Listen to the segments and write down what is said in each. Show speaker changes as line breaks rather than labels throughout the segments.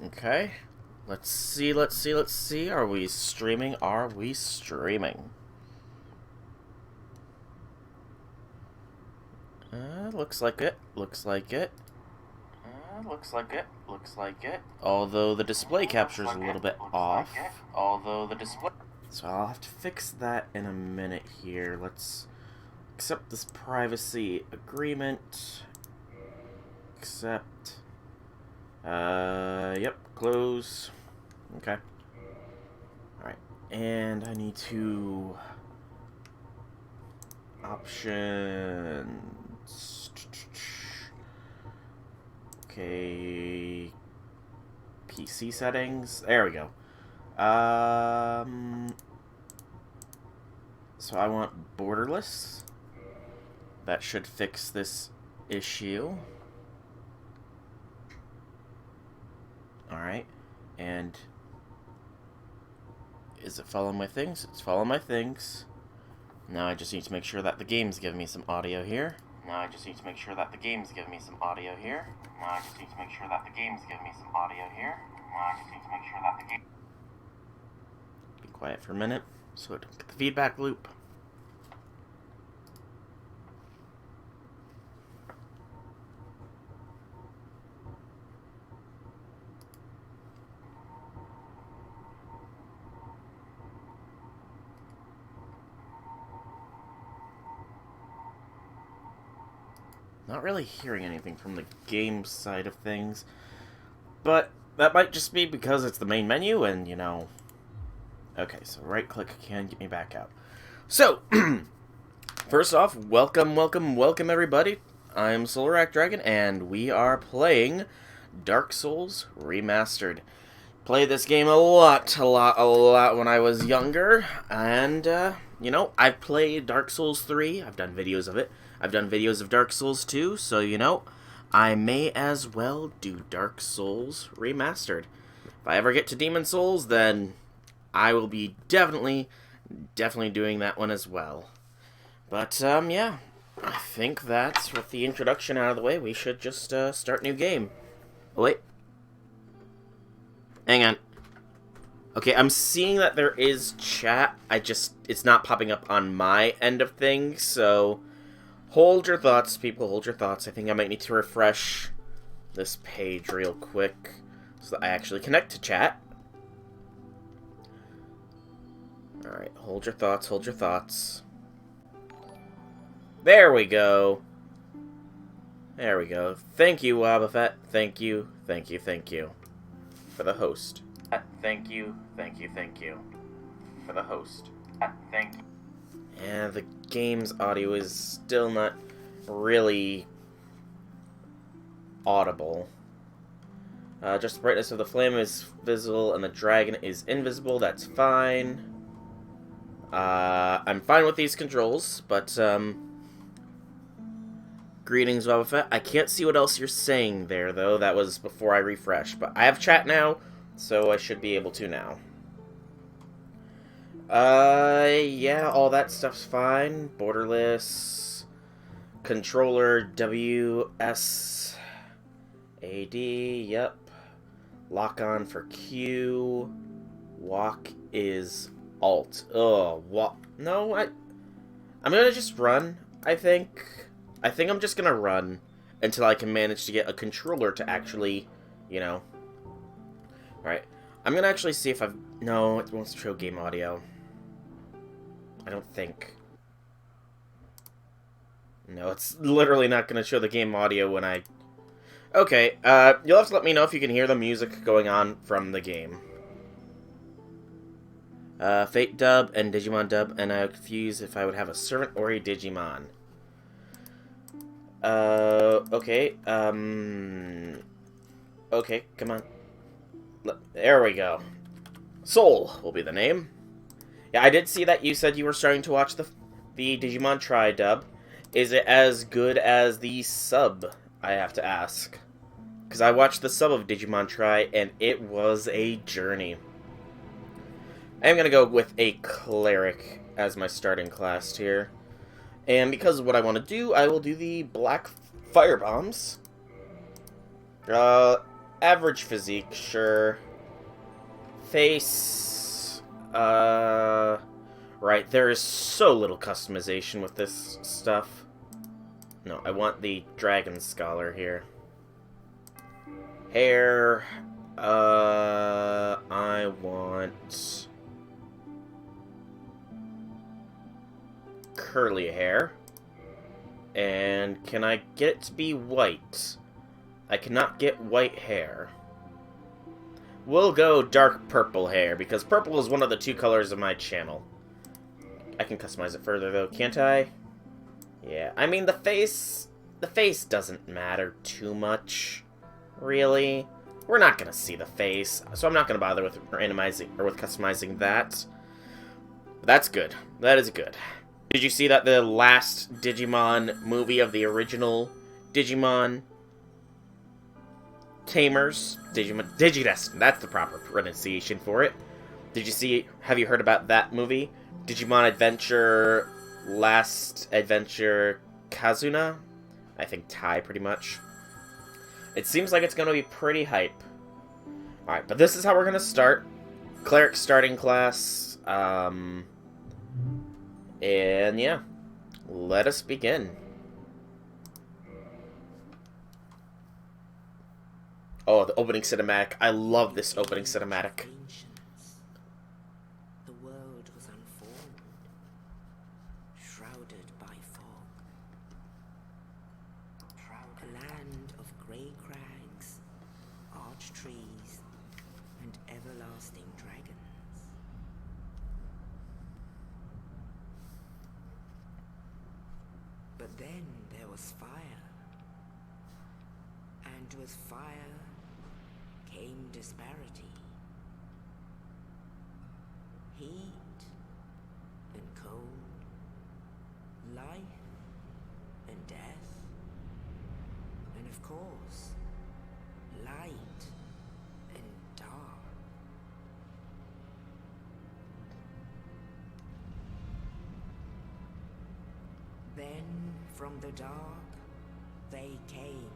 Okay. Let's see. Are we streaming? Are we streaming? Looks like it. Looks like it. Looks like it. Although the display capture is a little bit off. So I'll have to fix that in a minute here. Let's accept this privacy agreement. Accept. Yep, close. Okay. Alright, and I need to... Options... Okay... PC settings. There we go. So I want borderless. That should fix this issue. Alright, and is it following my things? It's following my things. Now I just need to make sure that the game's giving me some audio here. Be quiet for a minute so I don't get the feedback loop. Not really hearing anything from the game side of things, but that might just be because it's the main menu and, you know... Okay, so right-click can get me back out. So, first off, welcome everybody. I'm Solarak Dragon, and we are playing Dark Souls Remastered. Played this game a lot when I was younger, and, you know, I've played Dark Souls 3, I've done videos of it. I've done videos of Dark Souls 2, so, you know, I may as well do Dark Souls Remastered. If I ever get to Demon Souls, then I will be definitely doing that one as well. But, yeah, I think that's, with the introduction out of the way, we should just, start new game. Oh, wait. Hang on. Okay, I'm seeing that there is chat, it's not popping up on my end of things, so... Hold your thoughts, people, hold your thoughts. I think I might need to refresh this page real quick so that I actually connect to chat. Alright, hold your thoughts, hold your thoughts. There we go. There we go. Thank you, Wabafet. Thank you. For the host. Thank you. For the host. Thank you. And the game's audio is still not really audible. Just the brightness of the flame is visible and the dragon is invisible. That's fine. I'm fine with these controls, but, greetings, Boba Fett. I can't see what else you're saying there, though. That was before I refreshed. But I have chat now, so I should be able to now. Yeah, all that stuff's fine. Borderless. Controller, WSAD, yep. Lock on for Q. Walk is Alt. Ugh, walk. No, I'm gonna just run, I think. I think I'm just gonna run until I can manage to get a controller to actually, you know. Alright. I'm gonna actually see if I've... No, it wants to show game audio. I don't think. No, it's literally not going to show the game audio when I... Okay, you'll have to let me know if you can hear the music going on from the game. Fate dub and Digimon dub, and I was confused if I would have a servant or a Digimon. Okay, okay, come on. There we go. Soul will be the name. Yeah, I did see that you said you were starting to watch the Digimon Tri dub. Is it as good as the sub, I have to ask? Because I watched the sub of Digimon Tri, and it was a journey. I am going to go with a cleric as my starting class here. And because of what I want to do, I will do the black fire bombs. Average physique, sure. Face... Right, there is so little customization with this stuff. No, I want the Dragon Scholar here. Hair... I want... curly hair. And can I get it to be white? I cannot get white hair. We'll go dark purple hair, because purple is one of the 2 colors of my channel. I can customize it further, though, can't I? Yeah, I mean, the face doesn't matter too much, really. We're not gonna see the face, so I'm not gonna bother with randomizing, or with customizing that. But that's good. That is good. Did you see that the last Digimon movie of the original Digimon Tamers? Digidestined, that's the proper pronunciation for it. Did you see, have you heard about that movie? Digimon Adventure, Last Adventure Kazuna? I think Tai, pretty much. It seems like it's going to be pretty hype. Alright, but this is how we're going to start. Cleric starting class. And yeah, let us begin. Oh, the opening cinematic. I love this opening cinematic.
The world was unformed, shrouded by fog. A land of grey crags, arched trees, and everlasting dragons. But then there was fire, and with fire came disparity. Heat and cold, life and death, and of course, light and dark. Then from the dark they came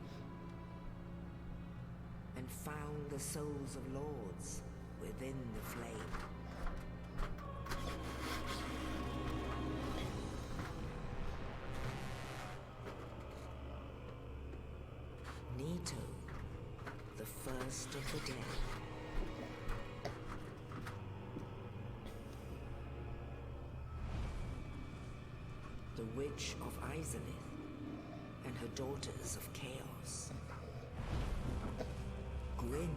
and found the souls of lords within the flame. Nito, the first of the dead. The Witch of Izalith and her daughters of chaos. Gwyn,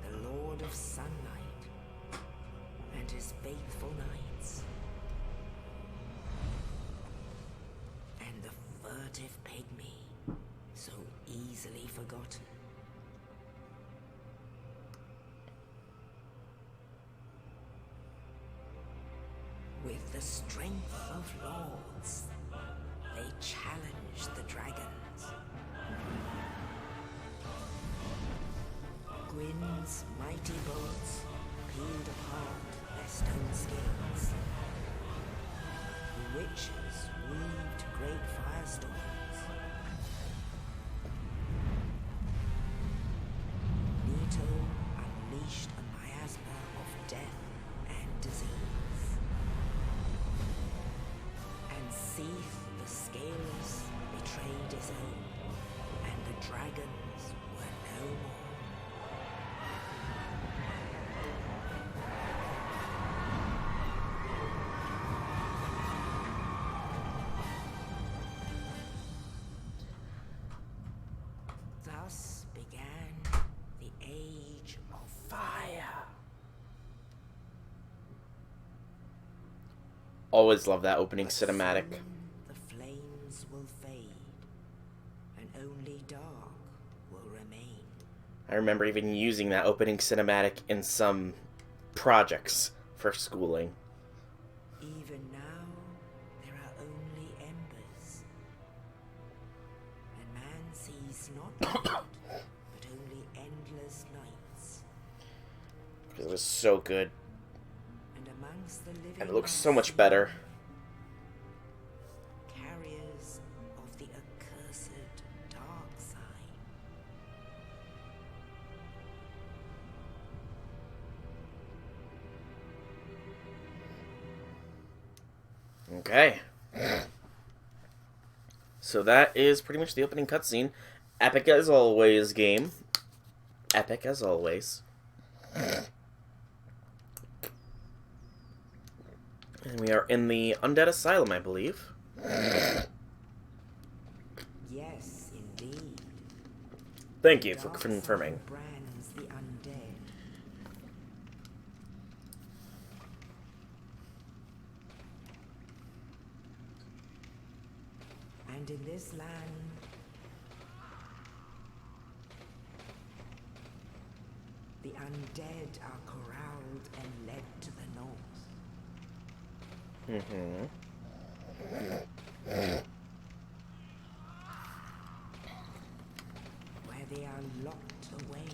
the Lord of Sunlight, and his faithful knights. And the furtive pygmy, so easily forgotten. With the strength of lords, they challenged the dragons. Gwyn's mighty bolts peeled apart their stone scales. The witches weaved great firestorms. Nito unleashed a miasma of death and disease. And Seath the Scaleless betrayed his own, and the dragons were no more. Thus began the Age of Fire.
Always love that opening cinematic.
Soon the flames will fade, and only dark will remain.
I remember even using that opening cinematic in some projects for schooling.
Even now, there are only embers. And man sees not light, but only endless nights.
Because it was so good.
And amongst the living
And it looks so much better.
carriers of the accursed dark side.
Okay. So that is pretty much the opening cutscene. Epic as always, game. Epic as always. And we are in the Undead Asylum, I believe.
Yes, indeed.
Thank you for
Dark
confirming.
side brands the undead. And in this land, the undead are corralled and led to the north.
Mm-hmm.
Where they are locked away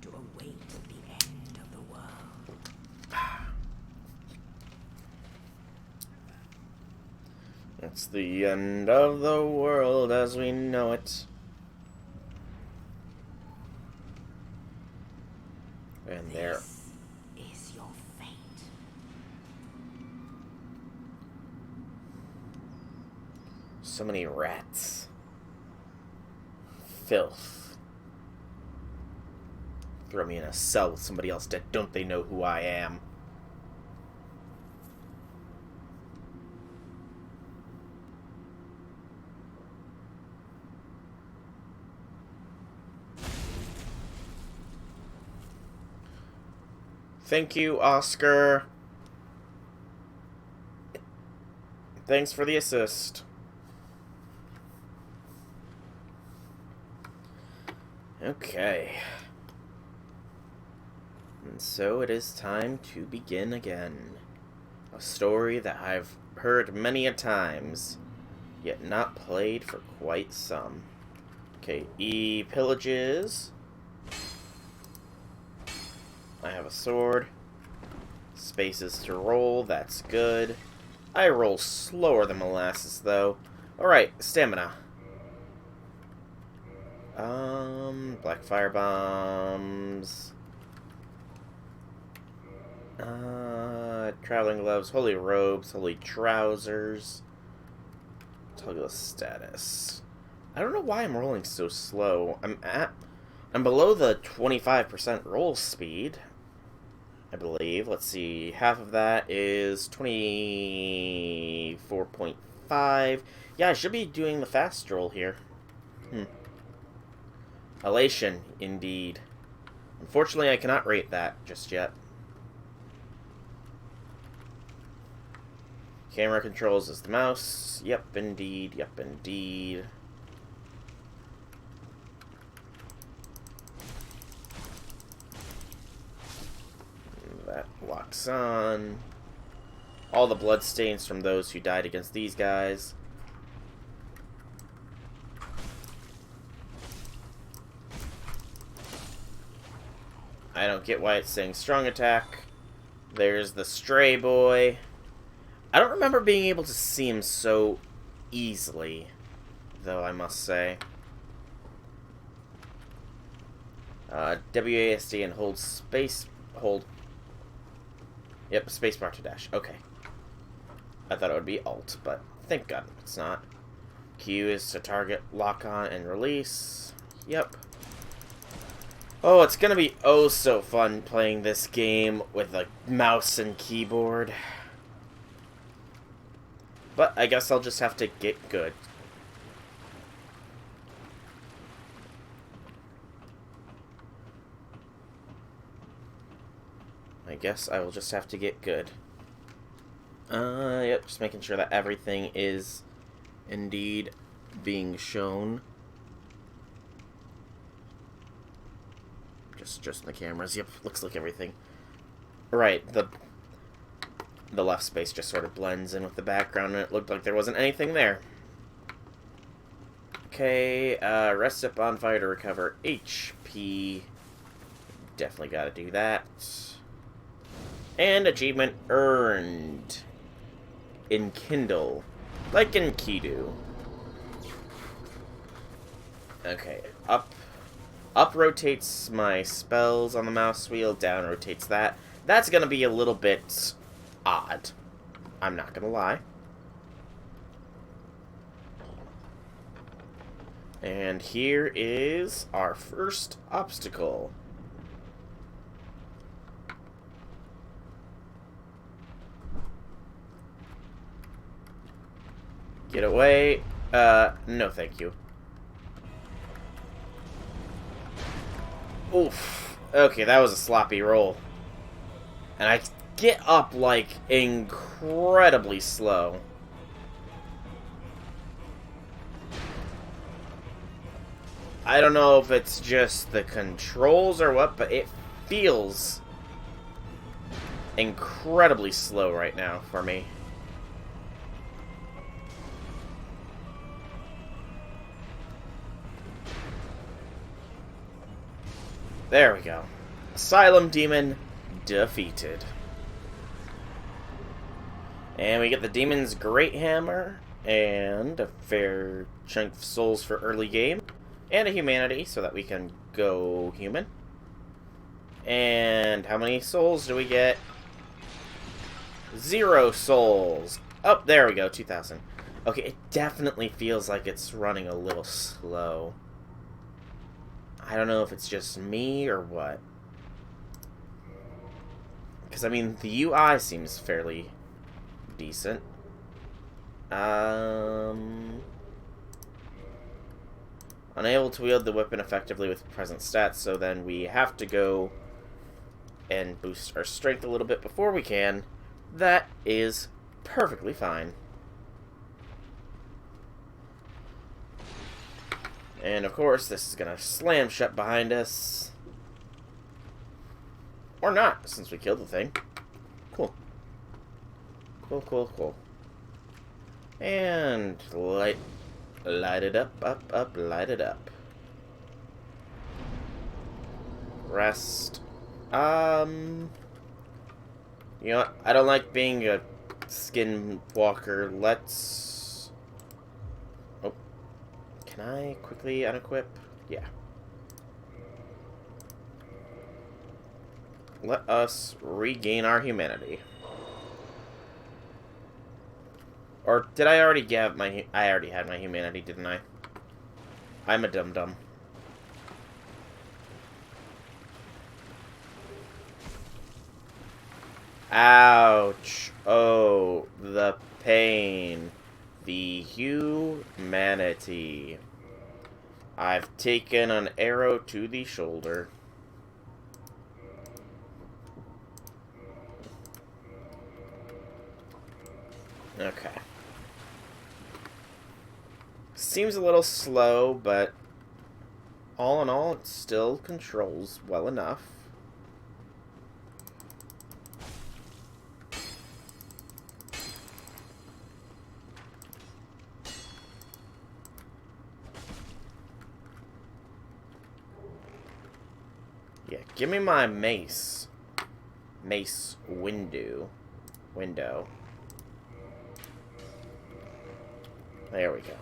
to await the end of the world.
It's the end of the world as we know it. And there.
This is your fate.
So many rats. Filth. Throw me in a cell with somebody else dead. Don't they know who I am? Thank you, Oscar. Thanks for the assist. Okay. And so it is time to begin again. A story that I've heard many a times, yet not played for quite some. Okay, E pillages. I have a sword. Spaces to roll, that's good. I roll slower than molasses, though. Alright, stamina. Black fire bombs. Traveling gloves, holy robes, holy trousers. Toggle status. I don't know why I'm rolling so slow. I'm below the 25% roll speed, I believe. Let's see. Half of that is 24.5. Yeah, I should be doing the fast roll here. Elation, indeed. Unfortunately, I cannot rate that just yet. Camera controls is the mouse. Yep, indeed. Yep, indeed. That locks on. All the bloodstains from those who died against these guys. I don't get why it's saying strong attack. There's the stray boy. I don't remember being able to see him so easily, though, I must say. WASD and hold space. Hold. Yep, spacebar to dash. Okay. I thought it would be Alt, but thank God it's not. Q is to target, lock on, and release. Yep. Oh, it's gonna be oh so fun playing this game with a mouse and keyboard. But I guess I'll just have to get good. I guess I will just have to get good. Yep, just making sure that everything is indeed being shown. Just in the cameras. Yep, looks like everything. Right, the left space just sort of blends in with the background, and it looked like there wasn't anything there. Okay, rest at bonfire to recover HP. Definitely gotta do that. And achievement earned. In Kindle. Like in Kidu. Okay, up rotates my spells on the mouse wheel, down rotates that. That's gonna be a little bit odd. I'm not gonna lie. And here is our first obstacle. Get away. No thank you. Oof. Okay, that was a sloppy roll. And I get up, like, incredibly slow. I don't know if it's just the controls or what, but it feels incredibly slow right now for me. There we go. Asylum Demon defeated. And we get the Demon's Great Hammer, and a fair chunk of souls for early game, and a humanity so that we can go human. And how many souls do we get? 0 souls. Oh, there we go, 2,000. Okay, it definitely feels like it's running a little slow. I don't know if it's just me or what. Because, I mean, the UI seems fairly decent. Unable to wield the weapon effectively with present stats, so then we have to go and boost our strength a little bit before we can. That is perfectly fine. And of course, this is gonna slam shut behind us. Or not, since we killed the thing. Cool. Cool, cool, cool. And light it up, light it up. Rest. You know what? I don't like being a skinwalker. Let's... Oh. Can I quickly unequip? Yeah. Let us regain our humanity. Or did I already get my... I already had my humanity, didn't I? I'm a dum-dum. Ouch. Oh, the pain. The humanity. I've taken an arrow to the shoulder. Okay. Seems a little slow, but all in all, it still controls well enough. Yeah, give me my mace. Mace window. There we go.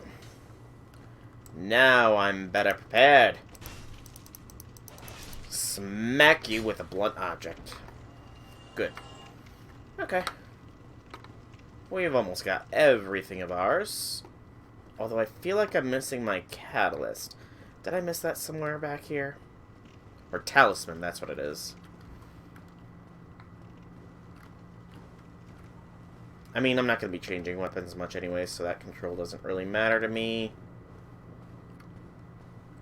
Now I'm better prepared. Smack you with a blunt object. Good. Okay. We've almost got everything of ours. Although I feel like I'm missing my catalyst. Did I miss that somewhere back here? Or talisman, that's what it is. I mean, I'm not going to be changing weapons much anyway, so that control doesn't really matter to me.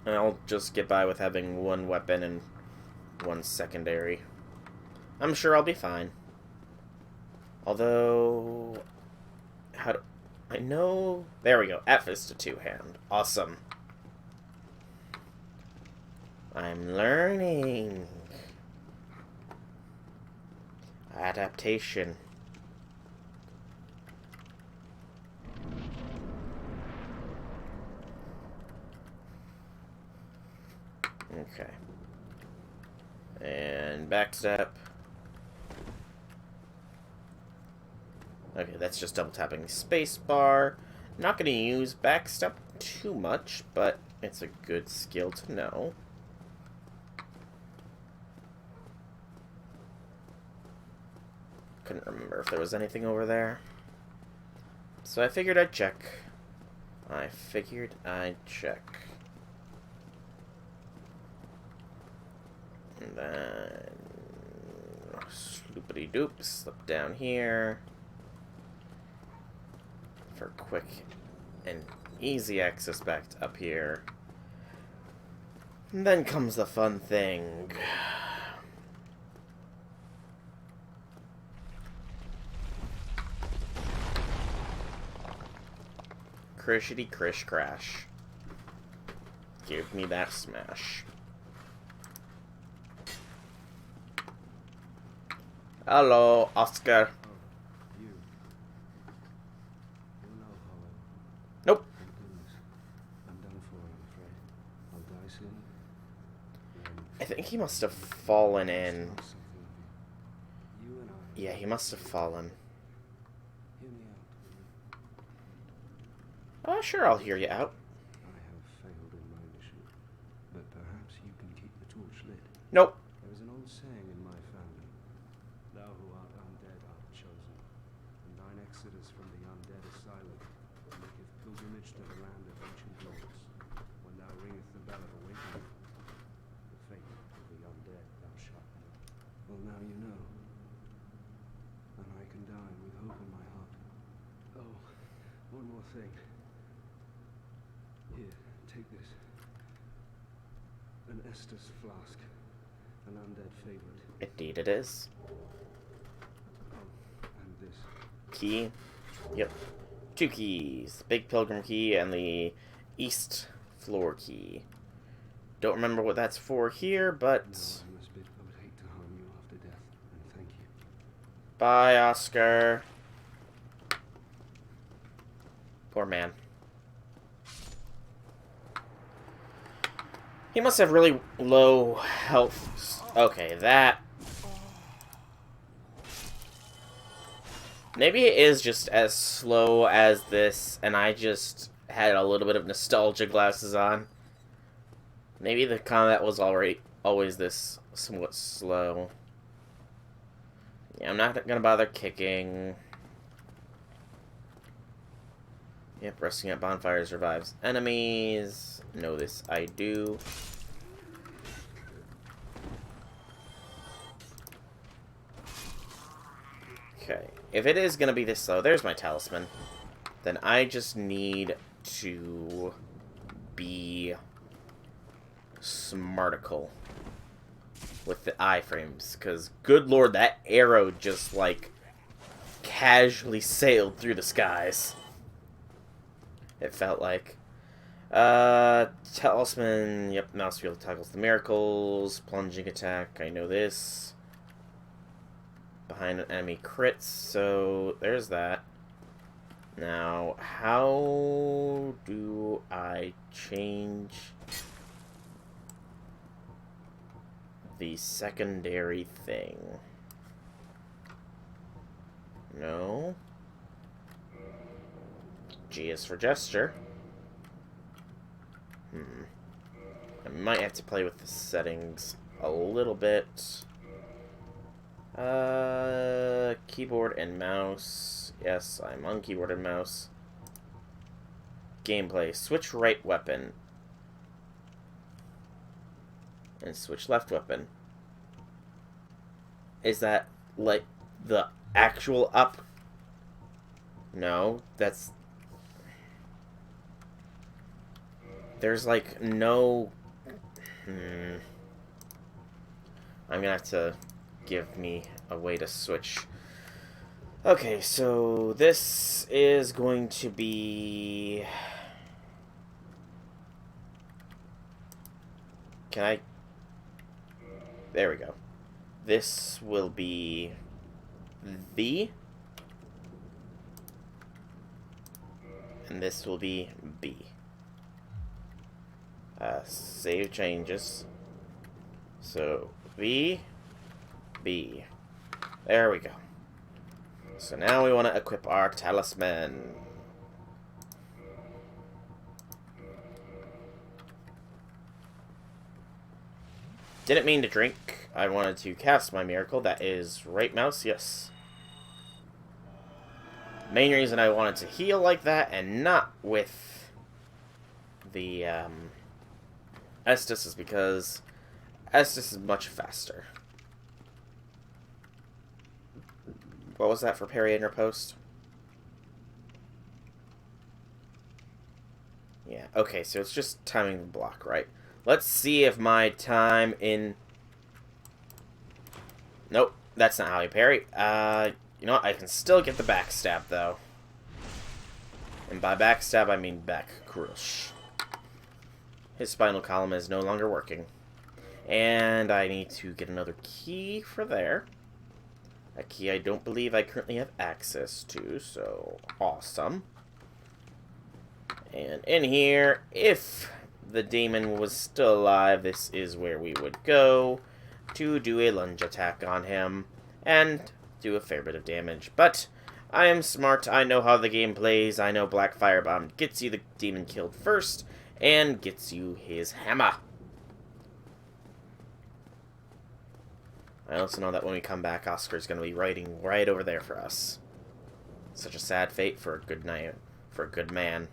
And I'll just get by with having one weapon and one secondary. I'm sure I'll be fine. Although... How do... I know... There we go. At fist to two-hand. Awesome. I'm learning. Adaptation. Okay. And backstep. Okay, that's just double tapping the space bar. Not going to use backstep too much, but it's a good skill to know. Couldn't remember if there was anything over there. So I figured I'd check. I figured I'd check. And then... Sloopity-doop, slip down here. For quick and easy access back up here. And then comes the fun thing. Crishity crish crash. Give me that smash. Hello, Oscar.
You. You'll know how
Nope.
thank goodness. I'm done for, I'm afraid. I'll die soon.
I think he must have fallen in.
Something of you. You and I.
Yeah, he must have fallen.
Hear me out, will you?
Oh, sure, I'll hear you out.
I have failed in my mission, but perhaps you can keep the torch lit.
Nope.
There is an old saying in my family: "Thou who art undead art chosen, and thine exodus from the undead asylum maketh pilgrimage to the land of ancient lords. When thou ringest the bell of awakening, the fate of the undead thou shalt know." Well, now you know, and I can die with hope in my heart. Oh, one more thing. Here, take this. An Estus flask, an undead favorite.
Indeed it is.
Oh, and this.
Key. Yep. 2 keys. Big Pilgrim key and the East Floor key. Don't remember what that's for here, but...
No, I must bid. I would hate to harm you after death, and thank you.
Bye, Oscar. Poor man. He must have really low health. Okay, that... Maybe it is just as slow as this, and I just had a little bit of nostalgia glasses on. Maybe the combat was always this somewhat slow. Yeah, I'm not gonna bother kicking. Yep, resting at bonfires revives enemies. Know this, I do. Okay, if it is gonna be this slow, there's my talisman. Then I just need to be smarticle with the iframes, because good lord, that arrow just like casually sailed through the skies. It felt like. Talisman, yep, mouse field tackles the miracles, plunging attack, I know this. Behind an enemy crits, so there's that. Now, how do I change the secondary thing? No. G is for gesture. I might have to play with the settings a little bit. Keyboard and mouse. Yes, I'm on keyboard and mouse. Gameplay. Switch right weapon. And switch left weapon. Is that, like, the actual up? No, that's... There's, like, no... I'm gonna have to give me a way to switch. Okay, so this is going to be... Can I... There we go. This will be... V. And this will be B. Save changes. So, V, B. There we go. So now we want to equip our talisman. Didn't mean to drink. I wanted to cast my miracle. That is right mouse, yes. Main reason I wanted to heal like that and not with the Estus is because Estus is much faster. What was that for parry interpost? Yeah, okay, so it's just timing the block, right? Let's see if my time in... Nope, that's not how you parry. You know what? I can still get the backstab, though. And by backstab, I mean back crush. His spinal column is no longer working. And I need to get another key for there. A key I don't believe I currently have access to, so awesome. And in here, if the demon was still alive, this is where we would go to do a lunge attack on him and do a fair bit of damage. But I am smart, I know how the game plays, I know Black Firebomb gets you the demon killed first and gets you his hammer. I also know that when we come back, Oscar's going to be writing right over there for us. Such a sad fate for a good night, for a good man.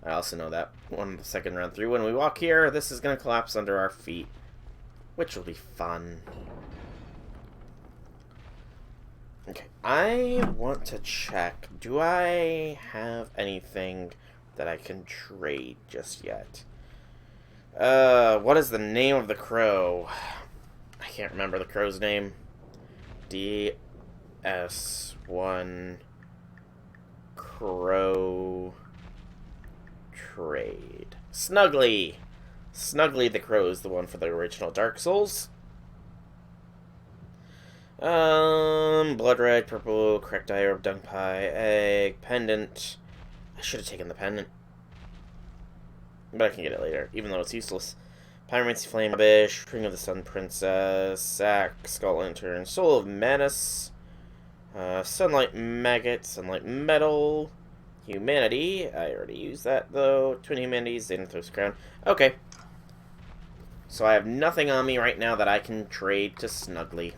I also know that on the second run through, when we walk here, this is going to collapse under our feet, which will be fun. Okay, I want to check, do I have anything that I can trade just yet? What is the name of the crow? I can't remember the crow's name. DS1 Crow Trade. Snuggly! Snuggly the Crow is the one for the original Dark Souls. Blood red, purple, cracked eye orb, dung pie, egg, pendant. I should have taken the pendant. But I can get it later, even though it's useless. Pyromancy Flame Rubbish, Ring of the Sun Princess, Sack, Skull Lantern, Soul of Manus, Sunlight Maggot, Sunlight Metal, Humanity. I already used that though. Twin Humanities, Xanathos Crown. Okay. So I have nothing on me right now that I can trade to Snuggly.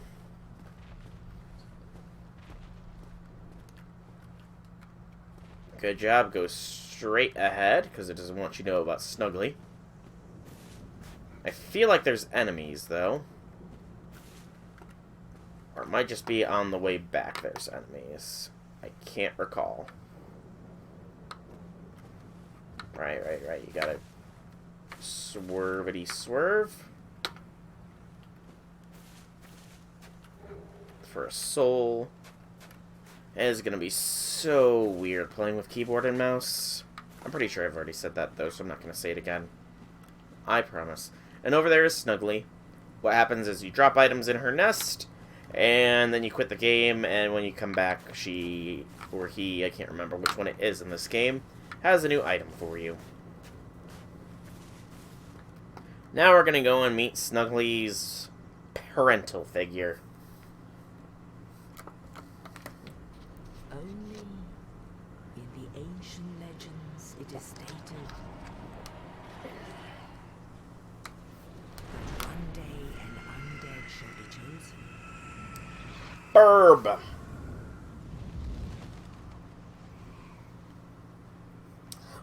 Good job. Go straight ahead, because it doesn't want you to know about Snuggly. I feel like there's enemies, though. Or it might just be on the way back there's enemies. I can't recall. Right. You gotta swervity-swerve. For a soul. It is going to be so weird playing with keyboard and mouse. I'm pretty sure I've already said that, though, so I'm not going to say it again. I promise. And over there is Snuggly. What happens is you drop items in her nest, and then you quit the game, and when you come back, she, or he, I can't remember which one it is in this game, has a new item for you. Now we're going to go and meet Snuggly's parental figure.
Only in the ancient legends it is stated that one day an undead shall be chosen.
Burb!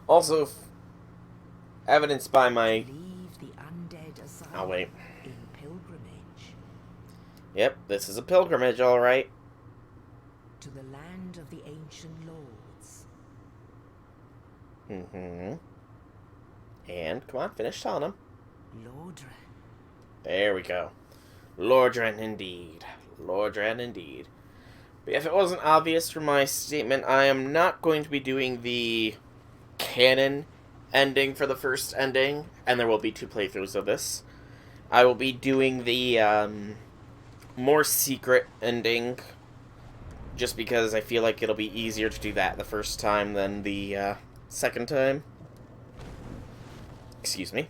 Also, evidenced by my...
Leave the undead aside.
Oh, wait.
In pilgrimage
Yep, this is a pilgrimage, alright.
to the land of the ancient lords.
And, come on, finish telling him.
Lordran.
There we go. Lordran indeed. Lordran indeed. But if it wasn't obvious from my statement, I am not going to be doing the canon ending for the first ending, and there will be 2 playthroughs of this. I will be doing the more secret ending, just because I feel like it'll be easier to do that the first time than the second time. Excuse me.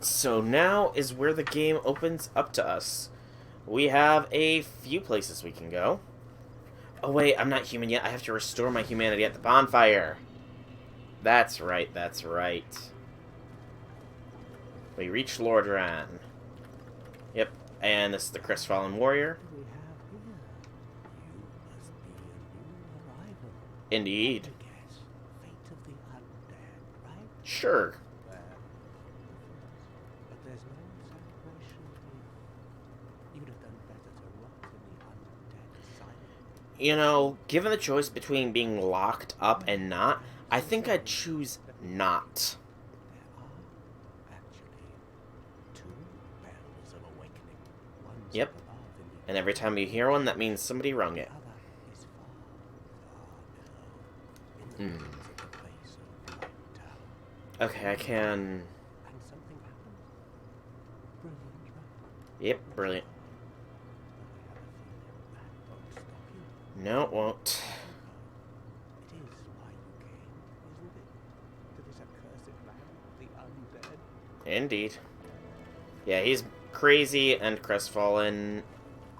So now is where the game opens up to us. We have a few places we can go. Oh wait, I'm not human yet. I have to restore my humanity at the bonfire. That's right, that's right. We reach Lordran. Yep, and this is the Crestfallen Warrior.
We have here. You must be a new arrival.
Indeed.
To guess fate of the undead.
Sure.
Well, but there's no celebration here. You'd have done better to rot in the undead asylum.
You know, given the choice between being locked up and not, I think I'd choose not.
There are actually two bells of awakening. One's
Yep.
up above in the
And every time you hear one, that means somebody rung it.
other is far, far below. In the
Hmm.
ruins at the base of White Tower.
Okay, I can...
And something happens. Brilliant, right?
Yep, brilliant.
But I have a feeling that won't stop you.
No, it won't.
It is why you came, isn't it? To this accursed land, the undead.
Indeed. Yeah, he's crazy and crestfallen,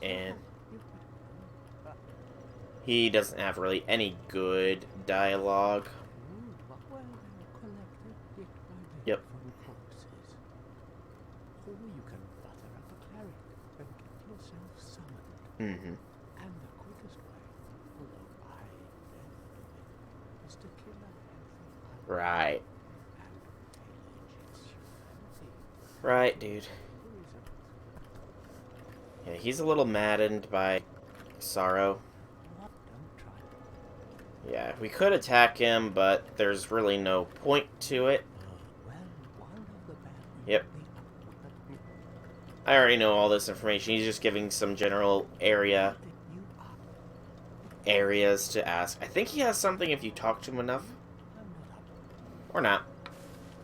and he doesn't have really any good dialogue.
Well, they're collected bit by bit
Yep.
from corpses. Or you can butter up a cleric and get yourself summoned.
Mm-hmm.
And the quickest way, although I never do it, is to kill a healthy other
Right.
and pillage its humanity.
Right, dude.
Tourism.
Yeah, he's a little maddened by sorrow.
What? Don't try.
Yeah, we could attack him, but there's really no point to it.
Well, one of the bells.
Yep. I already know all this information. He's just giving some general areas to ask. I think he has something if you talk to him enough. Or not.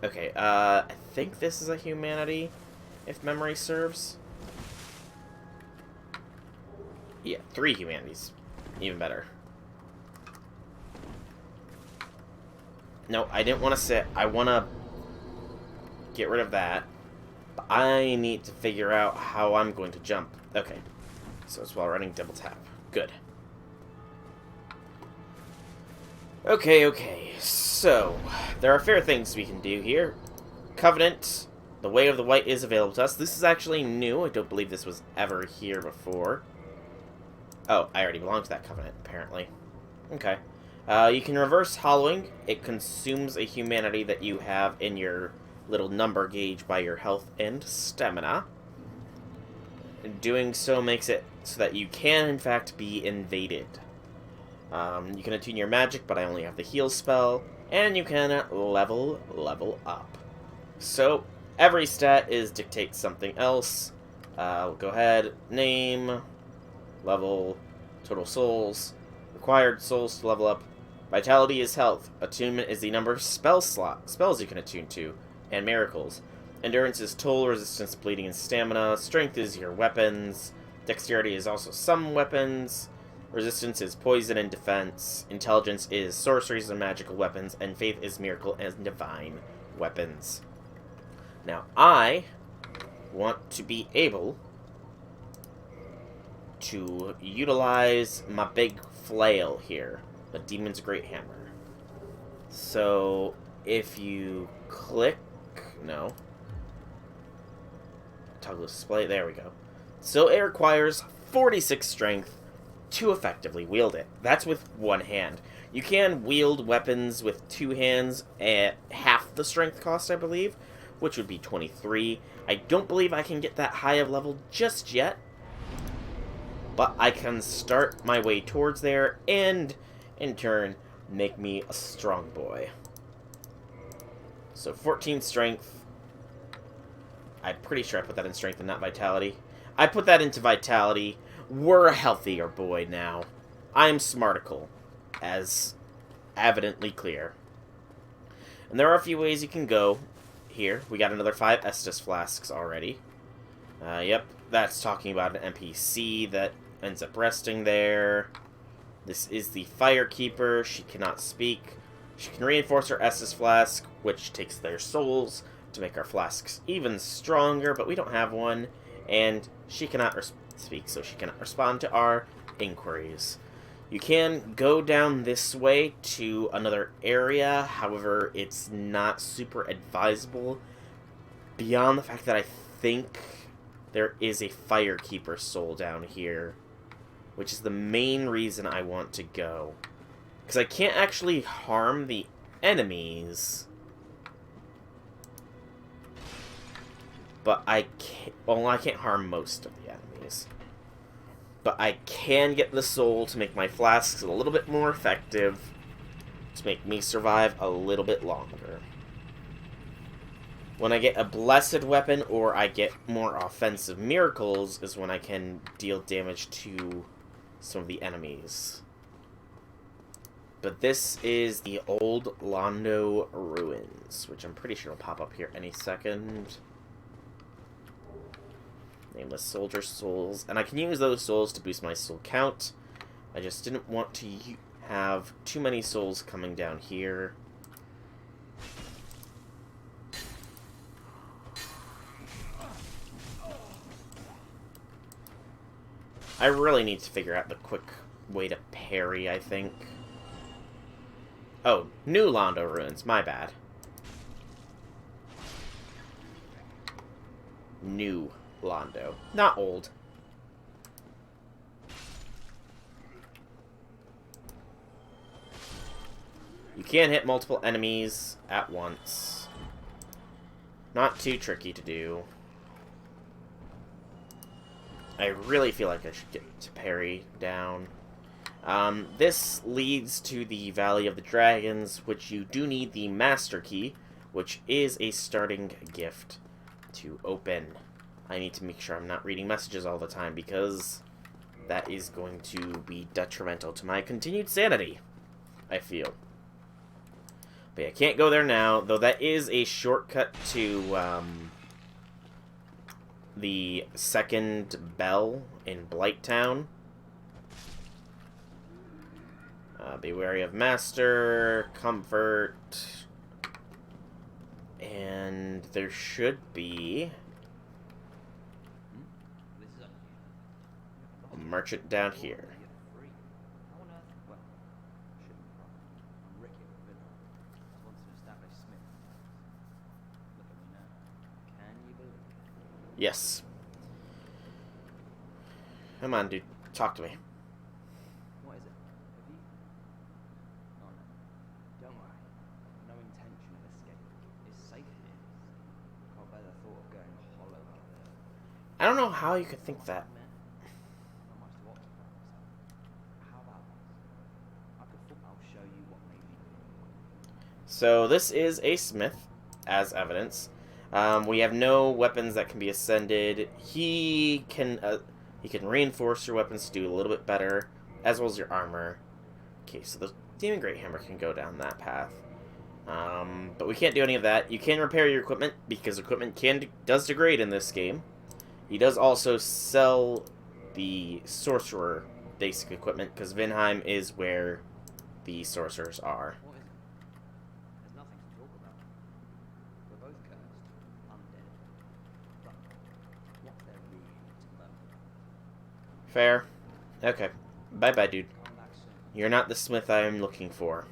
Okay, I think this is a humanity, if memory serves. Yeah, 3 humanities. Even better. No, I didn't want to sit. I want to get rid of that. But I need to figure out how I'm going to jump. Okay. So it's while running double tap. Good. Okay. So, there are fair things we can do here. Covenant. The Way of the White is available to us. This is actually new. I don't believe this was ever here before. Oh, I already belong to that covenant, apparently. Okay. You can reverse hollowing. It consumes a humanity that you have in your little number gauge by your health and stamina. And doing so makes it so that you can, in fact, be invaded. You can attune your magic, but I only have the heal spell. And you can level up. So, every stat is dictate something else. We'll go ahead, name, level, total souls, required souls to level up. Vitality is health. Attunement is the number of spells you can attune to, and miracles. Endurance is toll, resistance, bleeding, and stamina. Strength is your weapons. Dexterity is also some weapons. Resistance is poison and defense. Intelligence is sorceries and magical weapons. And faith is miracle and divine weapons. Now, I want to be able to utilize my big flail here. The Demon's Great Hammer. So, if you click... No. Toggle display. There we go. So, it requires 46 strength to effectively wield it. That's with one hand. You can wield weapons with 2 hands at half the strength cost, I believe, which would be 23. I don't believe I can get that high of level just yet, but I can start my way towards there and, in turn, make me a strong boy. So 14 strength. I'm pretty sure I put that in strength and not vitality. I put that into vitality. We're a healthier boy now. I'm smarticle, as evidently clear. And there are a few ways you can go here. We got another 5 Estus flasks already. Yep, that's talking about an NPC that ends up resting there. This is the Firekeeper. She cannot speak. She can reinforce her Estus flask, which takes their souls to make our flasks even stronger, but we don't have one. And she cannot speak, so she cannot respond to our inquiries. You can go down this way to another area, however, it's not super advisable, beyond the fact that I think there is a Firekeeper soul down here, which is the main reason I want to go. Because I can't actually harm the enemies but I can't... Well, I can't harm most of the enemies. But I can get the soul to make my flasks a little bit more effective, to make me survive a little bit longer. When I get a blessed weapon or I get more offensive miracles is when I can deal damage to some of the enemies. But this is the old Londo ruins, which I'm pretty sure will pop up here any second. Nameless soldier souls, and I can use those souls to boost my soul count. I just didn't want to have too many souls coming down here. I really need to figure out the quick way to parry, I think. Oh, new Londo ruins, my bad. New Londo, not old. You can hit multiple enemies at once. Not too tricky to do. I really feel like I should get to parry down. This leads to the Valley of the Dragons, which you do need the Master Key, which is a starting gift to open. I need to make sure I'm not reading messages all the time, because that is going to be detrimental to my continued sanity, I feel. But yeah, I can't go there now, though that is a shortcut to the second bell in Blighttown. Be wary of Master, Comfort, and there should be a merchant down here. Yes. Come on, dude. Talk to me.
What is it? Have you? Oh no. Don't worry. No intention of escape. It's safe here. Can't bear the thought of going hollow out there.
I don't know how you could think that.
Not much to occupy myself. How about this? I'll show you what made me.
So this is a smith, as evidence. We have no weapons that can be ascended. He can reinforce your weapons to do a little bit better, as well as your armor. Okay, so the Demon Great Hammer can go down that path. But we can't do any of that. You can repair your equipment, because equipment does degrade in this game. He does also sell the Sorcerer basic equipment, because Vinheim is where the sorcerers are.
What is it? There's nothing to talk about. We're both cursed, undead. But what's there really to know?
Fair. Okay. Bye-bye, dude.
Come back soon.
You're not the smith I am looking for.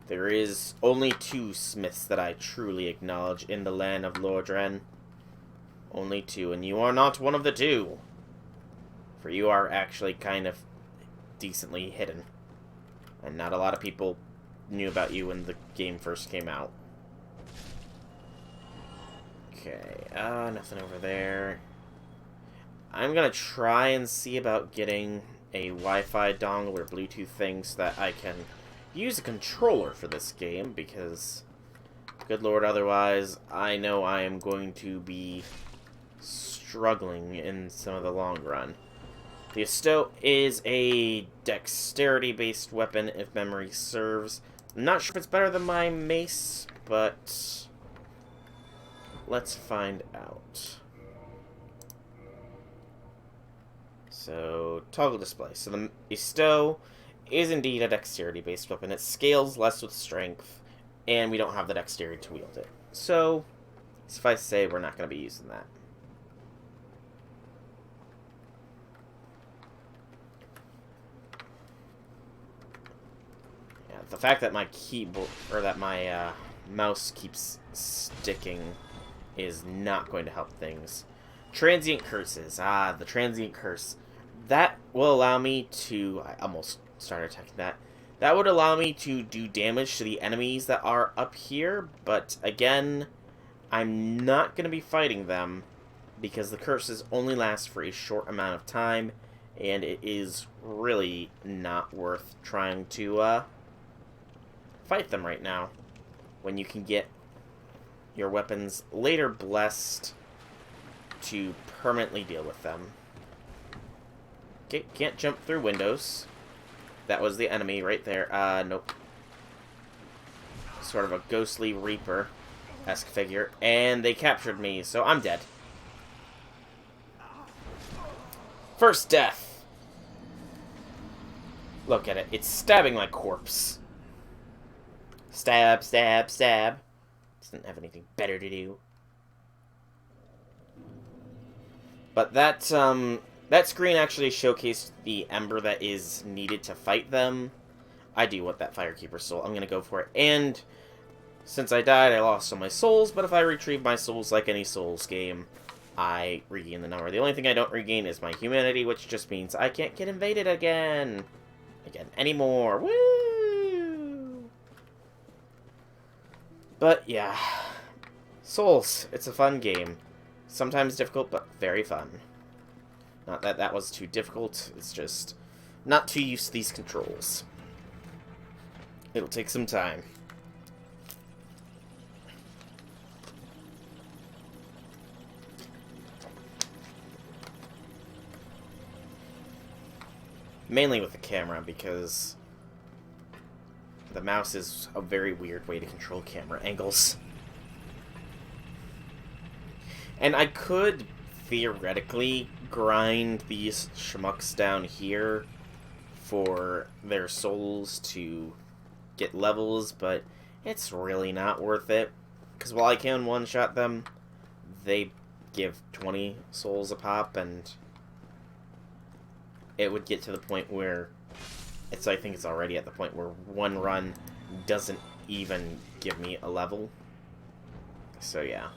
There is only 2 smiths that I truly acknowledge in the land of Lordran. Only 2, and you are not one of the 2. For you are actually kind of decently hidden. And not a lot of people knew about you when the game first came out. Okay, nothing over there. I'm gonna try and see about getting a Wi-Fi dongle or Bluetooth thing so that I can use a controller for this game, because, good lord, otherwise, I know I am going to be struggling in some of the long run. The Asto is a dexterity-based weapon, if memory serves. I'm not sure if it's better than my mace, but let's find out. So, toggle display. So the Asto is indeed a dexterity-based weapon. It scales less with strength, and we don't have the dexterity to wield it. So, suffice to say, we're not going to be using that. Yeah, the fact that my keyboard, or that my mouse keeps sticking is not going to help things. Transient curses. The transient curse. That will allow me to... I almost started attacking that. That would allow me to do damage to the enemies that are up here, but again, I'm not going to be fighting them because the curses only last for a short amount of time, and it is really not worth trying to fight them right now when you can get your weapons later blessed to permanently deal with them. Okay, can't jump through windows. That was the enemy right there. Nope. Sort of a ghostly Reaper-esque figure. And they captured me, so I'm dead. First death. Look at it. It's stabbing my corpse. Stab, stab, stab. Doesn't have anything better to do. But that screen actually showcased the ember that is needed to fight them. I do want that Firekeeper soul. I'm gonna go for it. And since I died, I lost all my souls, but if I retrieve my souls like any Souls game, I regain the number. The only thing I don't regain is my humanity, which just means I can't get invaded again anymore. Woo! But yeah, Souls, it's a fun game. Sometimes difficult, but very fun. Not that that was too difficult, it's just not too used to these controls. It'll take some time. Mainly with the camera, because the mouse is a very weird way to control camera angles. And I could theoretically grind these schmucks down here for their souls to get levels, but it's really not worth it. Because while I can one-shot them, they give 20 souls a pop, and it would get to the point where I think it's already at the point where one run doesn't even give me a level. So yeah.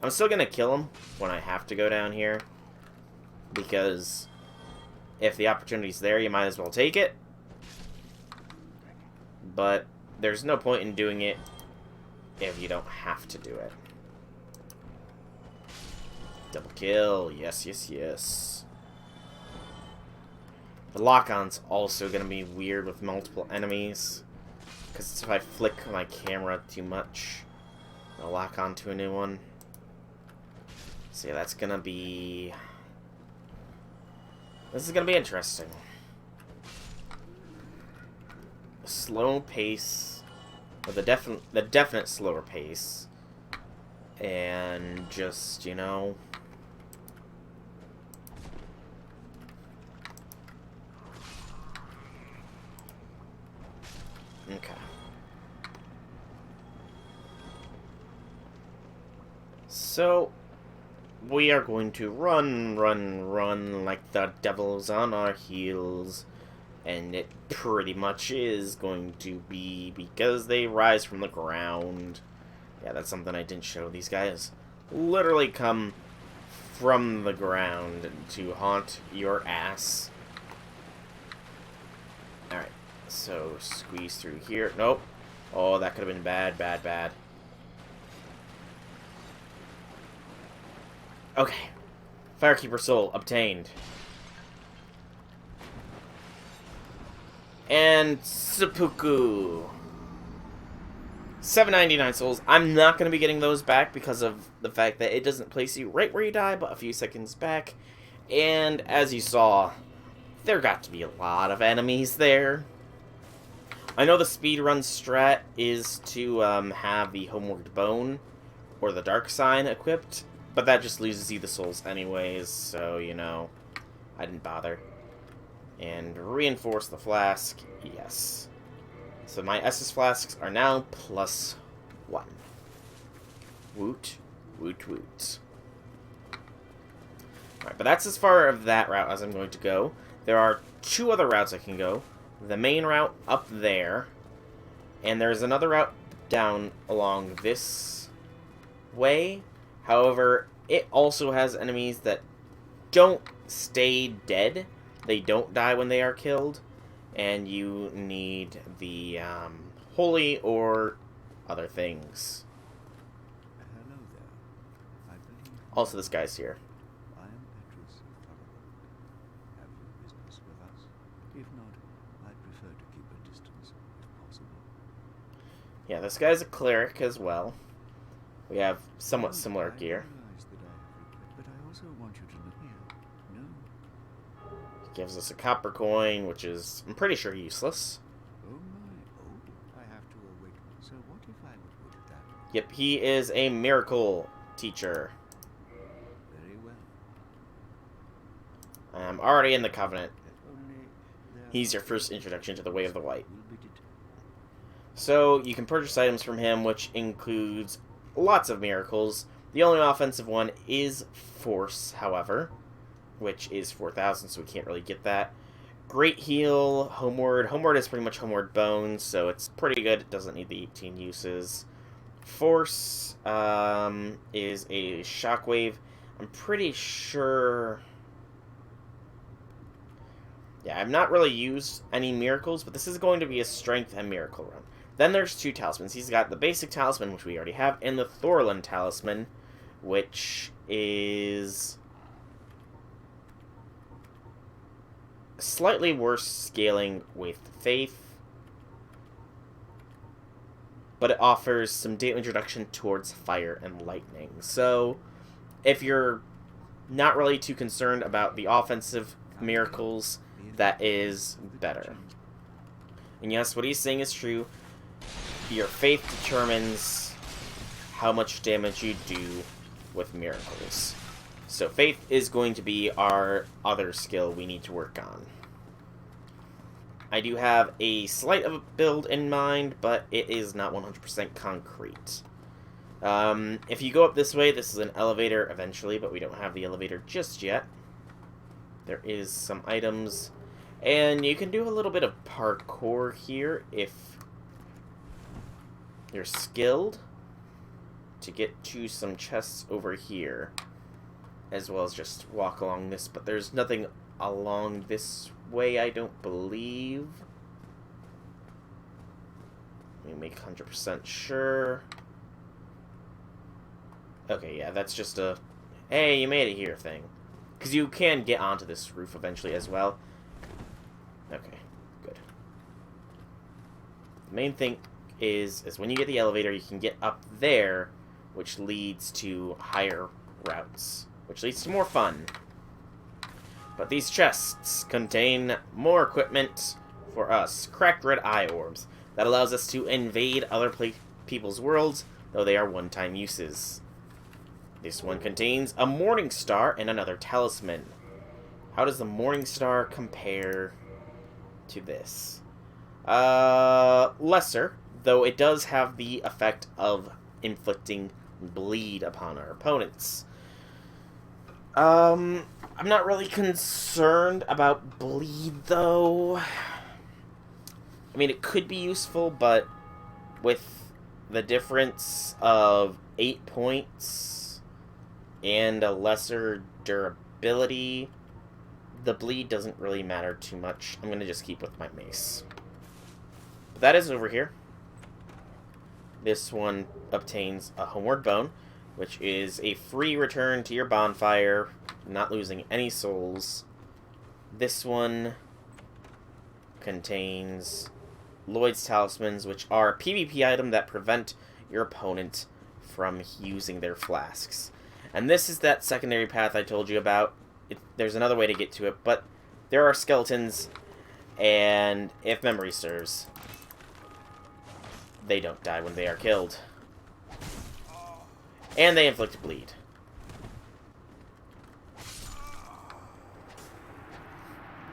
I'm still gonna kill him when I have to go down here, because if the opportunity's there, you might as well take it. But there's no point in doing it if you don't have to do it. Double kill. Yes, yes, yes. The lock-on's also gonna be weird with multiple enemies, because if I flick my camera too much, I'll lock on to a new one. So yeah, that's gonna be... This is gonna be interesting. Slow pace, or the definite slower pace, and just, you know... Okay. So, we are going to run like the devil's on our heels. And it pretty much is going to be because they rise from the ground. Yeah, that's something I didn't show. These guys literally come from the ground to haunt your ass. Alright, so squeeze through here. Nope. Oh, that could have been bad, bad, bad. Okay. Firekeeper soul obtained. And seppuku. 799 souls. I'm not going to be getting those back because of the fact that it doesn't place you right where you die, but a few seconds back. And as you saw, there got to be a lot of enemies there. I know the speedrun strat is to have the Homeward Bone or the Dark Sign equipped, but that just loses you the souls anyways, so, you know, I didn't bother. And reinforce the flask, yes. So my SS flasks are now +1. Woot, woot, woot. Alright, but that's as far of that route as I'm going to go. There are 2 other routes I can go. The main route up there, and there's another route down along this way. However, it also has enemies that don't stay dead. They don't die when they are killed, and you need the holy or other things.
Hello there.
Also, this guy's here.
I am Petrus of Thorogold. Have you business with us? If not, I'd prefer to keep a distance, if possible.
Yeah, this guy's a cleric as well. We have somewhat similar gear.
I realize that I have regret, but I also want you to know. No.
He gives us a copper coin, which is, I'm pretty sure, useless.
Oh my. Oh, I have to await. So what if I would put it that?
Yep, he is a miracle teacher.
Very well.
I'm already in the Covenant.
Only there
He's your first introduction to the Way of the White.
will be determined.
So, you can purchase items from him, which includes lots of miracles. The only offensive one is Force, however, which is 4,000, so we can't really get that. Great Heal, Homeward. Homeward is pretty much Homeward Bones, so it's pretty good. It doesn't need the 18 uses. Force is a Shockwave. I'm pretty sure... Yeah, I've not really used any miracles, but this is going to be a Strength and Miracle run. Then there's 2 talismans. He's got the basic talisman, which we already have, and the Thorlin talisman, which is slightly worse scaling with Faith, but it offers some daily introduction towards fire and lightning. So, if you're not really too concerned about the offensive miracles, that is better. And yes, what he's saying is true. Your faith determines how much damage you do with miracles. So faith is going to be our other skill we need to work on. I do have a slight of a build in mind, but it is not 100% concrete. If you go up this way, this is an elevator eventually, but we don't have the elevator just yet. There is some items, and you can do a little bit of parkour here if you're skilled to get to some chests over here, as well as just walk along this, but there's nothing along this way, I don't believe. Let me make 100% sure. Okay, yeah, that's just a, hey, you made it here thing. Because you can get onto this roof eventually as well. Okay, good. The main thing is when you get the elevator, you can get up there, which leads to higher routes, which leads to more fun. But these chests contain more equipment for us. Cracked red eye orbs. That allows us to invade other people's worlds, though they are one-time uses. This one contains a Morning Star and another talisman. How does the Morning Star compare to this? Lesser, though it does have the effect of inflicting bleed upon our opponents. I'm not really concerned about bleed, though. I mean, it could be useful, but with the difference of 8 points and a lesser durability, the bleed doesn't really matter too much. I'm going to just keep with my mace. But that is over here. This one obtains a Homeward Bone, which is a free return to your bonfire, not losing any souls. This one contains Lloyd's Talismans, which are a PvP item that prevent your opponent from using their flasks. And this is that secondary path I told you about. There's another way to get to it, but there are skeletons, and if memory serves, they don't die when they are killed. And they inflict bleed.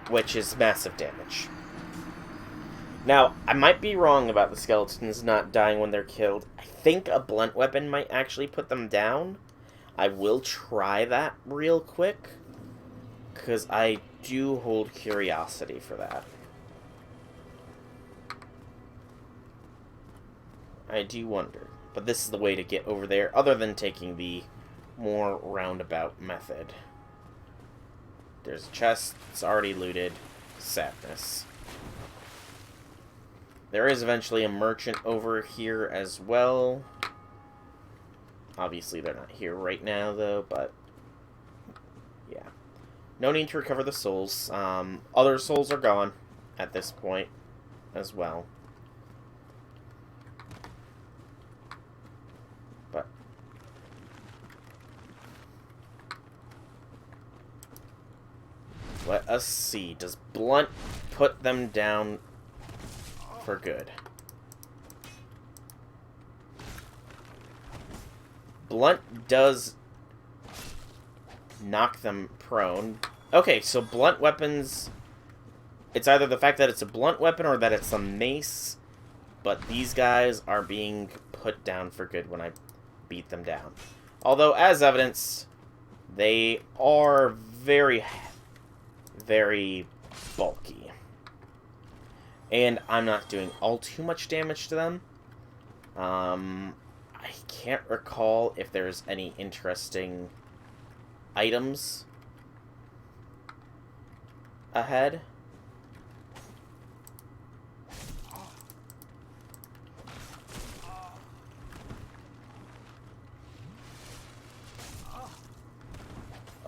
Which is massive damage. Now, I might be wrong about the skeletons not dying when they're killed. I think a blunt weapon might actually put them down. I will try that real quick, because I do hold curiosity for that. I do wonder. But this is the way to get over there, other than taking the more roundabout method. There's a chest. It's already looted. Sadness. There is eventually a merchant over here as well. Obviously, they're not here right now, though, but yeah. No need to recover the souls. Other souls are gone at this point as well. But let us see. Does Blunt put them down for good? Blunt does knock them prone. Okay, so blunt weapons... It's either the fact that it's a blunt weapon or that it's a mace, but these guys are being put down for good when I beat them down. Although, as evidence, they are very, very bulky. And I'm not doing all too much damage to them. I can't recall if there's any interesting items ahead.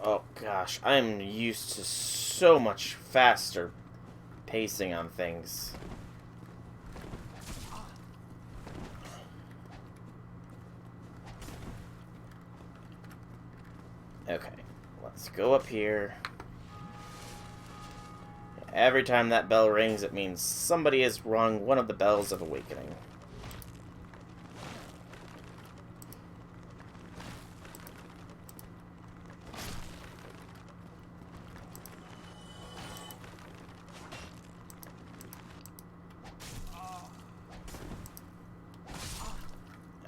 Oh gosh, I'm used to so much faster pacing on things. Okay, let's go up here. Every time that bell rings, it means somebody has rung one of the bells of awakening.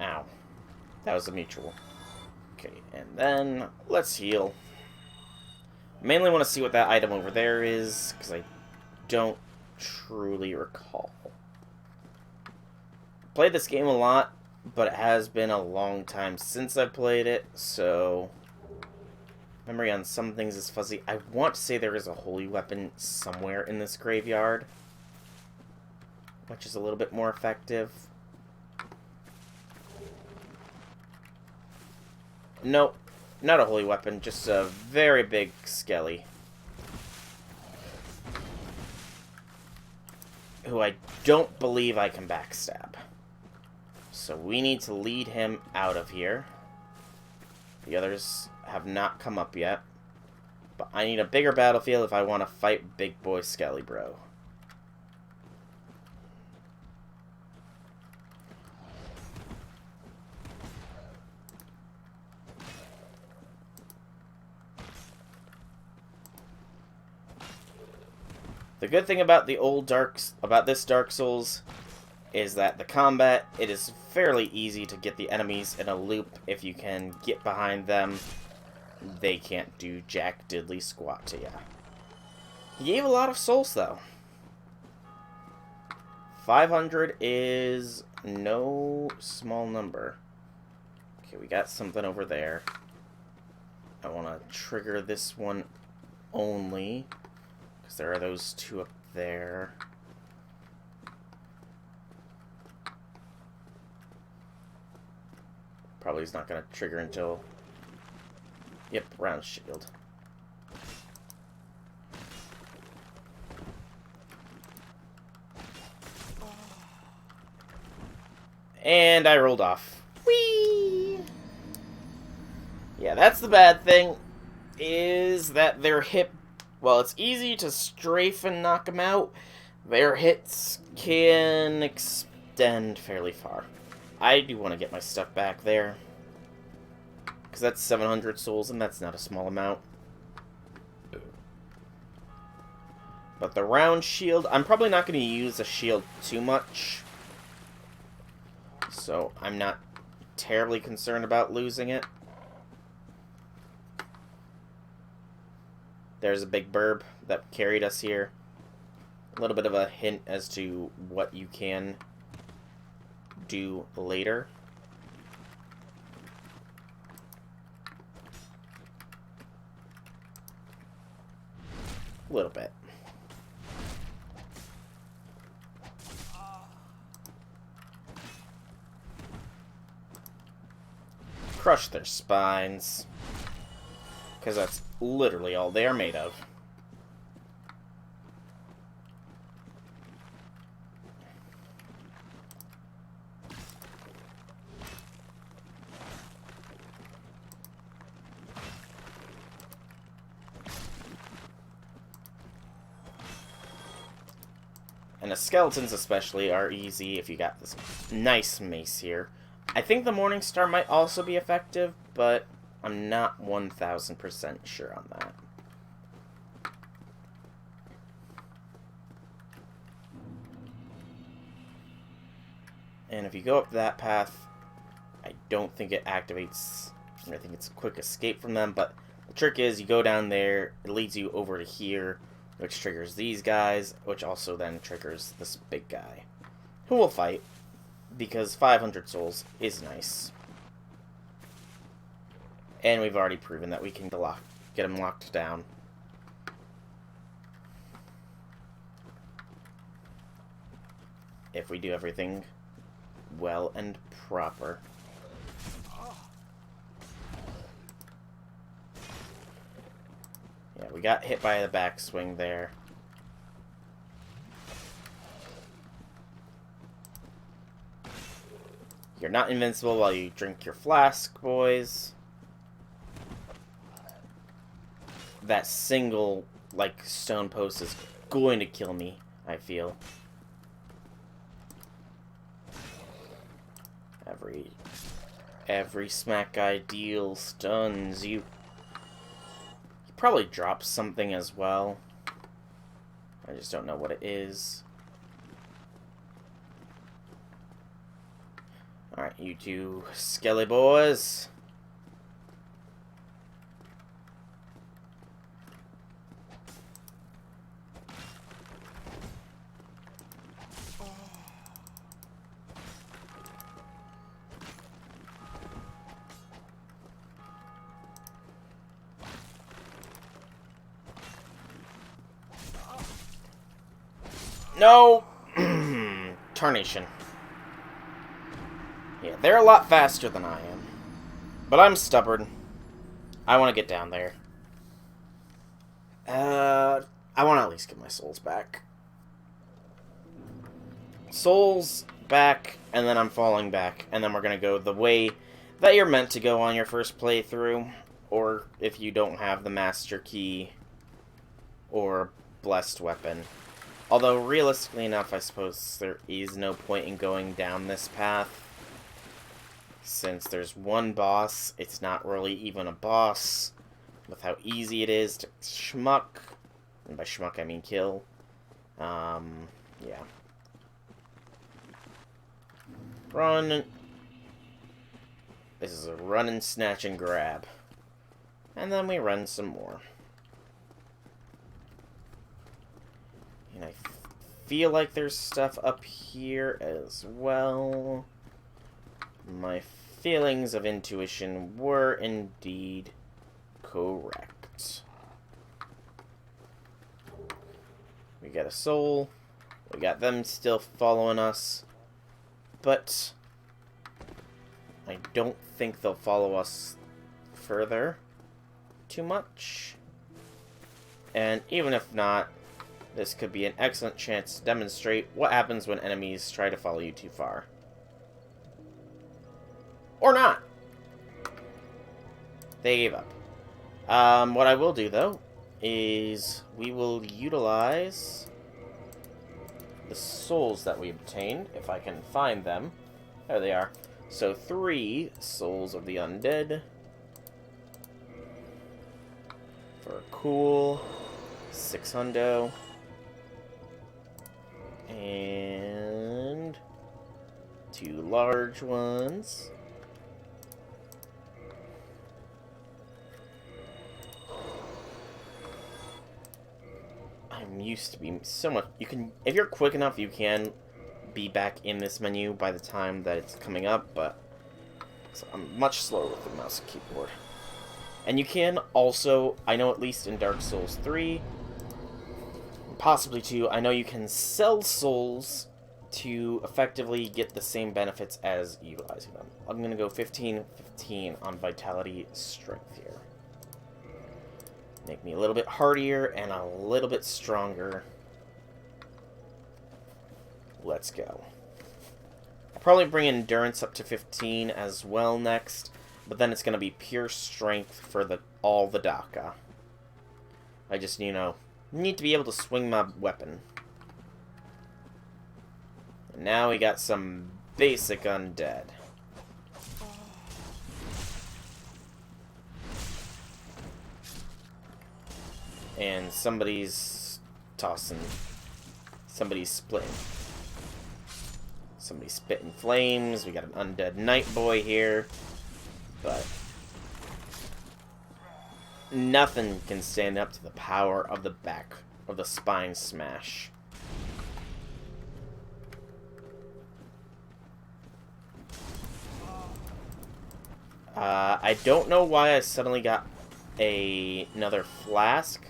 Ow. That was a mutual. Okay, and then let's heal. Mainly want to see what that item over there is, because I don't truly recall. Played this game a lot, but it has been a long time since I played it, so memory on some things is fuzzy. I want to say there is a holy weapon somewhere in this graveyard, which is a little bit more effective. Nope, not a holy weapon, just a very big skelly. Who I don't believe I can backstab. So we need to lead him out of here. The others have not come up yet. But I need a bigger battlefield if I want to fight Big Boy Skelly Bro. The good thing about this Dark Souls is that the combat, it is fairly easy to get the enemies in a loop. If you can get behind them, they can't do jack diddly squat to ya. He gave a lot of souls, though. 500 is no small number. Okay, we got something over there. I want to trigger this one only, because there are those two up there. Probably is not going to trigger until... Yep, round shield. And I rolled off. Whee! Yeah, that's the bad thing, is that their hit... Well, it's easy to strafe and knock them out. Their hits can extend fairly far. I do want to get my stuff back there, because that's 700 souls, and that's not a small amount. But the round shield, I'm probably not going to use a shield too much, so I'm not terribly concerned about losing it. There's a big burb that carried us here. A little bit of a hint as to what you can do later. A little bit. crush their spines. Because that's literally all they are made of. And the skeletons especially are easy if you got this nice mace here. I think the Morning Star might also be effective, but I'm not 1000% sure on that. And if you go up that path, I don't think it activates. I think it's a quick escape from them, but the trick is you go down there, it leads you over to here, which triggers these guys, which also then triggers this big guy, who will fight, because 500 souls is nice. And we've already proven that we can get him locked down. If we do everything well and proper. Yeah, we got hit by the backswing there. You're not invincible while you drink your flask, boys. That single, like, stone post is going to kill me, I feel. Every smack guy deal stuns you. He probably drops something as well. I just don't know what it is. Alright, you two skelly boys. No! Tarnation. Yeah, they're a lot faster than I am. But I'm stubborn. I want to get down there. I want to at least get my souls back. Souls back, and then I'm falling back. And then we're going to go the way that you're meant to go on your first playthrough. Or if you don't have the Master Key or Blessed Weapon. Although, realistically enough, I suppose there is no point in going down this path. Since there's one boss, it's not really even a boss. With how easy it is to schmuck. And by schmuck, I mean kill. Yeah. Run. This is a run and snatch and grab. And then we run some more. And I feel like there's stuff up here as well. My feelings of intuition were indeed correct. We got a soul. We got them still following us. But I don't think they'll follow us further too much. And even if not, this could be an excellent chance to demonstrate what happens when enemies try to follow you too far. Or not. They gave up. What I will do, though, is we will utilize the souls that we obtained, if I can find them. There they are. So 3 souls of the undead. For a cool 600. And 2 large ones. I'm used to being so much. You can, if you're quick enough, you can be back in this menu by the time that it's coming up, but so I'm much slower with the mouse and keyboard. And you can also, I know at least in Dark Souls 3, possibly 2, I know you can sell souls to effectively get the same benefits as utilizing them. I'm going to go 15-15 on Vitality Strength here. Make me a little bit hardier and a little bit stronger. Let's go. I'll probably bring Endurance up to 15 as well next, but then it's going to be pure strength for all the Daka. I just, you know, need to be able to swing my weapon. And now we got some basic undead. And somebody's tossing. Somebody's splitting. Somebody's spitting flames. We got an undead night boy here. But nothing can stand up to the power of the back of the spine smash. I don't know why I suddenly got another flask.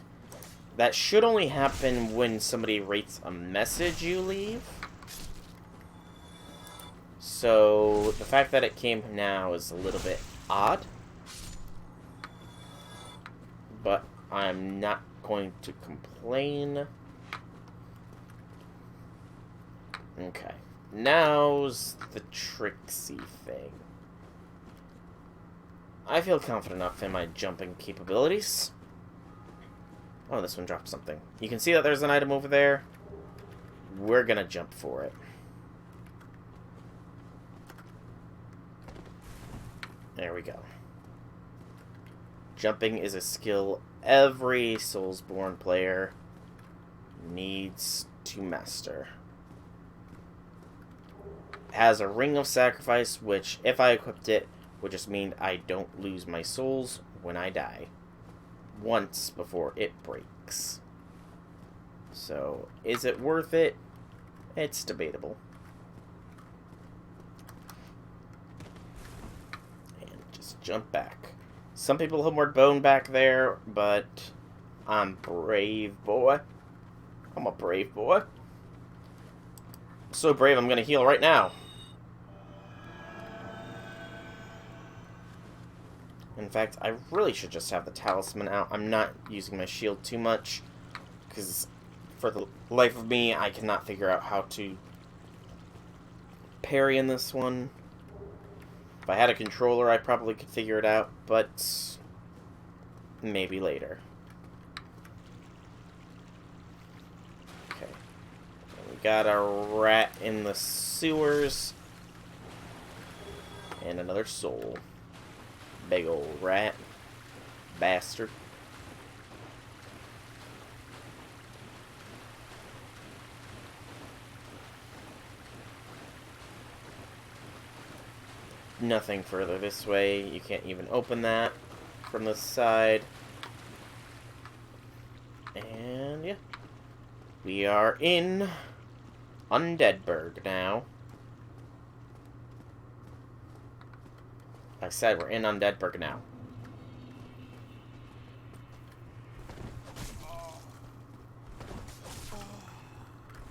That should only happen when somebody rates a message you leave. So the fact that it came now is a little bit odd. But I'm not going to complain. Okay. Now's the tricksy thing. I feel confident enough in my jumping capabilities. Oh, this one dropped something. You can see that there's an item over there. We're gonna jump for it. There we go. Jumping is a skill every Soulsborne player needs to master. It has a Ring of Sacrifice, which, if I equipped it, would just mean I don't lose my souls when I die. Once before it breaks. So, is it worth it? It's debatable. And just jump back. Some people have more bone back there, but I'm brave, boy. I'm a brave boy. So brave, I'm gonna heal right now. In fact, I really should just have the talisman out. I'm not using my shield too much, because for the life of me, I cannot figure out how to parry in this one. If I had a controller, I probably could figure it out, but maybe later. Okay. We got a rat in the sewers. And another soul. Big old rat. Bastard. Nothing further this way. You can't even open that from this side. And yeah. We are in Undeadburg now. Like I said, we're in Undeadburg now.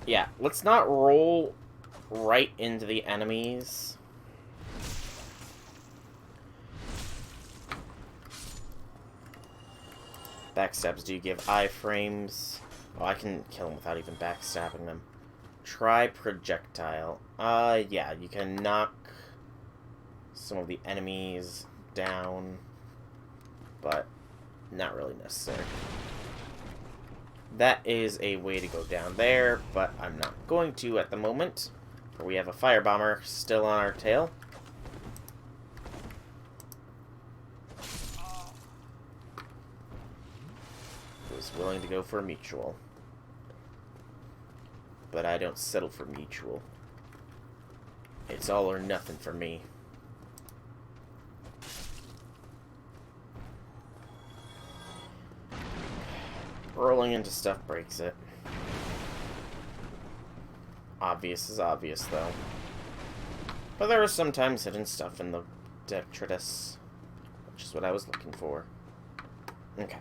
Yeah, let's not roll right into the enemies. Backstabs do give iframes. Oh, I can kill them without even backstabbing them. Try projectile. Yeah, you can knock some of the enemies down, but not really necessary. That is a way to go down there, but I'm not going to at the moment, for we have a firebomber still on our tail. Was willing to go for a mutual, but I don't settle for mutual. It's all or nothing for me. Rolling into stuff breaks it. Obvious is obvious, though. But there is sometimes hidden stuff in the detritus, which is what I was looking for. Okay.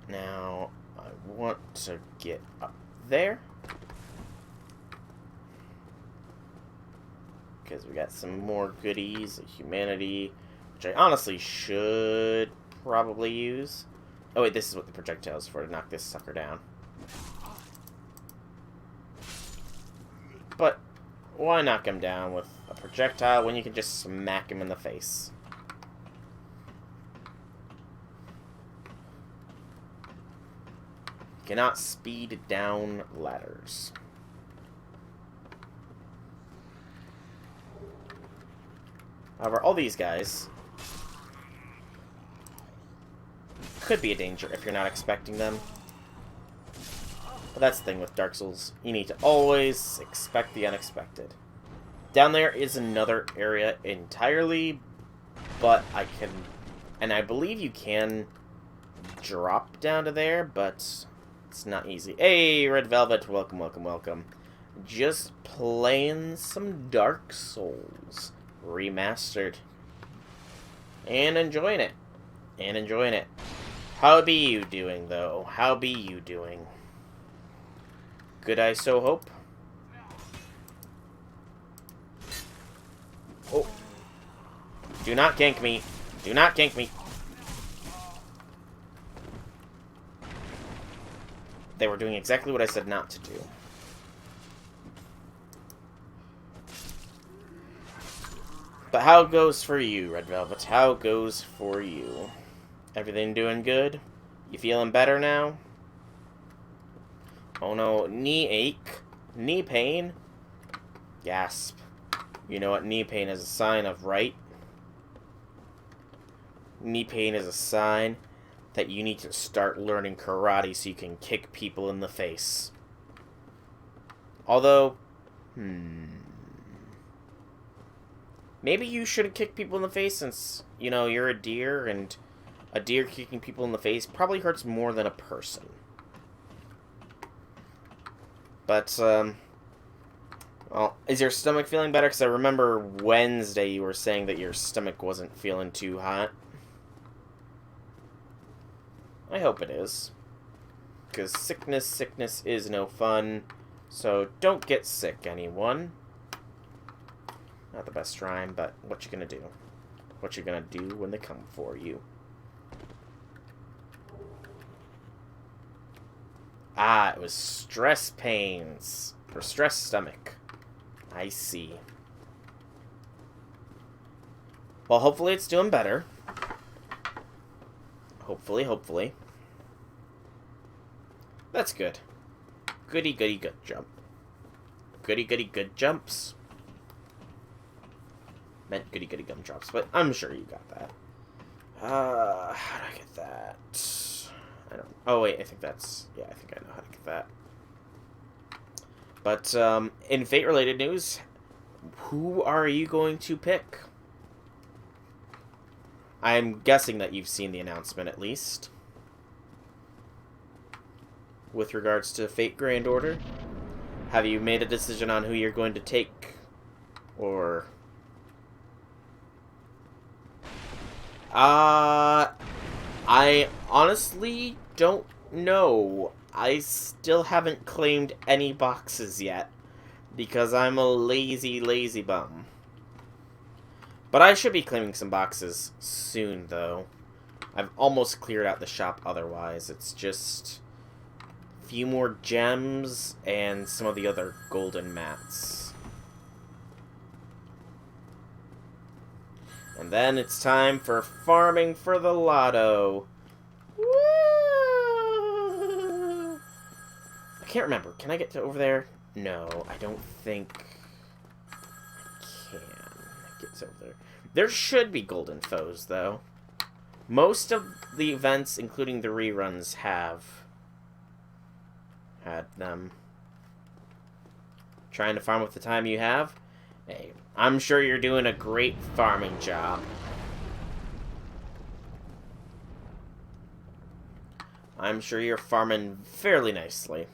Now, I want to get up there. because we got some more goodies, humanity, which I honestly should probably use. Oh wait, this is what the projectile's for, to knock this sucker down. But why knock him down with a projectile when you can just smack him in the face? Cannot speed down ladders. However, all these guys could be a danger if you're not expecting them. But that's the thing with Dark Souls. You need to always expect the unexpected. Down there is another area entirely, but I can... And I believe you can drop down to there, but it's not easy. Hey, Red Velvet, welcome, welcome, welcome. Just playing some Dark Souls Remastered. And enjoying it. And enjoying it. How be you doing, though? How be you doing? Good, I so hope. Oh. Do not gank me. Do not gank me. They were doing exactly what I said not to do. But how goes for you, Red Velvet? How goes for you? Everything doing good? You feeling better now? Oh no, knee ache? Knee pain? Gasp. You know what knee pain is a sign of, right? Knee pain is a sign that you need to start learning karate so you can kick people in the face. Although, maybe you shouldn't kick people in the face since, you know, you're a deer, and a deer kicking people in the face probably hurts more than a person. But, well, is your stomach feeling better? Because I remember Wednesday you were saying that your stomach wasn't feeling too hot. I hope it is. Because sickness is no fun. So don't get sick, anyone. Not the best rhyme, but what you gonna do? What you gonna do when they come for you? Ah, it was stress pains. Or stress stomach. I see. Well, hopefully it's doing better. Hopefully. That's good. Goody, good jump. Goody, good jumps. Meant goody, gum drops, but I'm sure you got that. How do I get that? I don't... Oh, wait, I think that's... Yeah, I think I know how to get that. But, in Fate-related news, who are you going to pick? I'm guessing that you've seen the announcement, at least. With regards to Fate Grand Order. Have you made a decision on who you're going to take? Or... I honestly don't know. I still haven't claimed any boxes yet. Because I'm a lazy bum. But I should be claiming some boxes soon, though. I've almost cleared out the shop otherwise. It's just a few more gems and some of the other golden mats. And then it's time for farming for the lotto. Woo! I can't remember. Can I get to over there? No, I don't think I can get to over there. There should be golden foes, though. Most of the events, including the reruns, have had them. Trying to farm with the time you have? Hey, I'm sure you're doing a great farming job. I'm sure you're farming fairly nicely.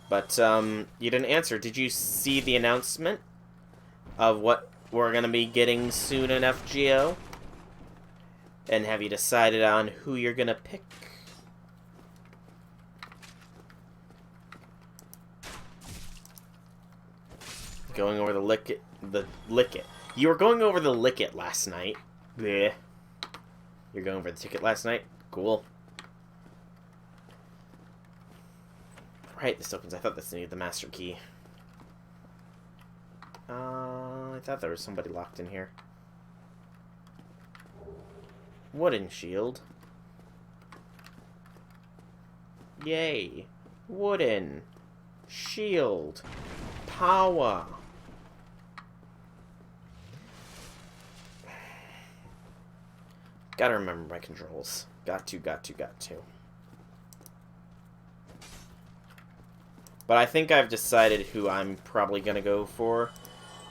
But, you didn't answer. Did you see the announcement of what we're going to be getting soon in FGO? And have you decided on who you're going to pick? Going over the lick it. You were going over the lick it last night. Bleh. You're going over the ticket last night? Cool. Right, this opens. I thought this needed the master key. I thought there was somebody locked in here. Wooden shield. Yay. Wooden. Shield. Power. Gotta remember my controls. Got to. But I think I've decided who I'm probably gonna go for.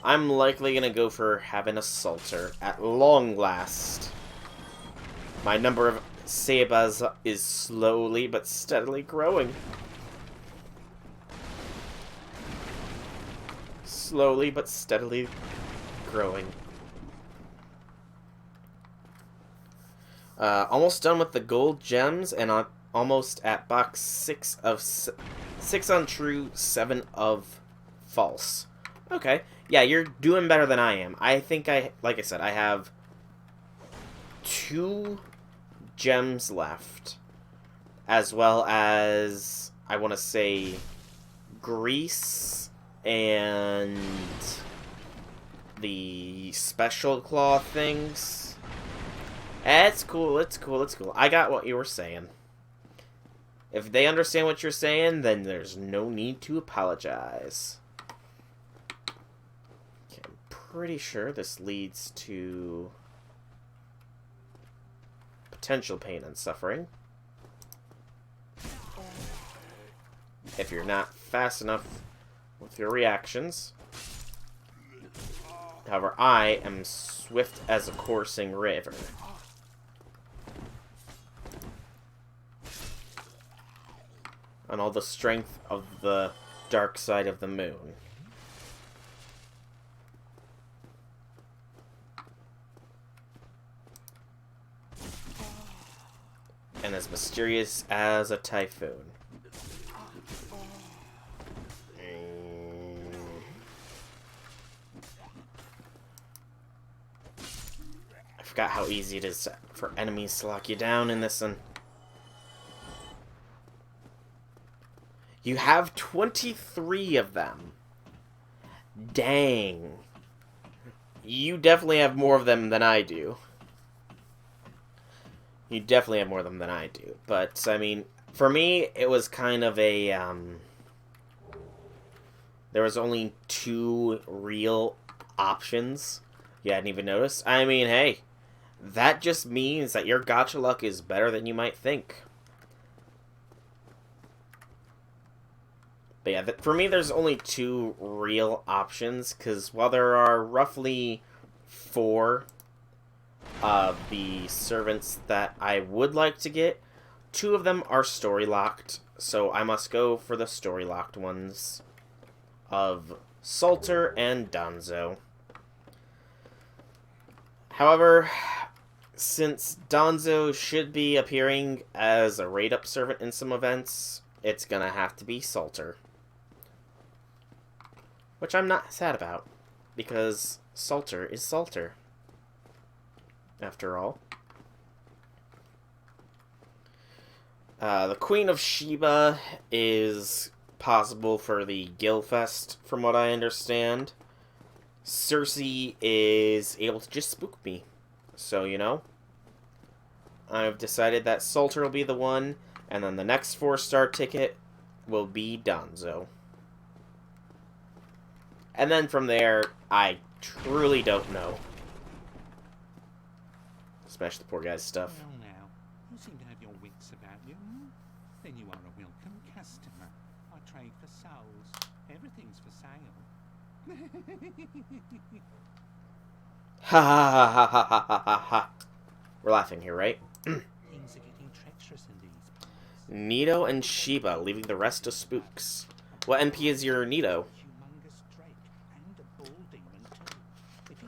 I'm likely gonna go for having a Salter at long last. My number of Sebas is slowly but steadily growing. Slowly but steadily growing. Almost done with the gold gems, and almost at box 6 of 6 untrue, 7 of false. Okay, yeah, you're doing better than I am. I think like I said, I have 2 gems left, as well as, I want to say, grease and the special claw things. It's cool, it's cool. I got what you were saying. If they understand what you're saying, then there's no need to apologize. Okay, I'm pretty sure this leads to potential pain and suffering. If you're not fast enough with your reactions. However, I am swift as a coursing river. On all the strength of the dark side of the moon. And as mysterious as a typhoon. I forgot how easy it is for enemies to lock you down in this one. You have 23 of them. Dang. You definitely have more of them than I do. You definitely have more of them than I do. But, I mean, for me, it was kind of a, there was only 2 real options. You hadn't even noticed. I mean, hey, that just means that your gacha luck is better than you might think. But yeah, for me, there's only 2 real options, because while there are roughly 4 of the servants that I would like to get, 2 of them are story-locked, so I must go for the story-locked ones of Salter and Danzo. However, since Danzo should be appearing as a raid-up servant in some events, it's gonna have to be Salter. Which I'm not sad about, because Salter is Salter, after all. The Queen of Sheba is possible for the Gilfest, from what I understand. Cersei is able to just spook me, so, you know. I've decided that Salter will be the one, and then the next 4-star ticket will be Danzo. And then from there, I truly don't know. Smash the poor guy's stuff.
Well now, you seem to have your wits about you. Then you are a welcome customer. I trade for souls. Everything's for sale.
Ha ha ha ha ha ha ha ha ha. We're laughing here, right?
Things are getting treacherous in these parts.
Nito and Sheba, leaving the rest to spooks. What NP is your Nito?
Humongous drake and a bull demon too. If you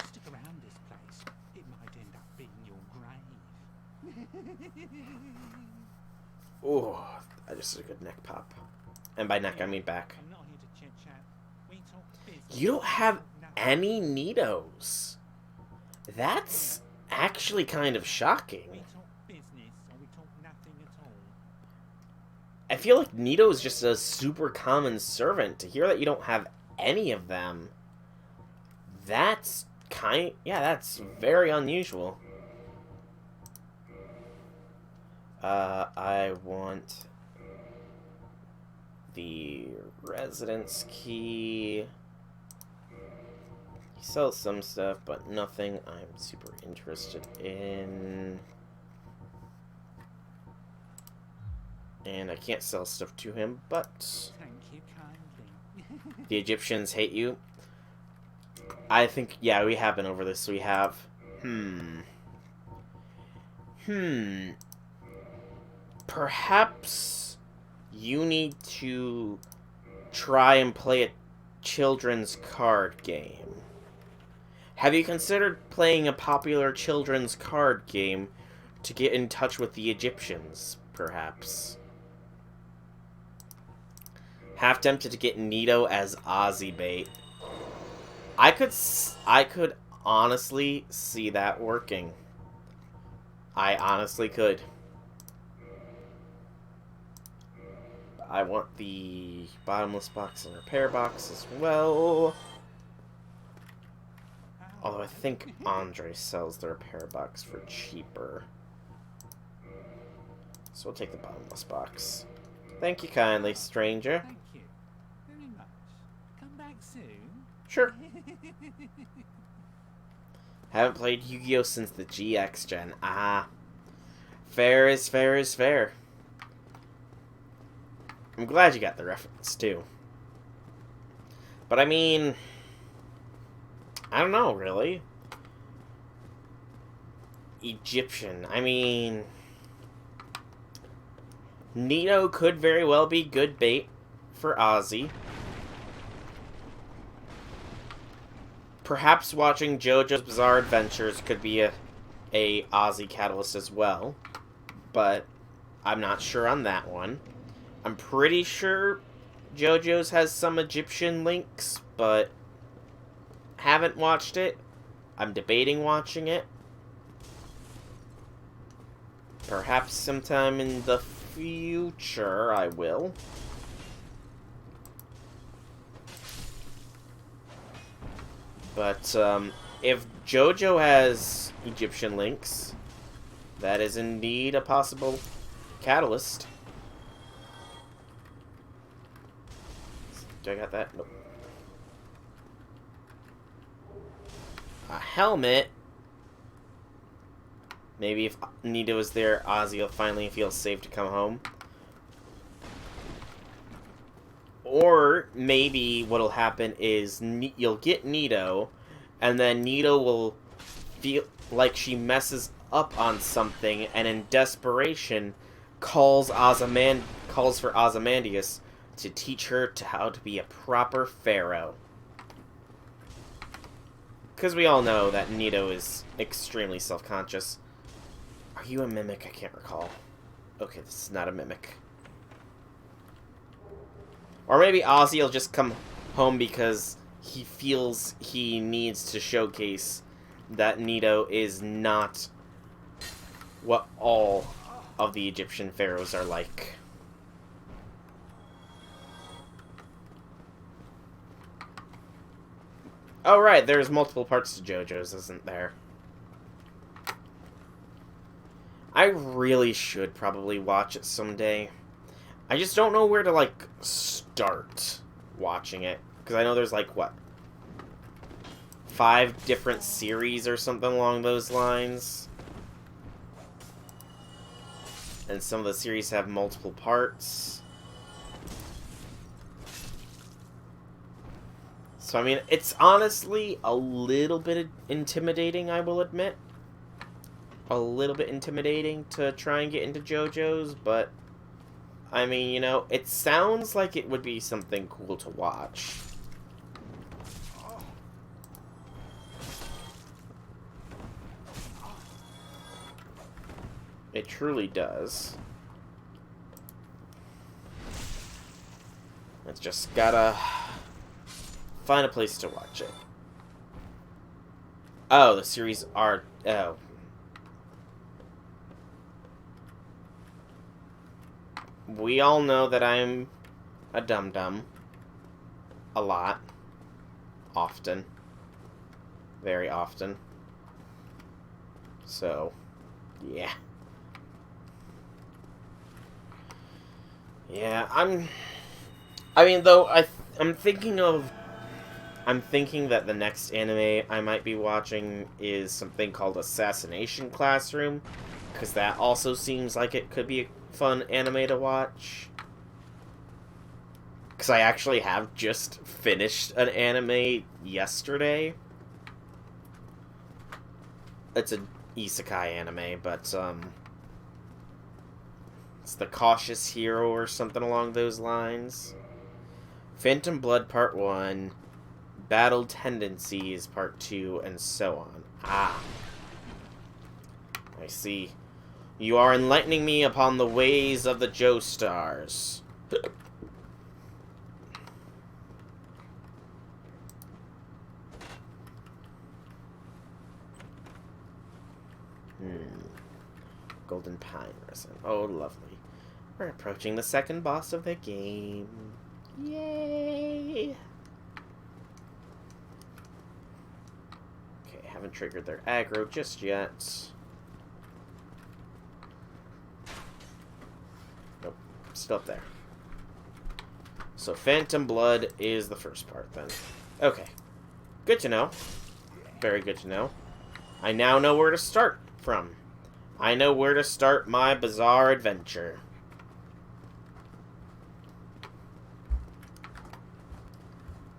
Ooh, that just is a good neck pop. And by neck, I mean back.
I'm not here to chit chat. We talk business.
You don't have
Nothing.
any Nitos. That's actually kind of
We
shocking.
talk business or we talk nothing at all.
I feel like Nito is just a super common servant. To hear that you don't have any of them, that's that's very unusual. I want the residence key. He sells some stuff, but nothing I'm super interested in. And I can't sell stuff to him, but
Thank you kindly.
the Egyptians hate you. I think, yeah, we have been over this. We have, perhaps you need to try and play a children's card game. Have you considered playing a popular children's card game to get in touch with the Egyptians, perhaps? Half tempted to get Nito as Aussie bait. I could honestly see that working. I honestly could. I want the bottomless box and repair box as well. Although I think Andre sells the repair box for cheaper. So we'll take the bottomless box. Thank you kindly, stranger.
Thank you very much. Come back soon.
Sure. Haven't played Yu-Gi-Oh! Since the GX gen. Ah. Fair is fair is fair. I'm glad you got the reference, too. But I mean, I don't know, really. Egyptian. I mean, Nito could very well be good bait for Ozzy. Perhaps watching JoJo's Bizarre Adventures could be a Ozzy catalyst as well. But I'm not sure on that one. I'm pretty sure JoJo's has some Egyptian links, but haven't watched it. I'm debating watching it. Perhaps sometime in the future I will. But if JoJo has Egyptian links, that is indeed a possible catalyst. Do I got that? Nope. A helmet? Maybe if Nito is there, Ozzy will finally feel safe to come home. Or maybe what'll happen is you'll get Nito, and then Nito will feel like she messes up on something, and in desperation calls for Ozymandias to teach her how to be a proper pharaoh. Because we all know that Nito is extremely self-conscious. Are you a mimic? I can't recall. Okay, this is not a mimic. Or maybe Ozzy will just come home because he feels he needs to showcase that Nito is not what all of the Egyptian pharaohs are like. Oh, right, there's multiple parts to JoJo's, isn't there? I really should probably watch it someday. I just don't know where to, like, start watching it. Because I know there's, like, what? 5 different series or something along those lines. And some of the series have multiple parts. So, I mean, it's honestly a little bit intimidating, I will admit. A little bit intimidating to try and get into JoJo's, but I mean, you know, it sounds like it would be something cool to watch. It truly does. It's just gotta find a place to watch it. Oh, the series are... Oh. We all know that I'm a dum-dum. A lot. Often. Very often. So, yeah. Yeah, I mean, though, I'm thinking that the next anime I might be watching is something called Assassination Classroom, because that also seems like it could be a fun anime to watch. Because I actually have just finished an anime yesterday. It's an isekai anime, but, it's The Cautious Hero or something along those lines. Phantom Blood Part 1, Battle Tendencies Part 2, and so on. Ah. I see. You are enlightening me upon the ways of the Joestars. Golden Pine Resin. Oh, lovely. We're approaching the second boss of the game. Yay! Okay, haven't triggered their aggro just yet. Nope, still up there. So Phantom Blood is the first part then. Okay. Good to know. Very good to know. I now know where to start from. I know where to start my bizarre adventure.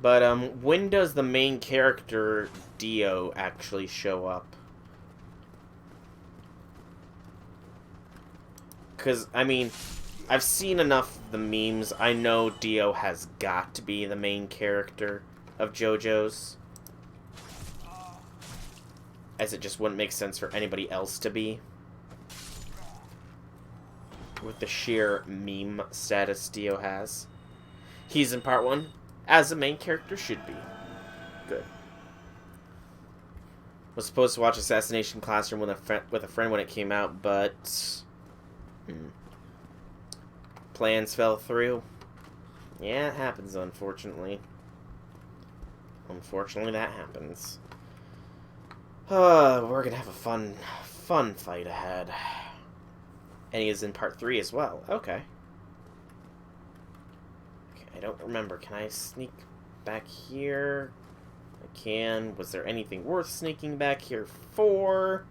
But, when does the main character, Dio, actually show up? Because, I mean, I've seen enough of the memes. I know Dio has got to be the main character of JoJo's. As it just wouldn't make sense for anybody else to be. With the sheer meme status Dio has. He's in part 1, as the main character should be. Good. Was supposed to watch Assassination Classroom with a friend when it came out, but... plans fell through. Yeah, it happens, unfortunately. Unfortunately, that happens. We're gonna have a fun fight ahead. And he is in part 3 as well. Okay. Okay, I don't remember. Can I sneak back here? I can. Was there anything worth sneaking back here for?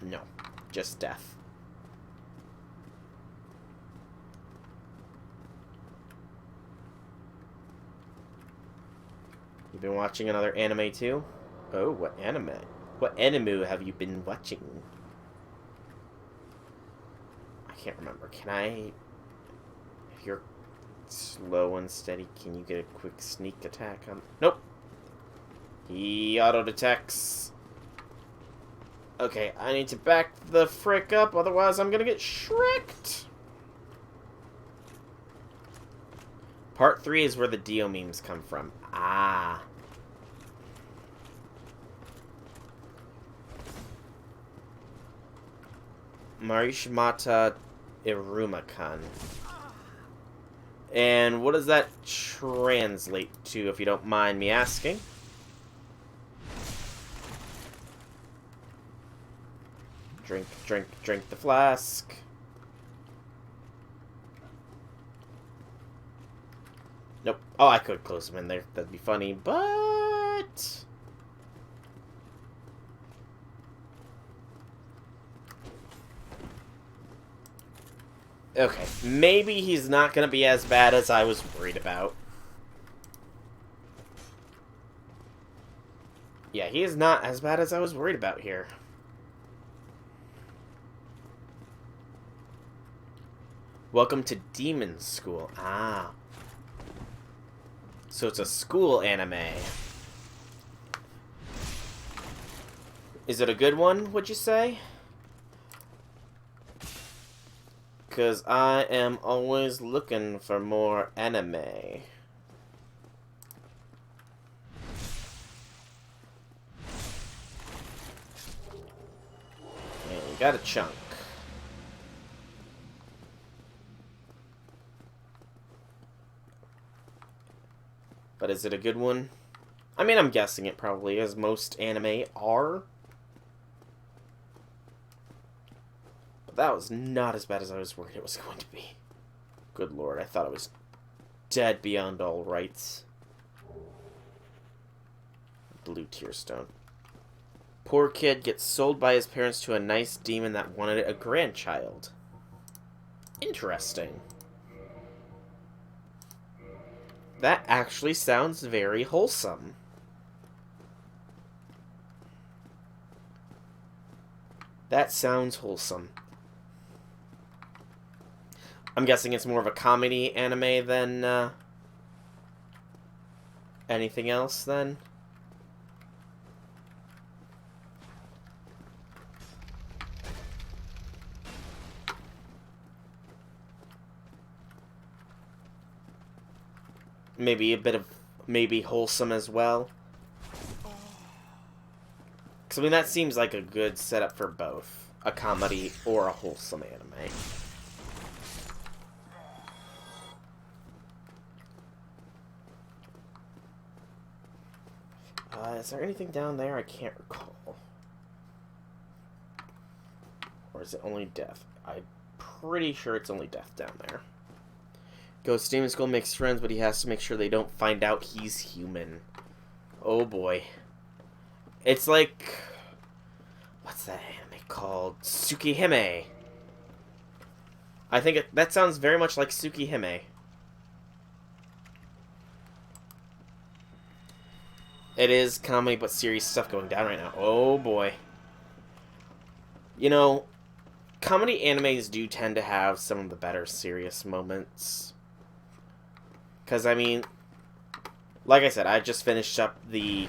No. Just death. You've been watching another anime too? Oh, what anime? What anime have you been watching? I can't remember. Can I... If you're slow and steady, can you get a quick sneak attack on... Nope! He auto-detects. Okay, I need to back the frick up, otherwise I'm gonna get shreked! Part 3 is where the Dio memes come from. Ah. Marishimata Irumakan. And what does that translate to, if you don't mind me asking? Drink, drink, drink the flask. Nope. Oh, I could close him in there. That'd be funny, but... Okay, maybe he's not gonna be as bad as I was worried about. Yeah, he is not as bad as I was worried about here. Welcome to Demon School. Ah. So it's a school anime. Is it a good one, would you say? Because I am always looking for more anime. Yeah, you got a chunk. But is it a good one? I mean, I'm guessing it probably is. Most anime are. But that was not as bad as I was worried it was going to be. Good lord, I thought it was dead beyond all rights. Blue tear stone. Poor kid gets sold by his parents to a nice demon that wanted a grandchild. Interesting. That actually sounds very wholesome. That sounds wholesome. I'm guessing it's more of a comedy anime than anything else, then? Maybe a bit of, maybe wholesome as well. Because, I mean, that seems like a good setup for both. A comedy or a wholesome anime. Is there anything down there? I can't recall. Or is it only death? I'm pretty sure it's only death down there. Ghost Demon Skull makes friends, but he has to make sure they don't find out he's human. Oh boy. It's like... what's that anime called? Tsukihime. I think that sounds very much like Tsukihime. It is comedy, but serious stuff going down right now. Oh boy. You know, comedy animes do tend to have some of the better serious moments. Because, I mean, like I said, I just finished up the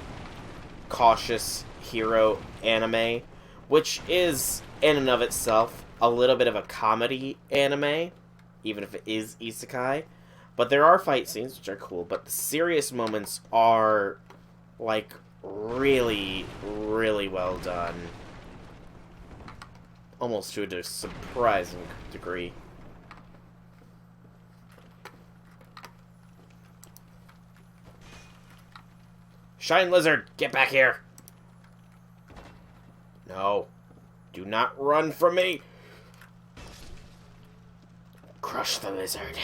Cautious Hero anime, which is, in and of itself, a little bit of a comedy anime, even if it is isekai. But there are fight scenes, which are cool, but the serious moments are, like, really, really well done. Almost to a surprising degree. Shine Lizard, get back here! No. Do not run from me! Crush the lizard.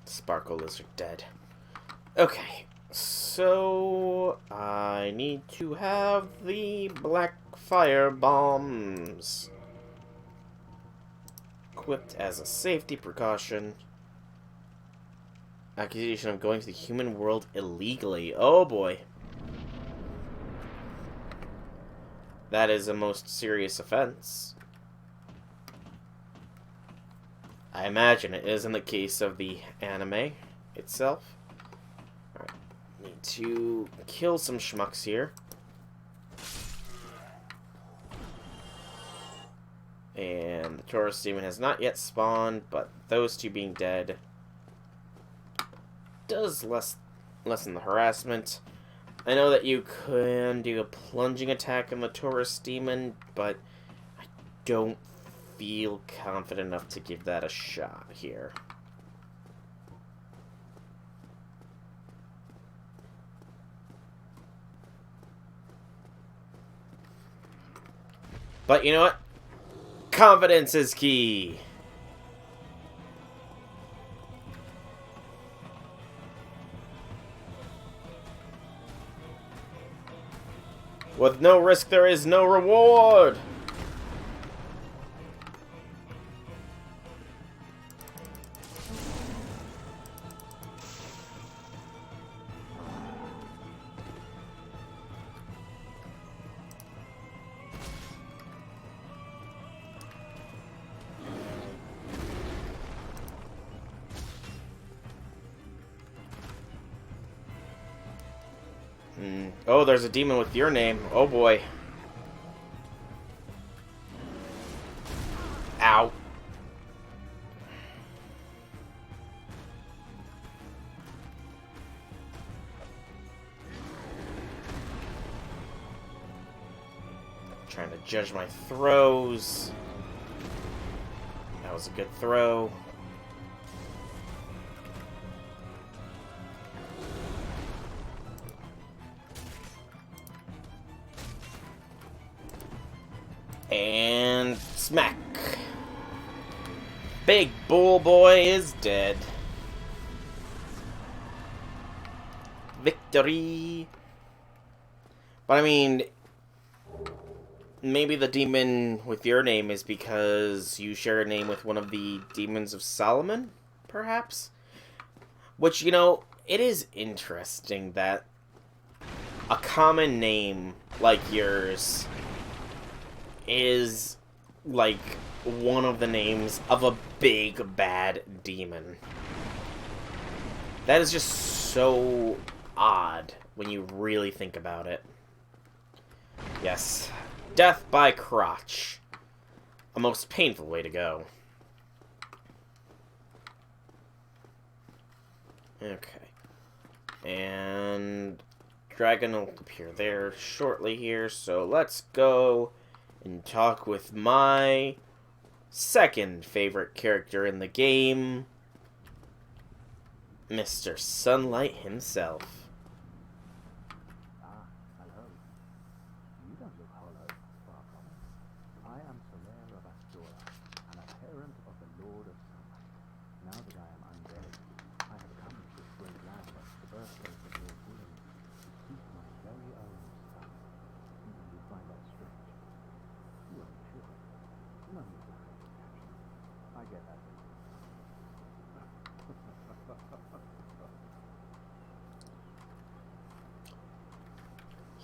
Sparkle Lizard dead. Okay, so I need to have the black fire bombs equipped as a safety precaution. Accusation of going to the human world illegally. Oh boy. That is a most serious offense. I imagine it is in the case of the anime itself. Alright, need to kill some schmucks here. And the Taurus Demon has not yet spawned, but those two being dead does lessen the harassment. I know that you can do a plunging attack on the Taurus Demon, but I don't feel confident enough to give that a shot here. But you know what? Confidence is key. With no risk, there is no reward. Oh, there's a demon with your name. Oh boy. Ow. Trying to judge my throws. That was a good throw. And smack. Big bull boy is dead. Victory. But I mean, maybe the demon with your name is because you share a name with one of the demons of Solomon, perhaps? Which, you know, it is interesting that a common name like yours is like one of the names of a big bad demon. That is just so odd when you really think about it. Yes, death by crotch. A most painful way to go. Okay. And dragon will appear there shortly here, so let's go and talk with my second favorite character in the game, Mr. Sunlight himself.
Ah, hello. You don't look hollow, far from it. I am Solaire of Astora, and a parent of the Lord of Sunlight. Now that I am undead, I have come to this great land, the birthplace of your queen, to seek my very own son. You find that strange? You are sure. No need to hide the caption. I get that.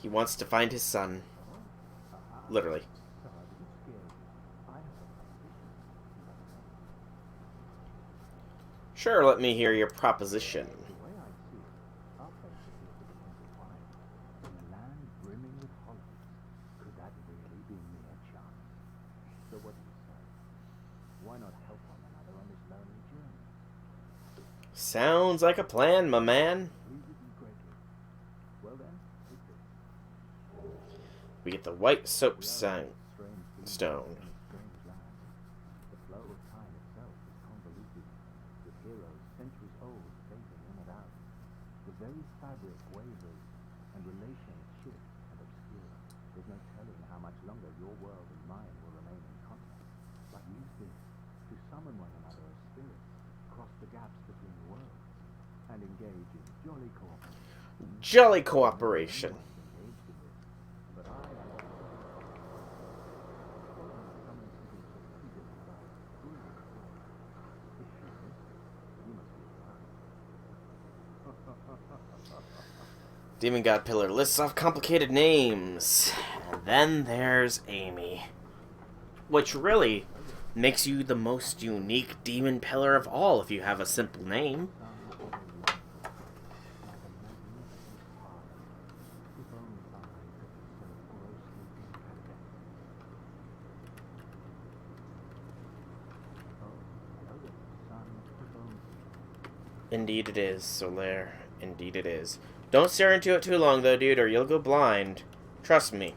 He wants to find his son. Literally.
So I didn't scare you. I have a proposition.
Sure, let me hear your proposition.
The way I see it, our place appears to be intertwined. In a land brimming with hollows, could that really be mere chance? So what do you say? Why not help one another on this lonely journey?
Sounds like a plan, my man.
Pleases you greatly. Well then, take this.
We get the white soap
We are
stone.
in a strange
Stone.
in a strange land. The flow of time itself is convoluted, with heroes centuries old fading in and out. The very fabric wavers, and relations shift and obscure. There's no telling how much longer your world and mine will remain in contact. But use this to summon one another as spirits, cross the gaps between worlds, and engage in jolly cooperation.
Jolly cooperation.
Engaged in this, but I am someone sitting so eagerly by, who is it for? If she missed it, you must be around.
Demon God Pillar lists off complicated names. And then there's Amy. Which really makes you the most unique Demon Pillar of all if you have a simple name. Indeed it is, Solaire. Indeed it is. Don't stare into it too long, though, dude, or you'll go blind. Trust me.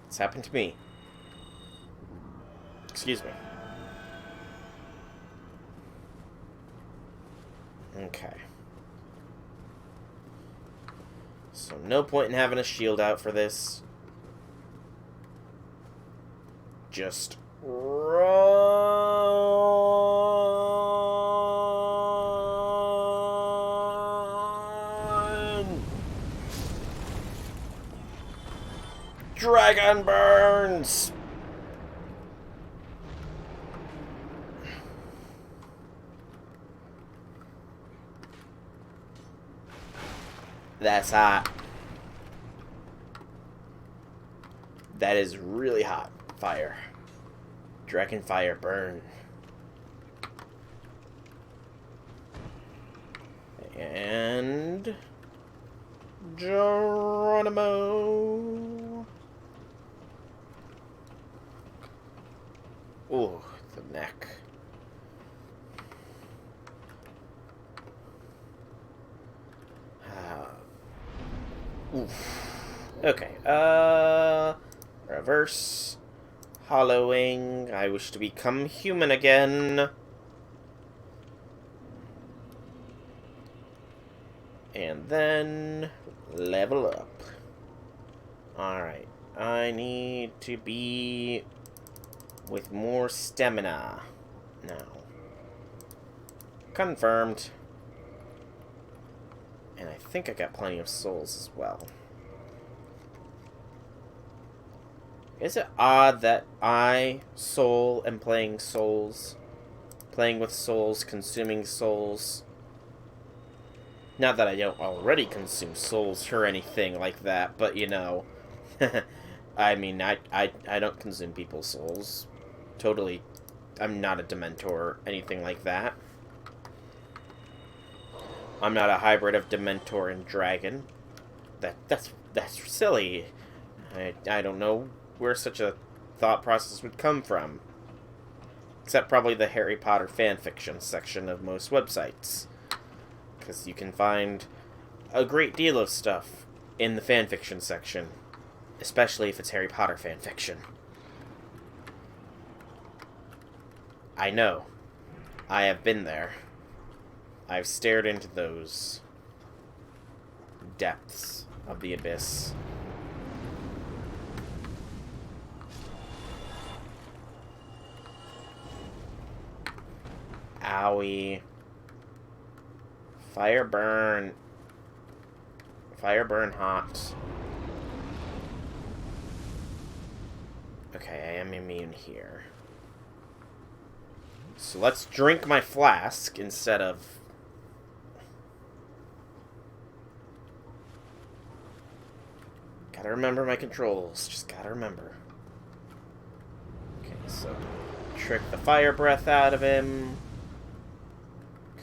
It's happened to me. Excuse me. Okay. So no point in having a shield out for this. Just run! Dragon burns! That's hot. That is really hot. Fire. Dragon fire burn. And Geronimo. Ooh, the neck. Oof. Okay, reverse. Hollowing. I wish to become human again. And then level up. Alright. I need to be with more stamina now. Confirmed. And I think I got plenty of souls as well. Is it odd that Soul, am playing souls? Playing with souls, consuming souls. Not that I don't already consume souls or anything like that, but you know. I mean, I don't consume people's souls. Totally, I'm not a Dementor or anything like that. I'm not a hybrid of Dementor and Dragon. That's silly. I don't know where such a thought process would come from. Except probably the Harry Potter fanfiction section of most websites. Because you can find a great deal of stuff in the fanfiction section. Especially if it's Harry Potter fanfiction. I know. I have been there. I've stared into those depths of the abyss. Owie. Fire burn. Fire burn hot. Okay, I am immune here. So let's drink my flask instead of... Gotta remember my controls. Just gotta remember. Okay, so... Trick the fire breath out of him.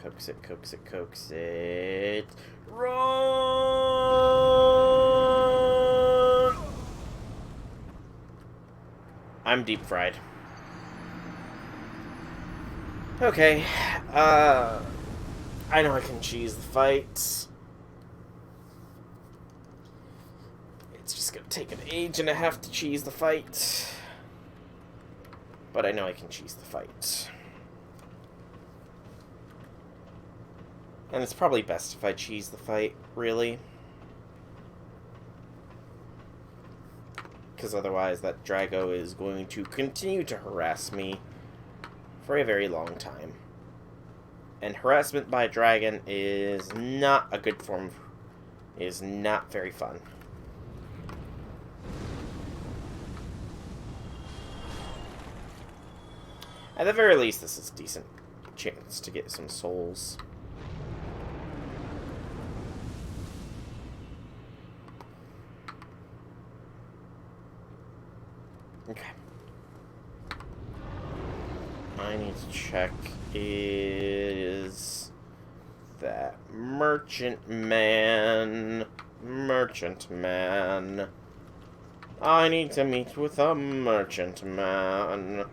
Coax it, coax it, coax it. Run! I'm deep fried. Okay, I know I can cheese the fight. It's just gonna take an age and a half to cheese the fight. But I know I can cheese the fight. And it's probably best if I cheese the fight, really. Because otherwise that Drago is going to continue to harass me for a very long time. And harassment by a dragon is not a good form, is not very fun. At the very least, this is a decent chance to get some souls. Okay. I need to check, is that Merchant Man? I need to meet with a Merchant Man.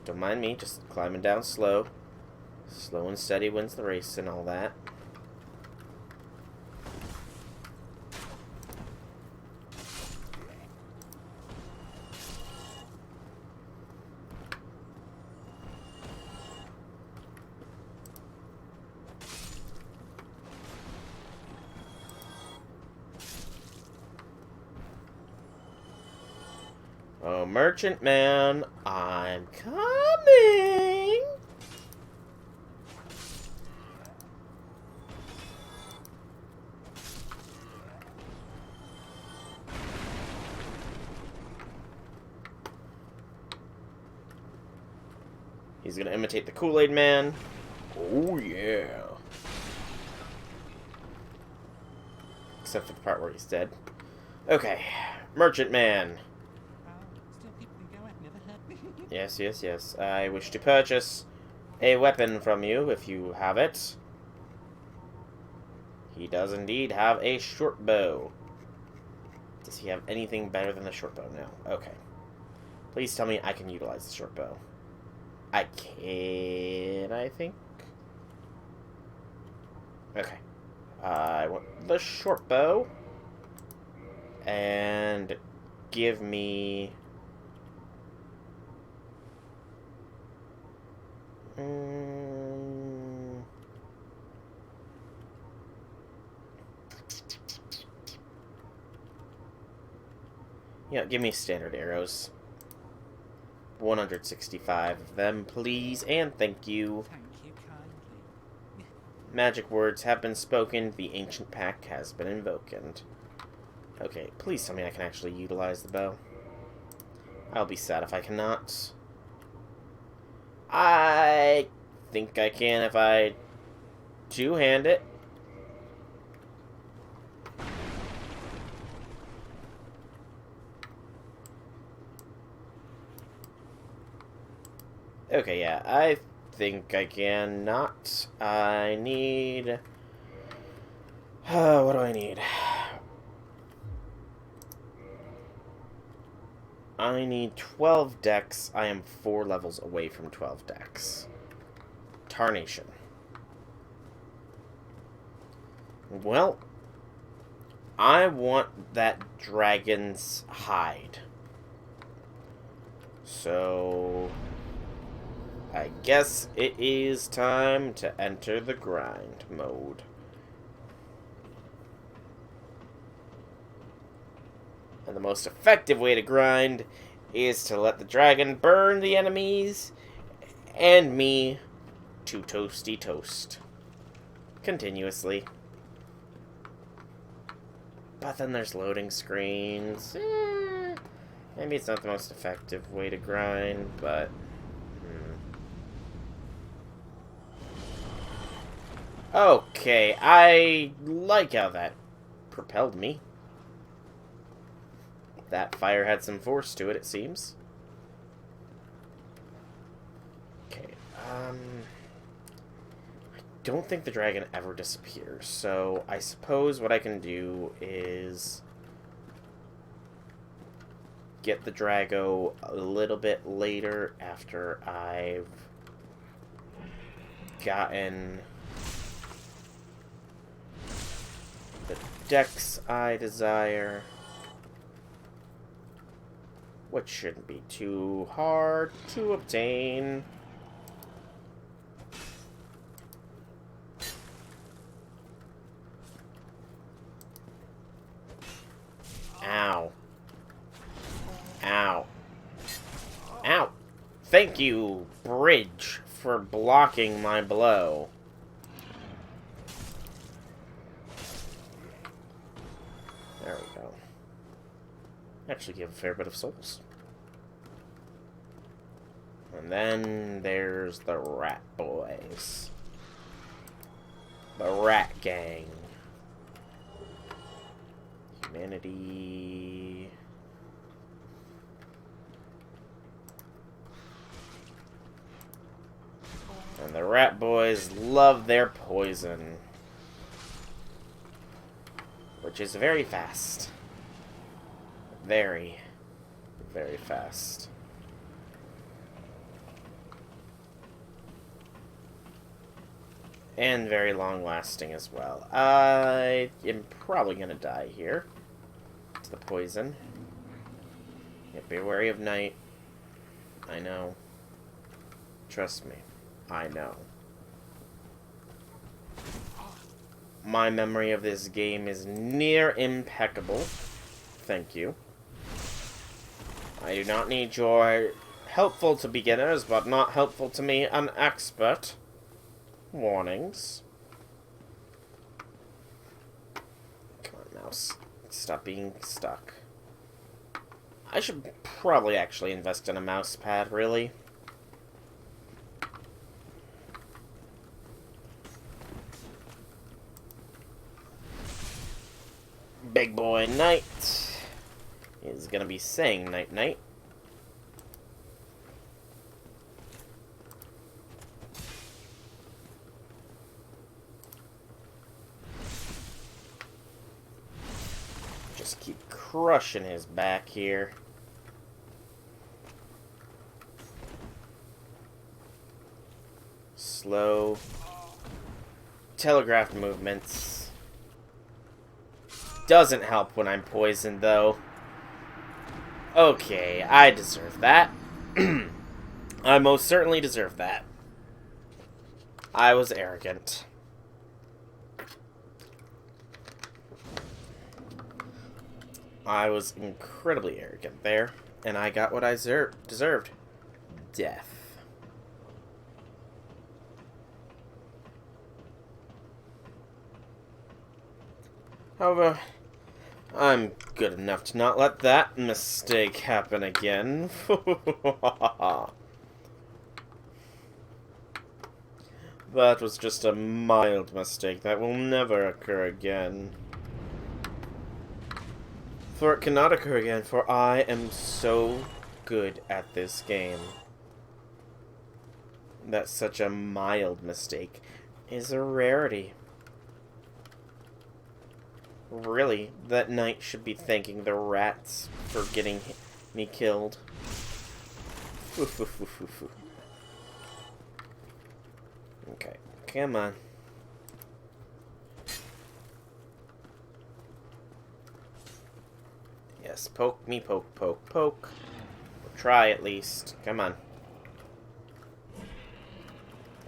Don't mind me, just climbing down slow. Slow and steady wins the race and all that. Oh, Merchant Man, I'm coming! He's gonna imitate the Kool-Aid Man. Oh, yeah. Except for the part where he's dead. Okay, Merchant Man.
Still keep me going, never hurt me.
Yes, yes, yes. I wish to purchase a weapon from you, if you have it. He does indeed have a short bow. Does he have anything better than a short bow? No. Okay. Please tell me I can utilize the short bow. I can, I think. Okay. I want the short bow. And give me... yeah, give me standard arrows. 165 of them, please, and thank you.
Thank you kindly.
Magic words have been spoken, the ancient pact has been invoked. Okay, please tell me I can actually utilize the bow. I'll be sad if I cannot. I think I can if I two-hand it. Okay, yeah, I think I can not. I need... what do I need? I need 12 decks. I am 4 levels away from 12 decks. Tarnation. Well, I want that dragon's hide. So, I guess it is time to enter the grind mode. And the most effective way to grind is to let the dragon burn the enemies and me to toasty toast. Continuously. But then there's loading screens. Maybe it's not the most effective way to grind, but... Okay, I like how that propelled me. That fire had some force to it, it seems. Okay, I don't think the dragon ever disappears, so I suppose what I can do is get the Drago a little bit later after I've gotten the decks I desire. Which shouldn't be too hard to obtain. Ow. Ow. Ow. Thank you, bridge, for blocking my blow. There we go. Actually give a fair bit of souls. And then there's the rat boys. The rat gang. Humanity. And the rat boys love their poison. Which is very fast. Very, very fast. And very long-lasting as well. I am probably going to die here to the poison. Yeah, be wary of night. I know. Trust me. I know. My memory of this game is near impeccable. Thank you. I do not need your helpful to beginners, but not helpful to me, an expert. Warnings. Come on, mouse. Stop being stuck. I should probably actually invest in a mouse pad, really. Big boy knight is gonna be saying night-night. Just keep crushing his back here. Slow. Telegraphed movements. Doesn't help when I'm poisoned, though. Okay, I deserve that. I most certainly deserve that. I was arrogant. I was incredibly arrogant there, and I got what I deserved. Death. However, I'm good enough to not let that mistake happen again. That was just a mild mistake that will never occur again. For it cannot occur again, for I am so good at this game that such a mild mistake is a rarity. Really, that knight should be thanking the rats for getting me killed. Okay, come on. Yes, poke me, poke, poke, poke. Or try at least. Come on.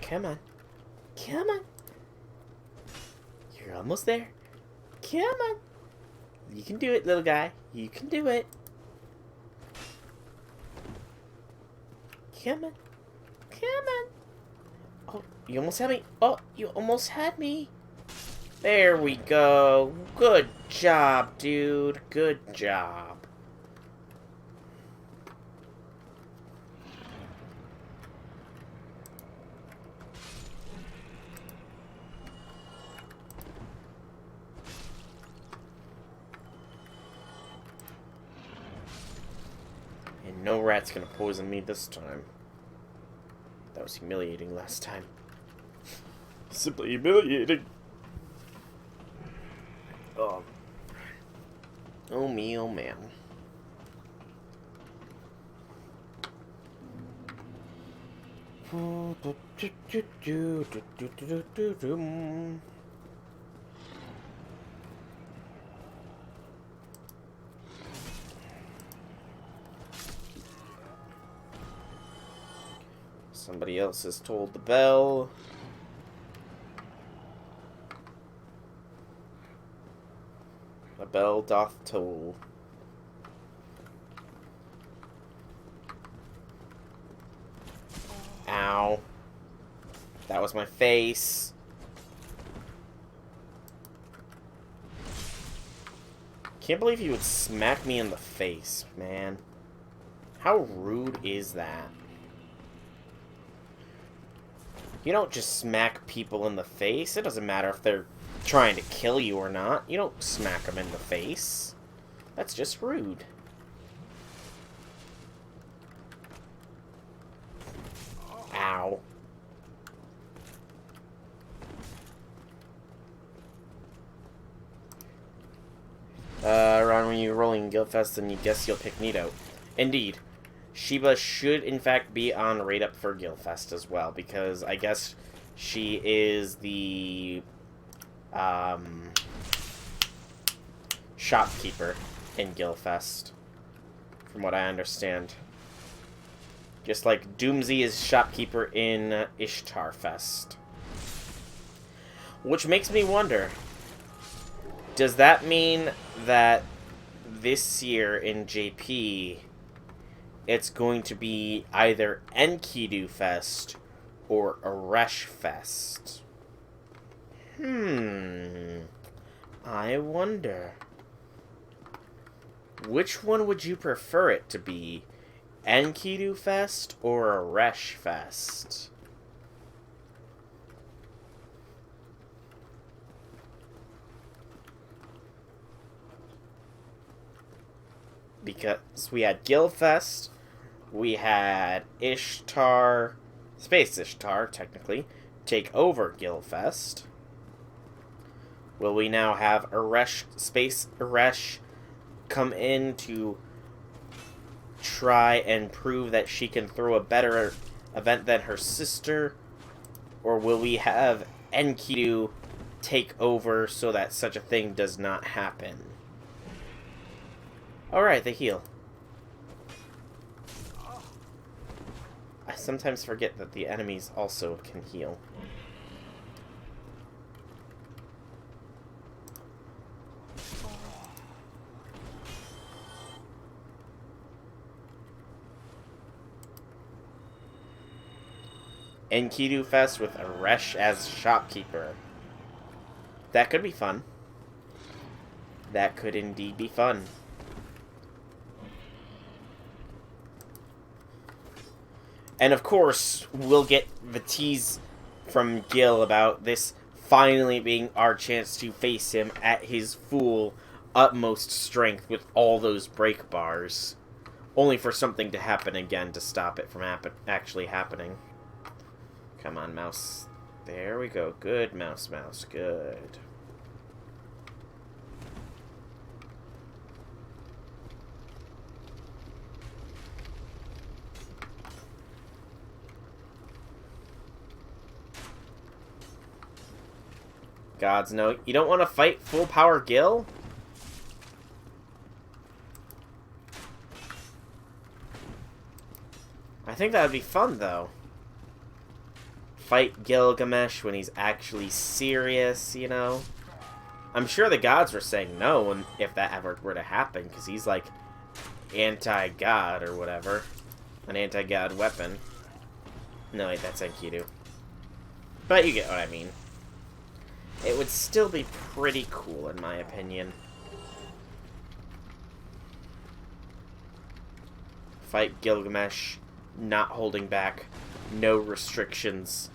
Come on. Come on. You're almost there. Come on. You can do it, little guy. You can do it. Come on. Come on. Oh, you almost had me. Oh, you almost had me. There we go. Good job, dude. Good job. And no rat's gonna poison me this time. That was humiliating last time. Simply humiliating. Oh. Oh me, oh man. Somebody else has tolled the bell. The bell doth toll. Ow. That was my face. Can't believe he would smack me in the face, man. How rude is that? You don't just smack people in the face. It doesn't matter if they're trying to kill you or not. You don't smack them in the face. That's just rude. Ow. Around when you're rolling Guildfest, then you guess you'll pick Nito. Indeed. Sheba should, in fact, be on rate up for Guildfest as well, because I guess she is the shopkeeper in Guildfest, from what I understand. Just like Doomsy is shopkeeper in Ishtarfest. Which makes me wonder, does that mean that this year in JP, it's going to be either Enkidu Fest or Aresh Fest? I wonder. Which one would you prefer it to be? Enkidu Fest or Aresh Fest? Because we had Guildfest, we had Ishtar, Space Ishtar, technically, take over Guildfest. Will we now have Aresh, Space Aresh, come in to try and prove that she can throw a better event than her sister? Or will we have Enkidu take over so that such a thing does not happen? Alright, they heal. I sometimes forget that the enemies also can heal. Enkidu Fest with Aresh as shopkeeper. That could be fun. That could indeed be fun. And of course, we'll get the tease from Gil about this finally being our chance to face him at his full, utmost strength with all those break bars. Only for something to happen again to stop it from actually happening. Come on, mouse. There we go. Good, mouse, good. Gods, no. You don't want to fight full power Gil? I think that would be fun, though. Fight Gilgamesh when he's actually serious, you know? I'm sure the gods were saying no if that ever were to happen, because he's like anti-god or whatever. An anti-god weapon. No, wait, that's Enkidu. But you get what I mean. It would still be pretty cool, in my opinion. Fight Gilgamesh, not holding back, no restrictions.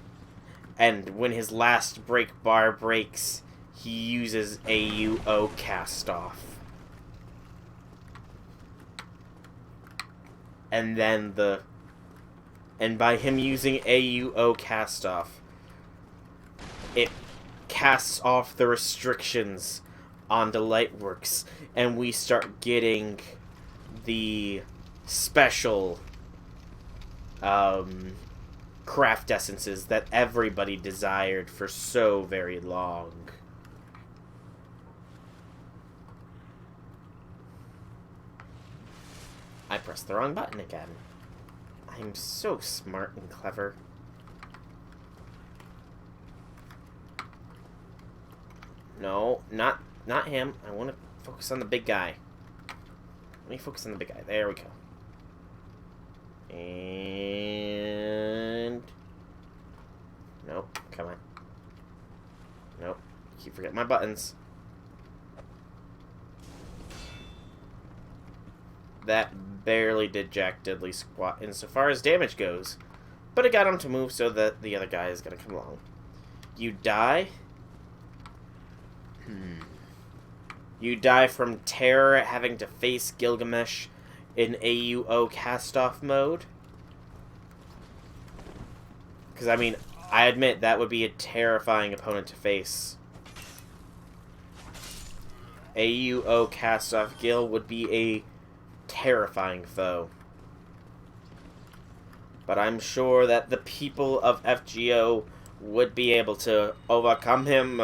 And when his last break bar breaks, he uses AUO cast-off. And then and by him using AUO cast-off, it casts off the restrictions onto Lightworks, and we start getting the special craft essences that everybody desired for so very long. I pressed the wrong button again. I'm so smart and clever. No, not him. I want to focus on the big guy. Let me focus on the big guy. There we go. And... Nope. Come on. Nope. Keep forgetting my buttons. That barely did jack diddly squat insofar as damage goes. But it got him to move so that the other guy is going to come along. You die? You die from terror at having to face Gilgamesh in AUO cast-off mode? Because, I mean, I admit that would be a terrifying opponent to face. AUO cast-off Gil would be a terrifying foe. But I'm sure that the people of FGO would be able to overcome him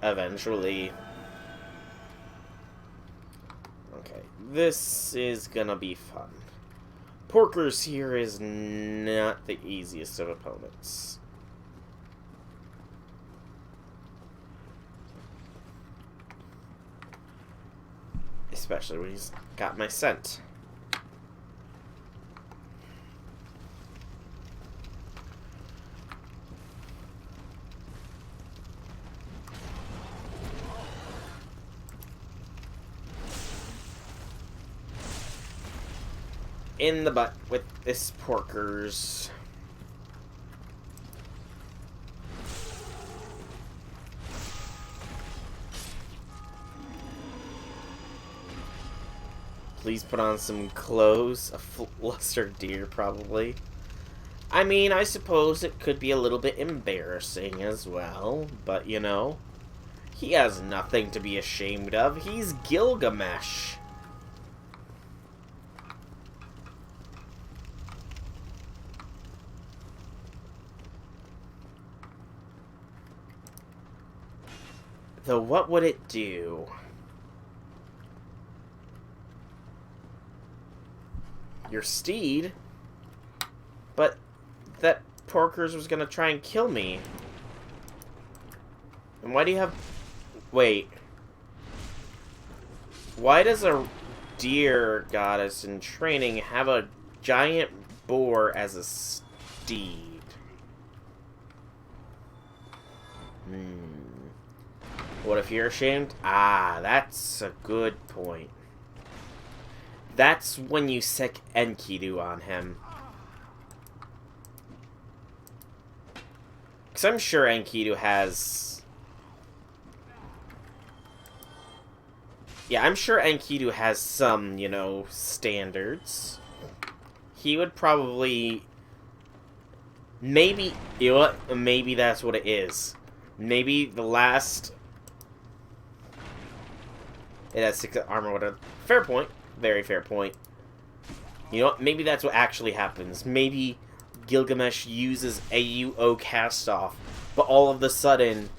eventually. Okay, this is gonna be fun. Porkers here is not the easiest of opponents. Especially when he's got my scent. In the butt with this Porkers. Please put on some clothes. A flustered deer, probably. I mean, I suppose it could be a little bit embarrassing as well, but you know, he has nothing to be ashamed of. He's Gilgamesh. Though what would it do? Your steed? But that Porkers was gonna try and kill me. And why do you have... Wait. Why does a deer goddess in training have a giant boar as a steed? What if you're ashamed? Ah, that's a good point. That's when you sick Enkidu on him. Because I'm sure Enkidu has... Yeah, I'm sure Enkidu has some, you know, standards. He would probably... Maybe... You know what? Maybe that's what it is. Maybe the last... It has 6 armor, whatever. Fair point. Very fair point. You know what? Maybe that's what actually happens. Maybe Gilgamesh uses AUO cast-off, but all of a sudden,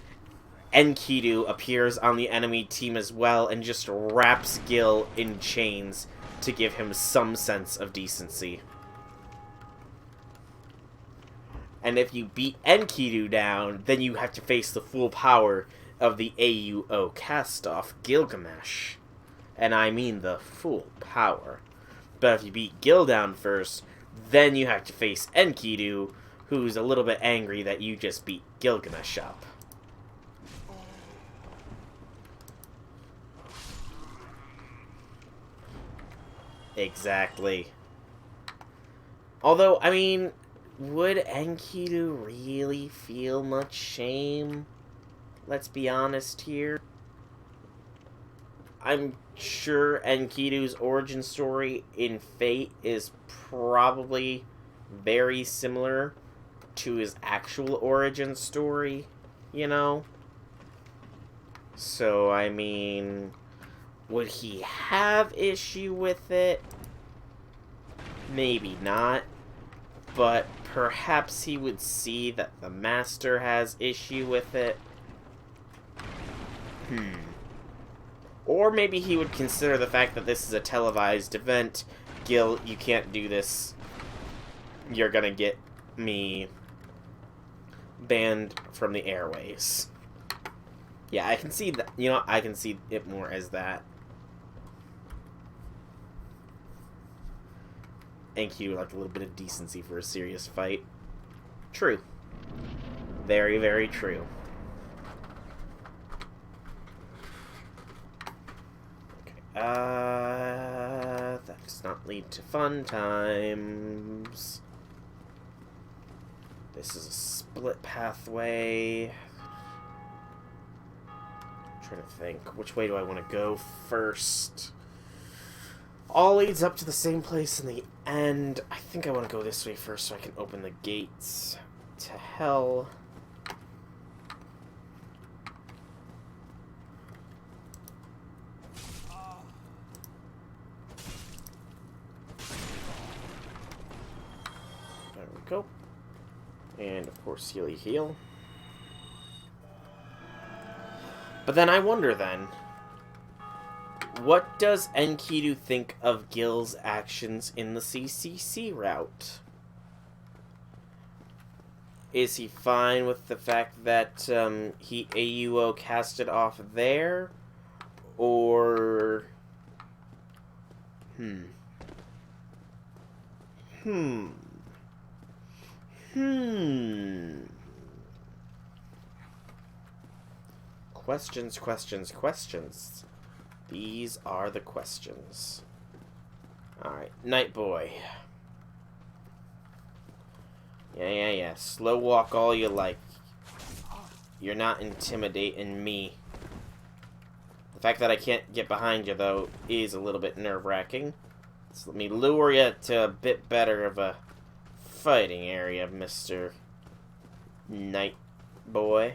Enkidu appears on the enemy team as well and just wraps Gil in chains to give him some sense of decency. And if you beat Enkidu down, then you have to face the full power of the AUO cast-off Gilgamesh. And I mean the full power. But if you beat Gil down first, then you have to face Enkidu, who's a little bit angry that you just beat Gilgamesh up. Exactly. Although, I mean, would Enkidu really feel much shame? Let's be honest here. I'm sure Enkidu's origin story in Fate is probably very similar to his actual origin story, you know? So, I mean, would he have issue with it? Maybe not. But perhaps he would see that the Master has issue with it. Or maybe he would consider the fact that this is a televised event. Gil, you can't do this. You're gonna get me banned from the airways. Yeah, I can see that. You know, I can see it more as that. Enkidu would like a little bit of decency for a serious fight. True. Very, very true. That does not lead to fun times. This is a split pathway. I'm trying to think. Which way do I want to go first? All leads up to the same place in the end. I think I want to go this way first so I can open the gates to hell. Go. And of course heal. But then I wonder then, what does Enkidu think of Gil's actions in the CCC route? Is he fine with the fact that he AUO casted off there? Or... Questions. These are the questions. Alright, Night Boy. Yeah. Slow walk all you like. You're not intimidating me. The fact that I can't get behind you, though, is a little bit nerve-wracking. So let me lure you to a bit better of a fighting area, Mr. Night Boy.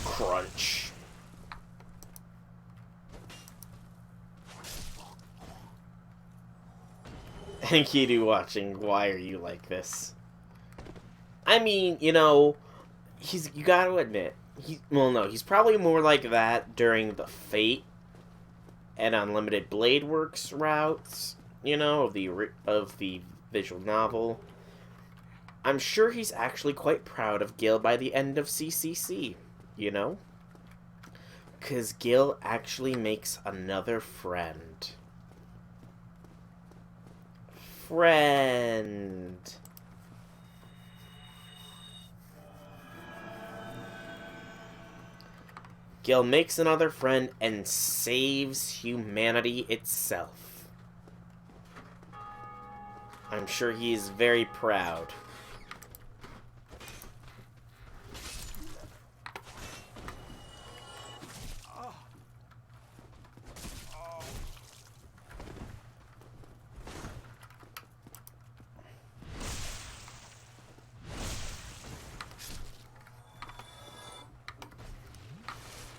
Crunch. Enkidu watching, why are you like this? I mean, you know, you gotta admit, he's probably more like that during the Fate and Unlimited Blade Works routes, you know, of the visual novel. I'm sure he's actually quite proud of Gil by the end of CCC, you know? Because Gil actually makes another friend. Gil makes another friend and saves humanity itself. I'm sure he is very proud.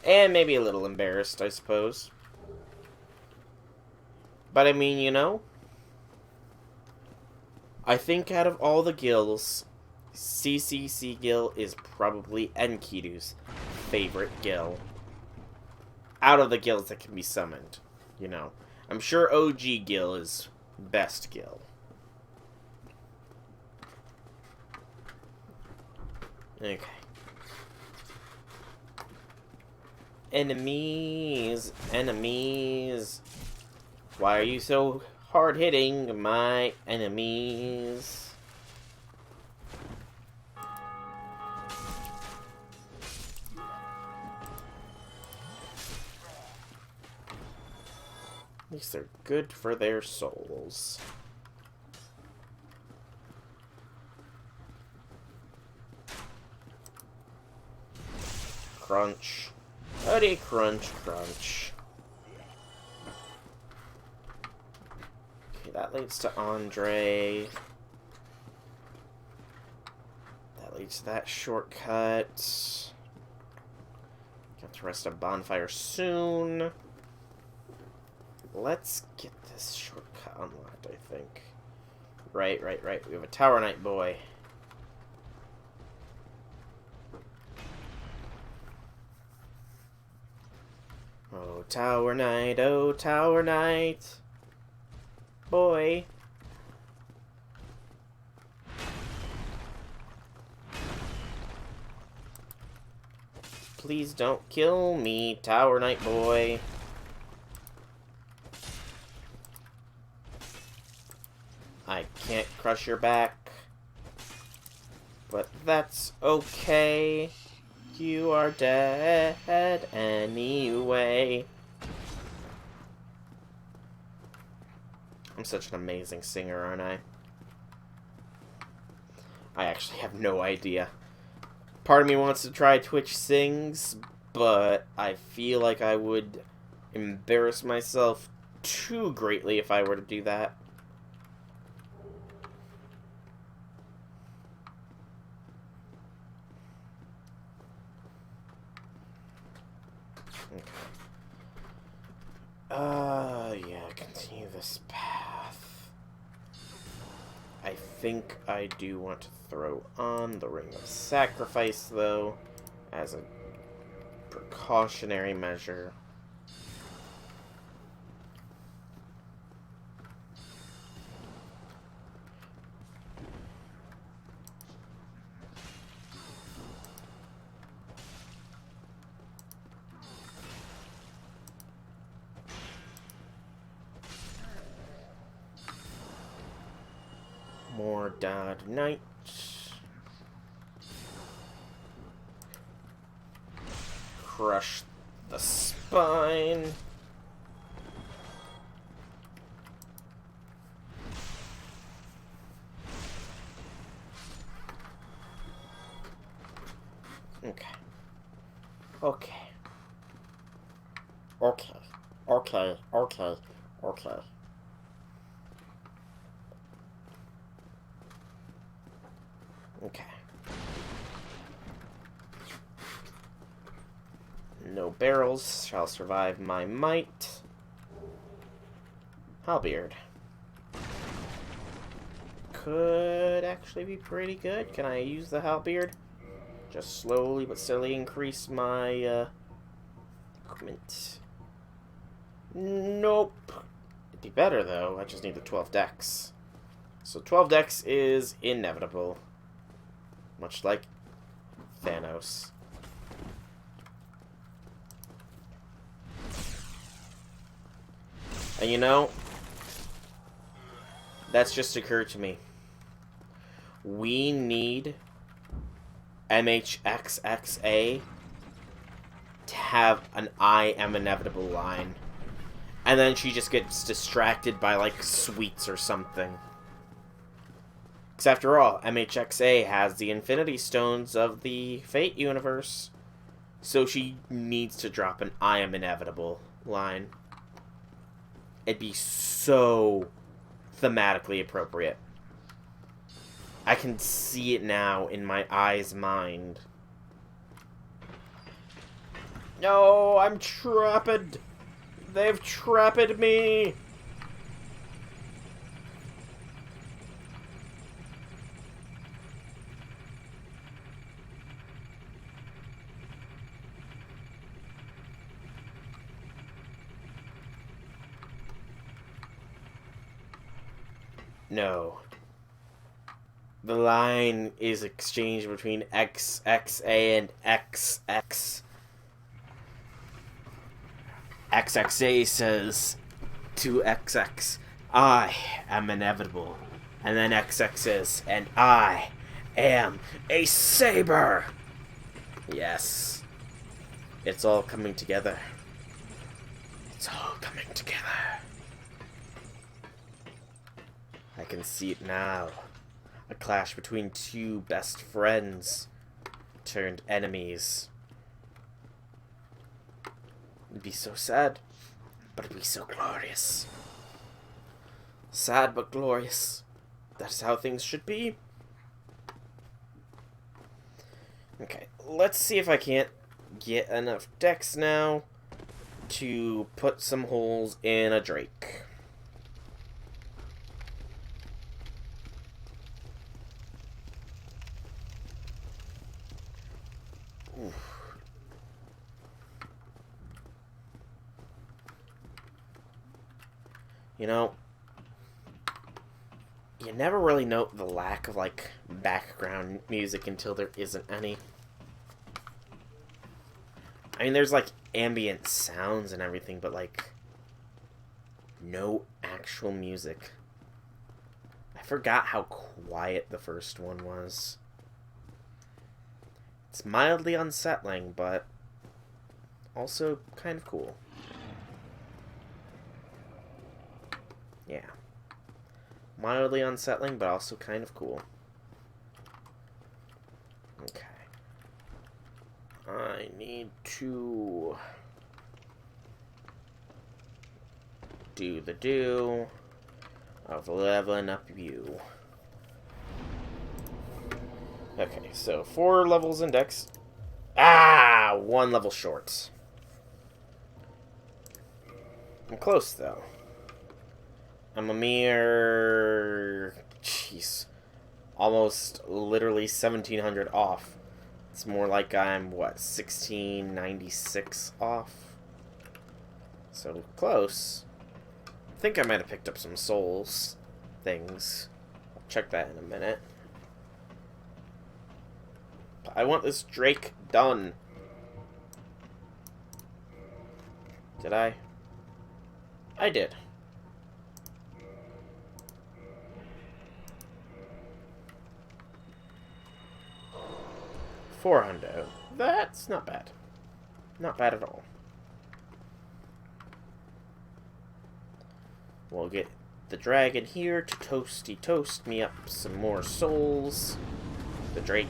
And maybe a little embarrassed, I suppose. But I mean, you know, I think out of all the Gils, CCC Gil is probably Enkidu's favorite Gil. Out of the Gils that can be summoned, you know. I'm sure OG Gil is best Gil. Okay. Enemies, enemies. Why are you so hard-hitting, my enemies? At least they're good for their souls. Crunch. Howdy, crunch, crunch. Okay, that leads to Andre. That leads to that shortcut. Got to rest a bonfire soon. Let's get this shortcut unlocked, I think. Right. We have a Tower Knight boy. Oh, Tower Knight, oh, Tower Knight. Boy. Please don't kill me, Tower Knight boy. I can't crush your back. But that's okay. You are dead anyway. I'm such an amazing singer, aren't I? I actually have no idea. Part of me wants to try Twitch Sings, but I feel like I would embarrass myself too greatly if I were to do that. Yeah, continue this path. I think I do want to throw on the Ring of Sacrifice, though, as a precautionary measure. More Dad Knight. Crush the spine. Okay. Okay. Okay. Okay. Okay. Okay. Okay. No barrels shall survive my might. Halberd. could actually be pretty good. Can I use the halberd? Just slowly but steadily increase my equipment. Nope. It'd be better though. I just need the 12 decks. So 12 decks is inevitable. Much like Thanos. And you know, that's just occurred to me. We need MHXXA to have an I am inevitable line. And then she just gets distracted by, like, sweets or something. Because after all, MHXA has the Infinity Stones of the Fate universe. So she needs to drop an I am inevitable line. It'd be so thematically appropriate. I can see it now in my eye's mind. No, I'm trapped. They've trapped me. No. The line is exchanged between XXA and XX. XXA says to XX, I am inevitable. And then XX says, and I am a saber. Yes. It's all coming together. It's all coming together. I can see it now. A clash between two best friends turned enemies. It'd be so sad, but it'd be so glorious. Sad but glorious. That's how things should be. Okay, let's see if I can't get enough decks now to put some holes in a Drake. Oof. You know, you never really note the lack of, like, background music until there isn't any. I mean, there's, like, ambient sounds and everything, but, like, no actual music. I forgot how quiet the first one was. It's mildly unsettling, but also kind of cool. Yeah. Mildly unsettling, but also kind of cool. Okay. I need to do the do of leveling up you. Okay, so 4 levels index. Ah! 1 level short. I'm close, though. I'm a mere... Jeez. Almost literally 1,700 off. It's more like I'm, what, 1,696 off? So, close. I think I might have picked up some souls things. I'll check that in a minute. But I want this Drake done. Did I? I did. $400. That's not bad. Not bad at all. We'll get the dragon here to toasty toast me up some more souls. The Drake.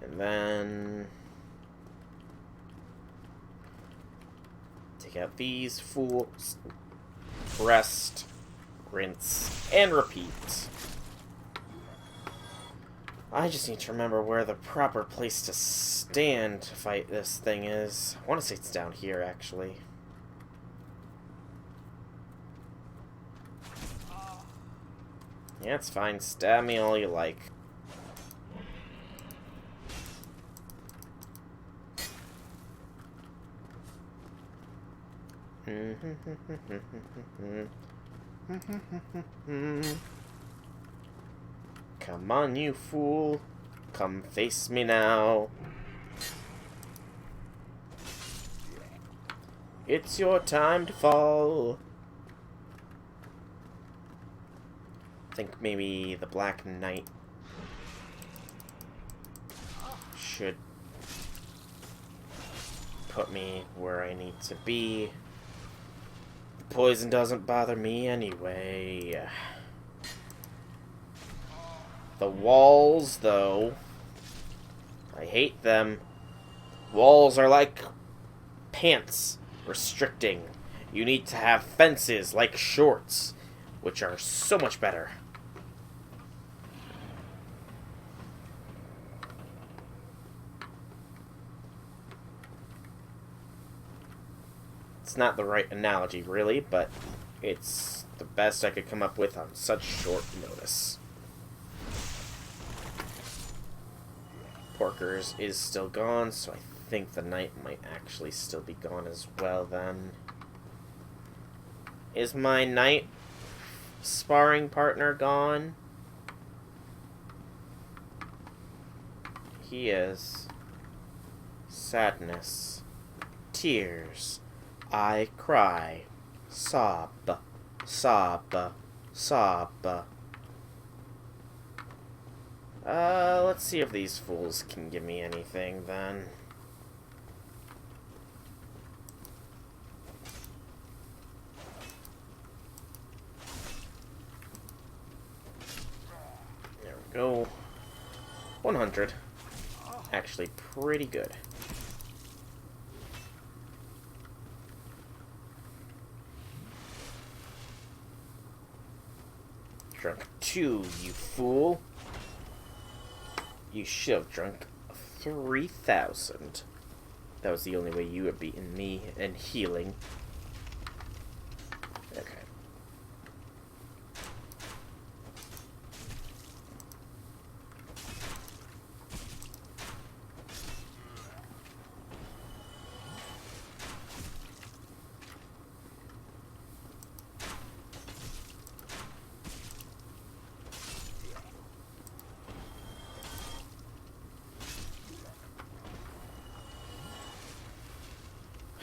And then take out these fools. Rest, rinse, and repeat. I just need to remember where the proper place to stand to fight this thing is. I want to say it's down here, actually. Yeah, it's fine. Stab me all you like. Come on, you fool. Come face me now. It's your time to fall. I think maybe the Black Knight should put me where I need to be. The poison doesn't bother me anyway. The walls, though, I hate them. Walls are like pants, restricting. You need to have fences like shorts, which are so much better. It's not the right analogy, really, but it's the best I could come up with on such short notice. Porkers is still gone, so I think the knight might actually still be gone as well, then. Is my knight sparring partner gone? He is. Sadness. Tears. I cry. Sob. Sob. Sob. Let's see if these fools can give me anything, then. There we go. 100. Actually, pretty good. Drunk 2, you fool. You should have drunk 3,000. That was the only way you had beaten me and healing. Okay.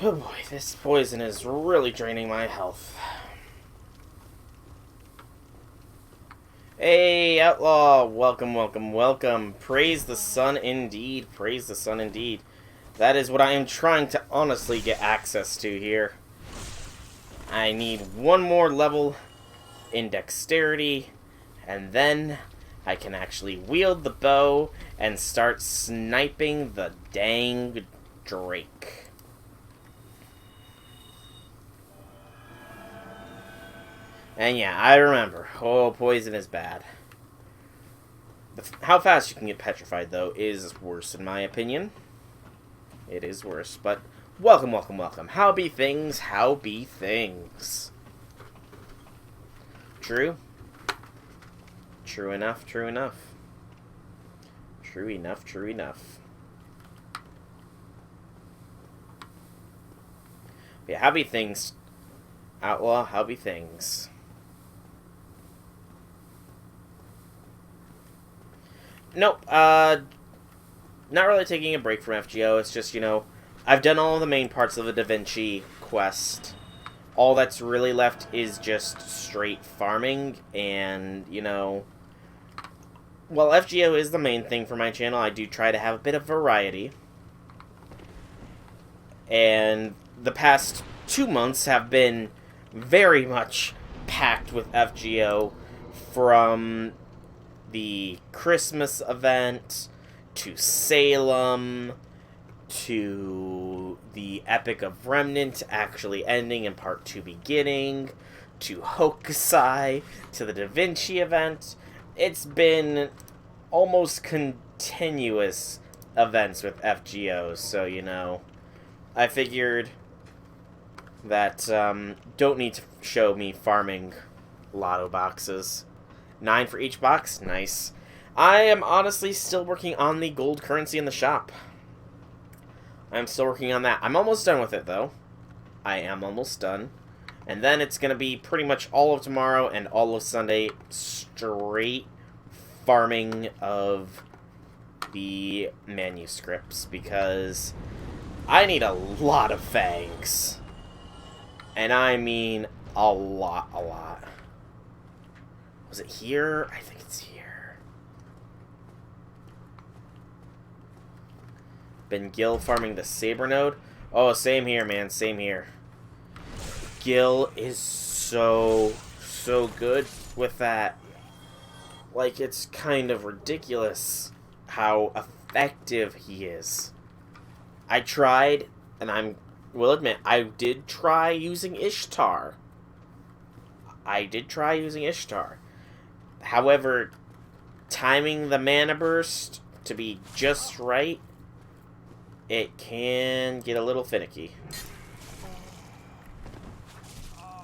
Oh boy, this poison is really draining my health. Hey, Outlaw! Welcome, welcome, welcome. Praise the sun indeed. Praise the sun indeed. That is what I am trying to honestly get access to here. I need one more level in dexterity, and then I can actually wield the bow and start sniping the dang Drake. And yeah, I remember. Oh, poison is bad. How fast you can get petrified, though, is worse in my opinion. It is worse, but welcome, welcome, welcome. How be things? How be things? True? True enough, true enough. True enough, true enough. Yeah, how be things? Outlaw, how be things? Nope, not really taking a break from FGO. It's just, you know, I've done all the main parts of the Da Vinci quest. All that's really left is just straight farming, and, you know, while FGO is the main thing for my channel, I do try to have a bit of variety. And the past 2 months have been very much packed with FGO, from the Christmas event, to Salem, to the Epic of Remnant actually ending and Part 2 beginning, to Hokusai, to the Da Vinci event. It's been almost continuous events with FGO, so, you know, I figured that don't need to show me farming lotto boxes. 9 for each box? Nice. I am honestly still working on the gold currency in the shop. I'm still working on that. I'm almost done with it, though. I am almost done. And then it's going to be pretty much all of tomorrow and all of Sunday straight farming of the manuscripts, because I need a lot of fangs. And I mean a lot, a lot. Was it here? I think it's here. Been Gil farming the Saber node? Oh, same here, man. Same here. Gil is so good with that. Like, it's kind of ridiculous how effective he is. I tried, and I will admit, I did try using Ishtar. However, timing the mana burst to be just right, it can get a little finicky.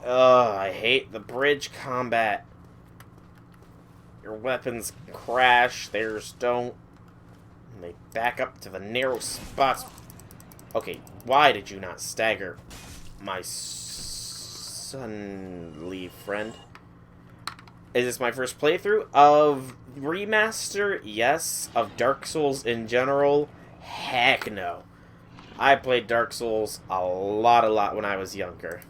Ugh, I hate the bridge combat. Your weapons crash, theirs don't. And they back up to the narrow spots. Okay, why did you not stagger, my sonly friend? Is this my first playthrough of Remaster? Yes. Of Dark Souls in general? Heck no. I played Dark Souls a lot when I was younger.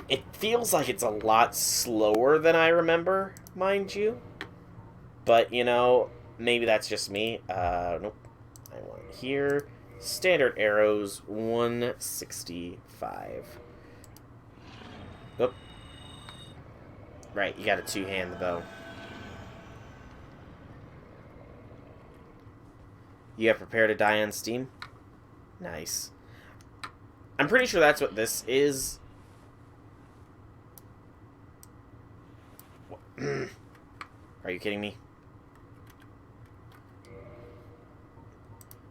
It feels like it's a lot slower than I remember, mind you. But, you know, maybe that's just me. Nope. I want it here. Standard arrows, 165. Oop. Right, you gotta two-hand the bow. You have prepared to die on Steam? Nice. I'm pretty sure that's what this is. Are you kidding me?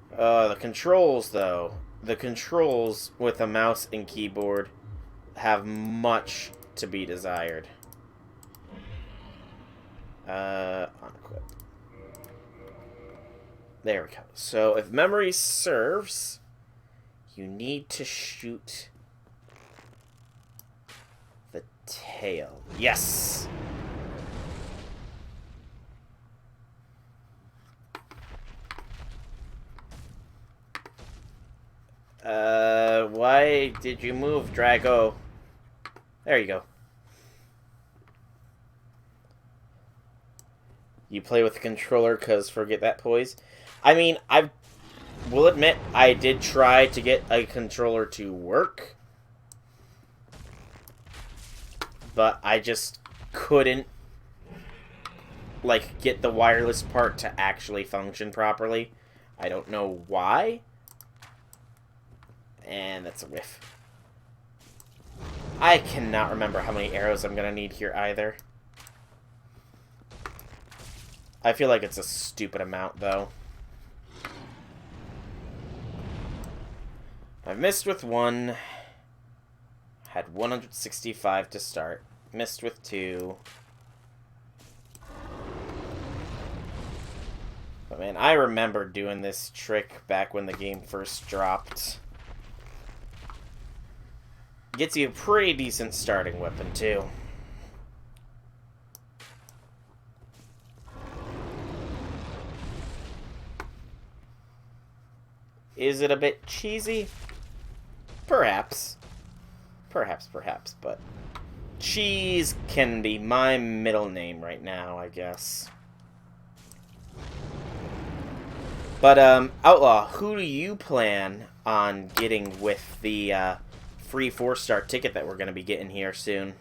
The controls, though. The controls with a mouse and keyboard have much to be desired. Unequip. There we go. So, if memory serves, you need to shoot the tail. Yes! Why did you move, Drago? There you go. You play with the controller because forget that poise. I mean, I will admit, I did try to get a controller to work. But I just couldn't, like, get the wireless part to actually function properly. I don't know why. And that's a whiff. I cannot remember how many arrows I'm gonna need here either. I feel like it's a stupid amount, though. I've missed with one. Had 165 to start. Missed with two. But man, I remember doing this trick back when the game first dropped. Gets you a pretty decent starting weapon, too. Is it a bit cheesy? Perhaps. Perhaps, but cheese can be my middle name right now, I guess. But, Outlaw, who do you plan on getting with the, free 4-star ticket that we're going to be getting here soon?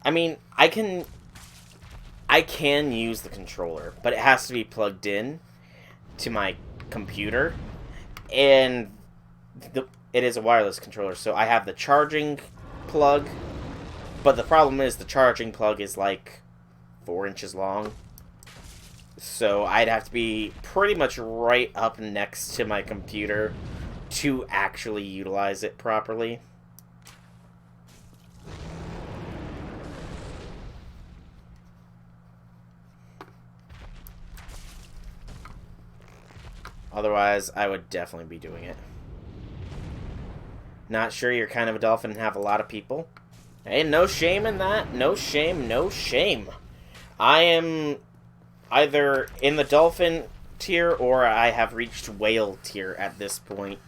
I mean, I can use the controller, but it has to be plugged in to my computer, and it is a wireless controller, so I have the charging plug, but the problem is the charging plug is like 4 inches long, So I'd have to be pretty much right up next to my computer to actually utilize it properly. Otherwise, I would definitely be doing it. Not sure you're kind of a dolphin and have a lot of people. Hey, no shame in that. No shame, no shame. I am either in the dolphin tier or I have reached whale tier at this point.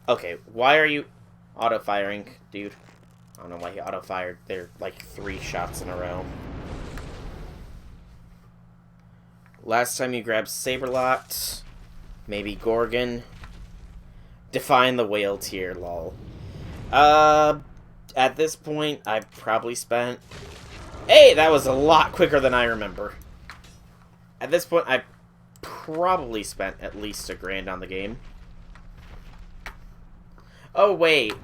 Okay, why are you auto-firing, dude? I don't know why he auto-fired. They're like 3 shots in a row. Last time you grabbed Saberlot, maybe Gorgon. Define the whale tier, lol. At this point, I probably spent... Hey, that was a lot quicker than I remember. At this point, I probably spent at least $1,000 on the game. Oh, wait.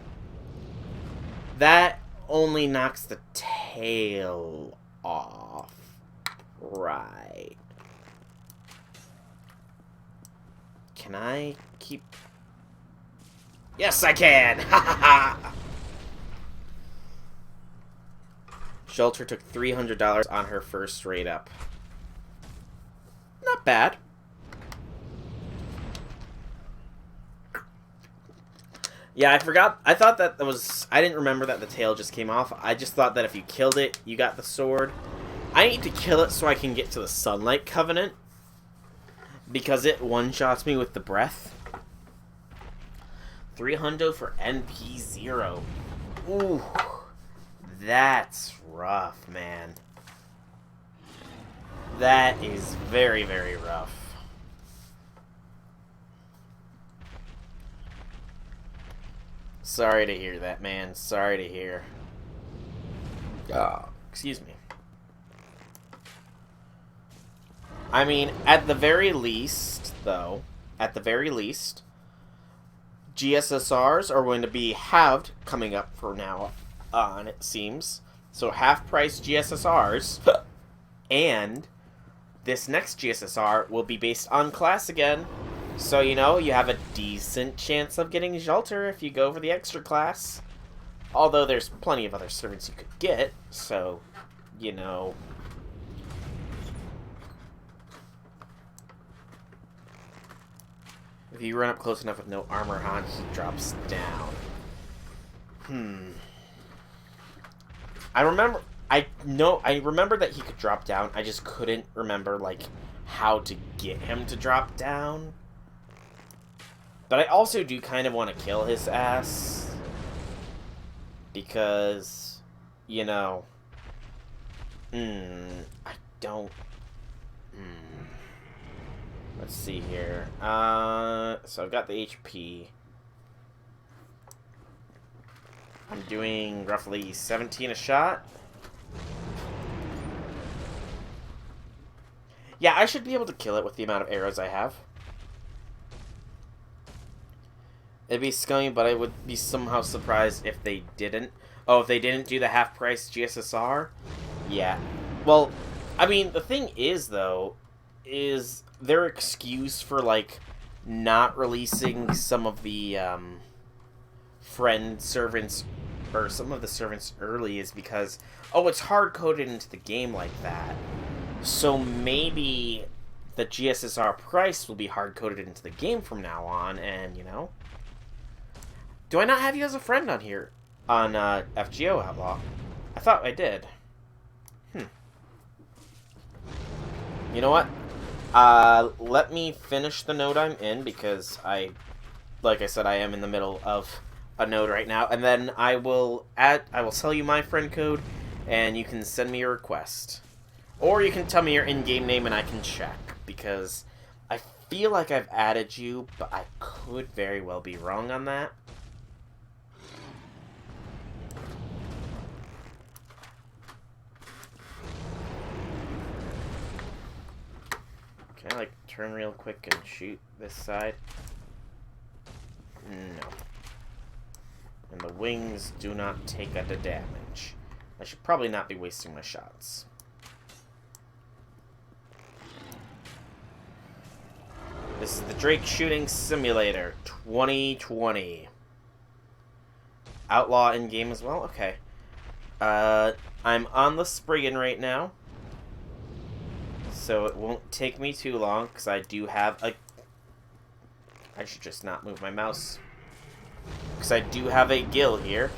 That only knocks the tail off. Right. Can I keep... Yes, I can! Ha ha ha! Shelter took $300 on her first raid up. Not bad. Yeah, I forgot. I thought that was... I didn't remember that the tail just came off. I just thought that if you killed it, you got the sword. I need to kill it so I can get to the Sunlight Covenant. Because it one-shots me with the breath. 300 for NP0. Ooh. That's rough, man. That is very, very rough. Sorry to hear that, man. Sorry to hear. Excuse me. I mean, at the very least, though, at the very least, GSSRs are going to be halved coming up from now on, it seems. So half-price GSSRs, and this next GSSR will be based on class again. So, you know, you have a decent chance of getting Shelter if you go for the extra class. Although there's plenty of other servants you could get, so, you know... If you run up close enough with no armor on, he drops down. I remember that he could drop down. I just couldn't remember, like, how to get him to drop down. But I also do kind of want to kill his ass. Because, you know... I don't... Let's see here. So I've got the HP. I'm doing roughly 17 a shot. Yeah, I should be able to kill it with the amount of arrows I have. It'd be scummy, but I would be somehow surprised if they didn't. Oh, if they didn't do the half-price GSSR? Yeah. Well, I mean, the thing is, though, is their excuse for, like, not releasing some of the, friend servants, or some of the servants early is because, oh, it's hard-coded into the game like that. So maybe the GSSR price will be hard-coded into the game from now on, and, you know... Do I not have you as a friend on here? On, FGO Outlaw? I thought I did. You know what? Let me finish the node I'm in, because like I said, I am in the middle of a node right now, and then I will tell you my friend code, and you can send me a request. Or you can tell me your in-game name and I can check, because I feel like I've added you, but I could very well be wrong on that. Can I, like, turn real quick and shoot this side? No. And the wings do not take the damage. I should probably not be wasting my shots. This is the Drake Shooting Simulator 2020. Outlaw in-game as well? Okay. I'm on the Spriggan right now. So it won't take me too long, because I do have a... I should just not move my mouse. Because I do have a gill here.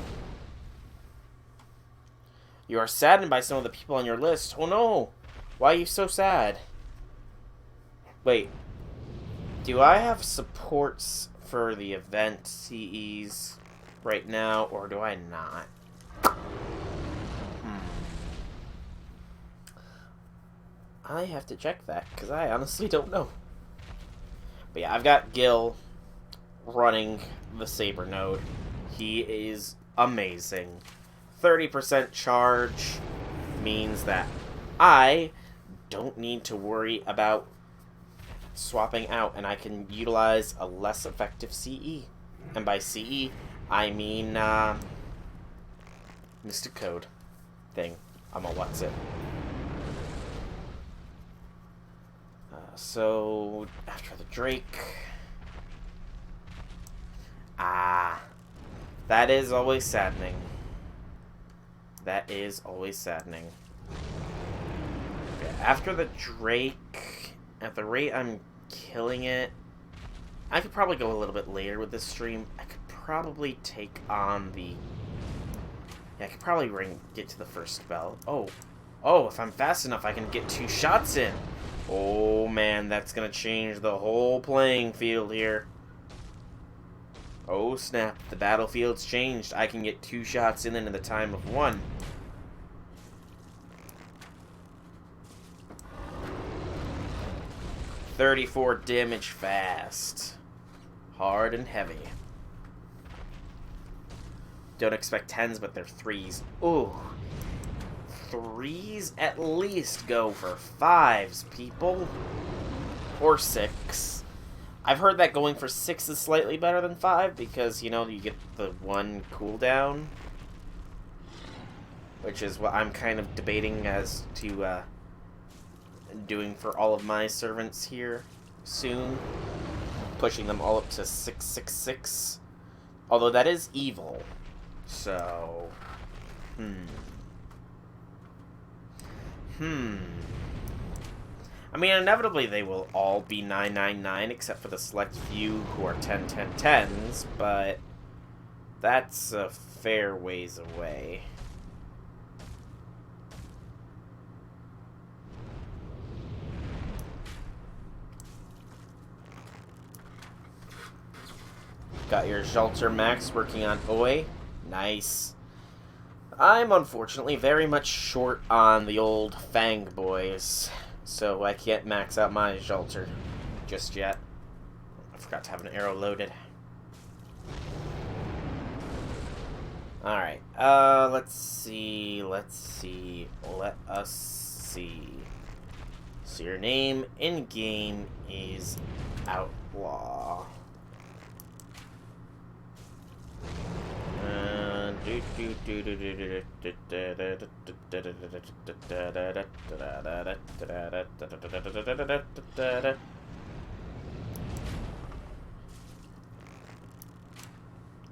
You are saddened by some of the people on your list. Oh no! Why are you so sad? Wait. Do I have supports for the event CEs right now, or do I not? I have to check that, because I honestly don't know. But yeah, I've got Gil running the Saber node. He is amazing. 30% charge means that I don't need to worry about swapping out, and I can utilize a less effective CE. And by CE, I mean Mystic Code thing. I'm a what's it. So, after the Drake... that is always saddening. That is always saddening. Okay, after the Drake, at the rate I'm killing it, I could probably go a little bit later with this stream. I could probably take on the... Yeah, I could probably get to the first bell. Oh, if I'm fast enough, I can get 2 shots in. Oh man, that's gonna change the whole playing field here. Oh snap, the battlefield's changed. I can get 2 shots in the time of 1. $34 damage fast. Hard and heavy. Don't expect 10s, but they're 3s. Ooh. 3s at least go for 5s, people. Or 6. I've heard that going for 6 is slightly better than 5 because, you know, you get the 1 cooldown. Which is what I'm kind of debating as to doing for all of my servants here soon. Pushing them all up to 666. Although that is evil. So... I mean, inevitably they will all be 999, except for the select few who are 10-10-10s, but that's a fair ways away. Got your Zhalter Max working on Oi. Nice. I'm unfortunately very much short on the old Fang boys, so I can't max out my Zhalter just yet. I forgot to have an arrow loaded. Alright, let's see. Let us see. So your name in-game is Outlaw.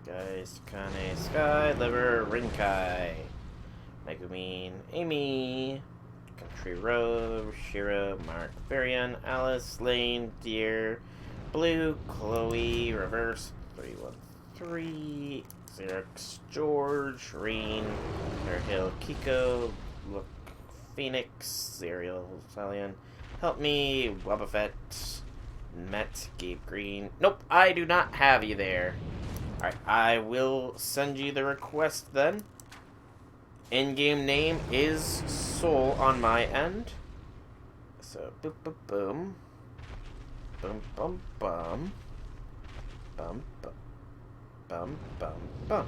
Guys, Kane, Sky, Liver, Rinkai, Megumin, Amy, Country Road, Shira, Mark, Varian, Alice, Lane, Deer, Blue, Chloe, Reverse, 313, Xerox, George, Reen, Hill, Kiko, Look, Phoenix, Serial, Stallion, Help Me, Wobbuffet, Met, Gabe Green. Nope, I do not have you there. Alright, I will send you the request then. In-game name is Soul on my end. So, boop, boop, boom. Boom, bum, bum. Bum, bum. Bum, bum, bum.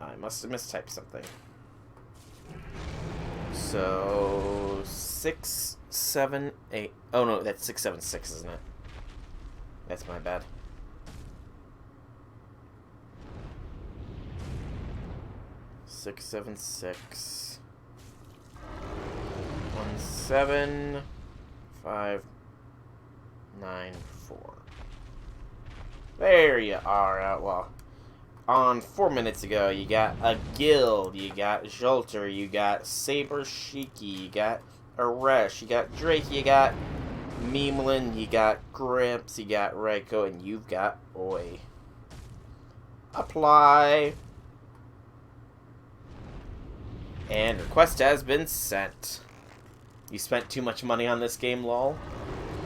I must have mistyped something. So, 6, 7, 8. Oh no, that's 676, isn't it? That's my bad. 676 17594. There you are, Outlaw. On 4 minutes ago, you got a Guild, you got Jolter, you got Saber Shiki, you got Aresh, you got Drake, you got Memelin, you got Grimps, you got Reiko, and you've got Oi. Apply. And request has been sent. You spent too much money on this game, lol.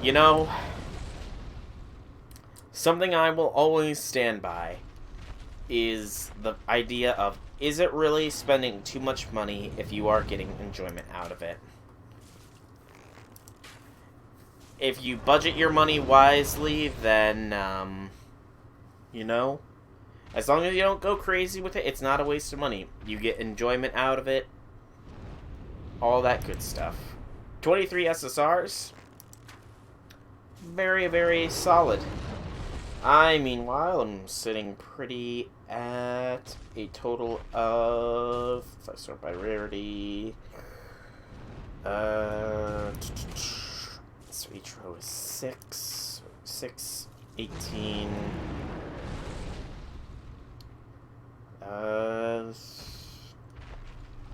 You know, something I will always stand by is the idea of, is it really spending too much money if you are getting enjoyment out of it? If you budget your money wisely, then, you know, as long as you don't go crazy with it, it's not a waste of money. You get enjoyment out of it, all that good stuff. 23 SSRs, very, very solid. I, meanwhile, am sitting pretty at a total of, if I sort by rarity, so each row is 6, 18,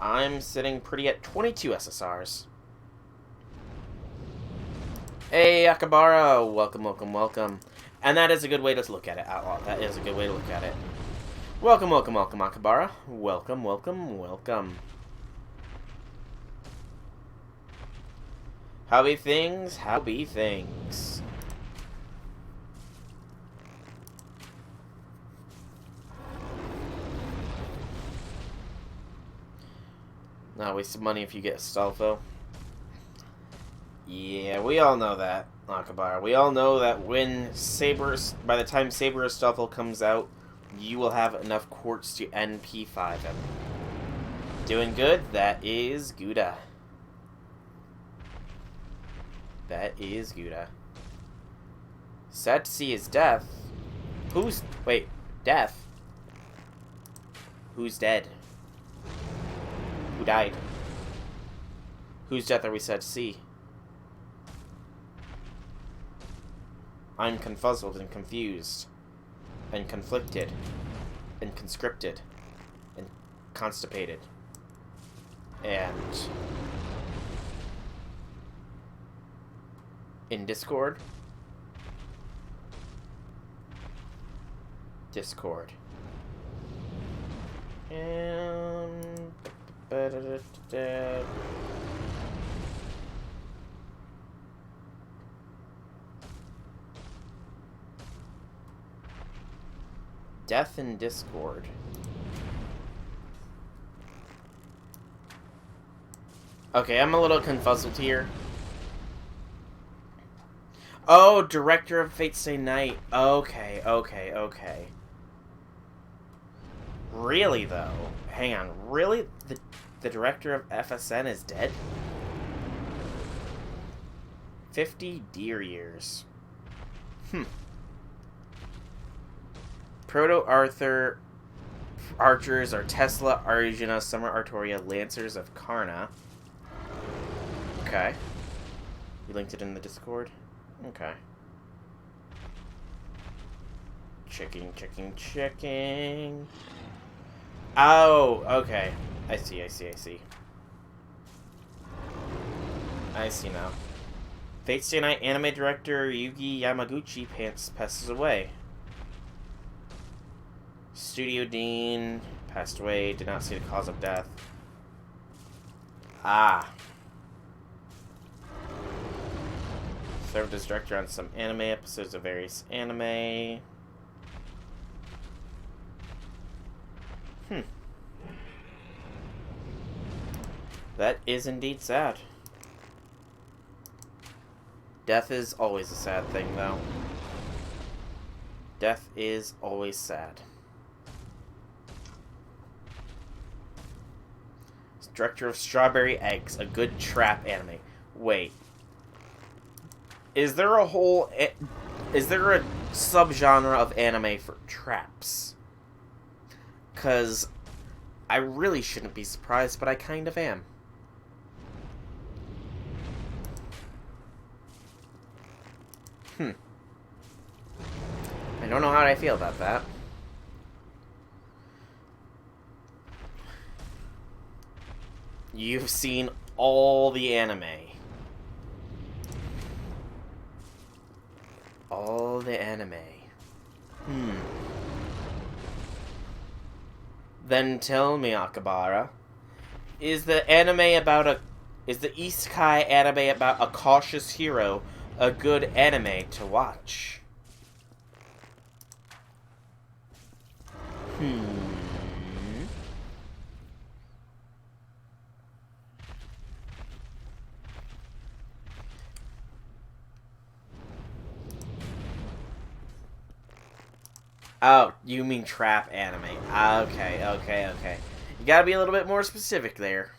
I'm sitting pretty at 22 SSRs. Hey, Akabara, welcome, welcome, welcome. And that is a good way to look at it, Outlaw. That is a good way to look at it. Welcome, welcome, welcome, Akabara. Welcome, welcome, welcome. How be things? How be things? Not waste of money if you get Astolfo. Yeah, we all know that, Akabara. We all know that when by the time Saber Astolfo comes out, you will have enough quartz to NP5 him. Doing good? That is Gouda. That is Gouda. Sad to see his death. Wait, death? Who's dead? Who died? Whose death are we sad to see? I'm confuzzled and confused, and conflicted, and conscripted, and constipated, and in Discord. And death in Discord. Okay, I'm a little confuzzled here. Oh, director of Fate Stay Night. Okay. Really, though? Hang on. Really? The director of FSN is dead? 50 deer years. Proto-Arthur archers are Tesla, Arjuna, Summer Artoria, Lancers of Karna. Okay. You linked it in the Discord? Okay. Checking. Oh, okay. I see. I see now. Fate Stay Night anime director Yugi Yamaguchi passes away. Studio Dean passed away, did not see the cause of death. Served as director on some anime episodes of various anime. That is indeed sad. Death is always a sad thing, though. Death is always sad. Director of Strawberry Eggs, a good trap anime. Wait. Is there a subgenre of anime for traps? Because I really shouldn't be surprised, but I kind of am. I don't know how I feel about that. You've seen all the anime. All the anime. Then tell me, Akabara, is the isekai anime about a cautious hero a good anime to watch? Oh, you mean trap anime. Okay. You gotta be a little bit more specific there.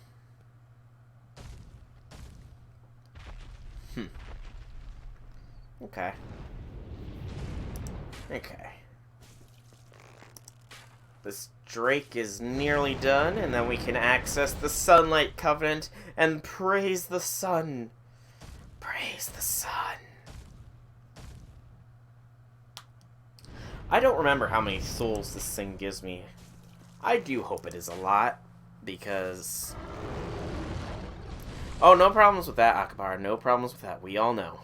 Okay. This Drake is nearly done, and then we can access the Sunlight Covenant and praise the sun. Praise the sun. I don't remember how many souls this thing gives me. I do hope it is a lot, because... Oh, no problems with that, Akabara. No problems with that. We all know.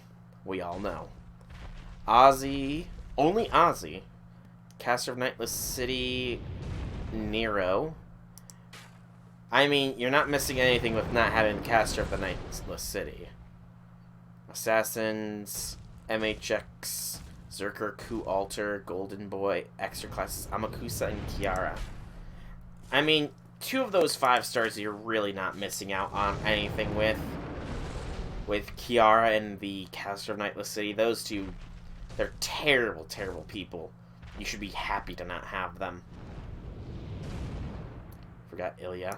Ozzy. Only Ozzy. Caster of Nightless City. Nero. I mean, you're not missing anything with not having Caster of the Nightless City. Assassins. MHX. Zerker, Coup Alter, Golden Boy, extra classes, Amakusa, and Kiara. I mean, 2 of those 5 stars you're really not missing out on anything with. With Kiara and the Caster of Nightless City, those 2, they're terrible, terrible people. You should be happy to not have them. Forgot Ilya.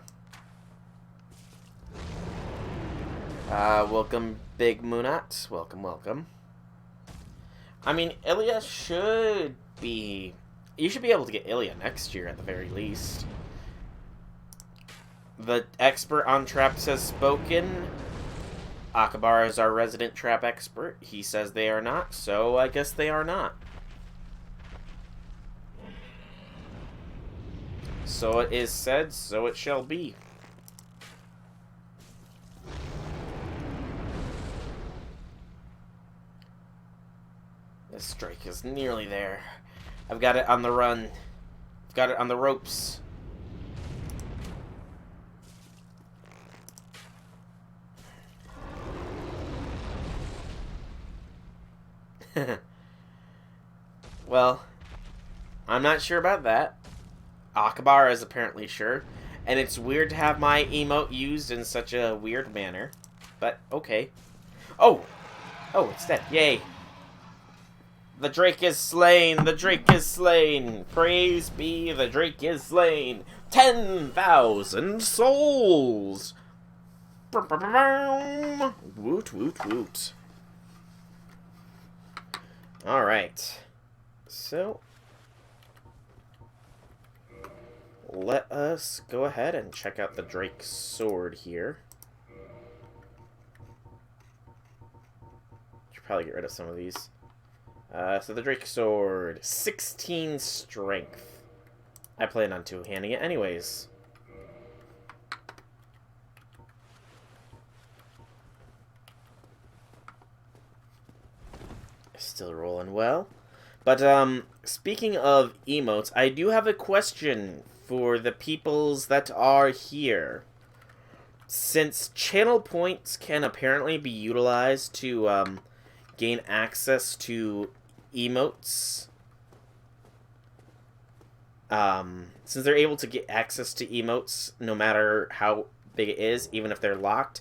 Welcome, Big Moonat. Welcome. I mean, Ilya should be... You should be able to get Ilya next year, at the very least. The expert on traps has spoken. Akabara is our resident trap expert. He says they are not, so I guess they are not. So it is said, so it shall be. This Drake is nearly there. I've got it on the run. I've got it on the ropes. Well, I'm not sure about that. Akabara is apparently sure. And it's weird to have my emote used in such a weird manner. But, okay. Oh! Oh, it's dead. Yay! The Drake is slain! The Drake is slain! Praise be, the Drake is slain! 10,000 souls! Woot, woot, woot. Alright. So, let us go ahead and check out the Drake's sword here. Should probably get rid of some of these. So the Drake sword, 16 strength. I plan on two-handing it anyways. Still rolling well. But, speaking of emotes, I do have a question for the peoples that are here. Since channel points can apparently be utilized to, gain access to emotes, since they're able to get access to emotes no matter how big it is, even if they're locked,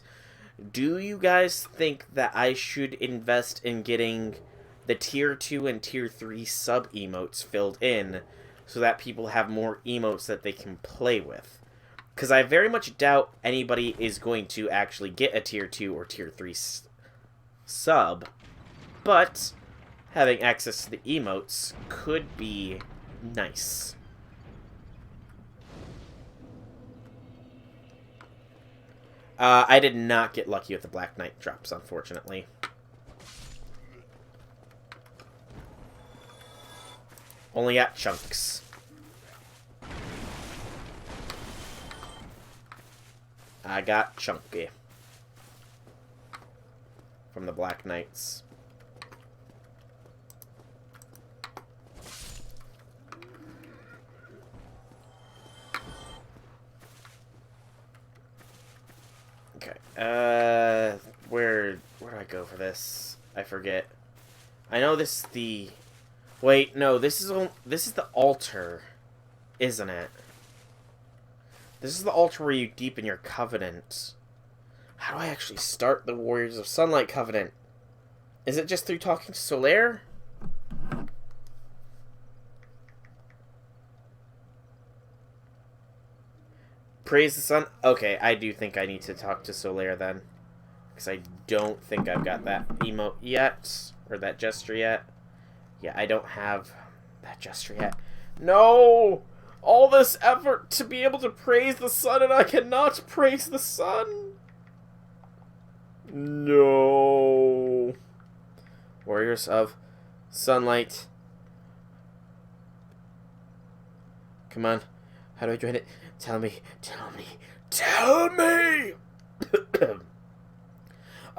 do you guys think that I should invest in getting the tier 2 and tier 3 sub-emotes filled in so that people have more emotes that they can play with? Because I very much doubt anybody is going to actually get a tier 2 or tier 3 sub, but having access to the emotes could be nice. I did not get lucky with the Black Knight drops, unfortunately. Only got chunks. I got chunky. From the Black Knights. Okay. Where do I go for this? I forget. I know this is the... Wait, no, this is the altar, isn't it? This is the altar where you deepen your covenant. How do I actually start the Warriors of Sunlight covenant? Is it just through talking to Solaire? Praise the sun? Okay, I do think I need to talk to Solaire then. Because I don't think I've got that emote yet. Or that gesture yet. Yeah, I don't have that gesture yet. No! All this effort to be able to praise the sun and I cannot praise the sun! No! Warriors of Sunlight. Come on. How do I join it? Tell me. Tell me. Tell me!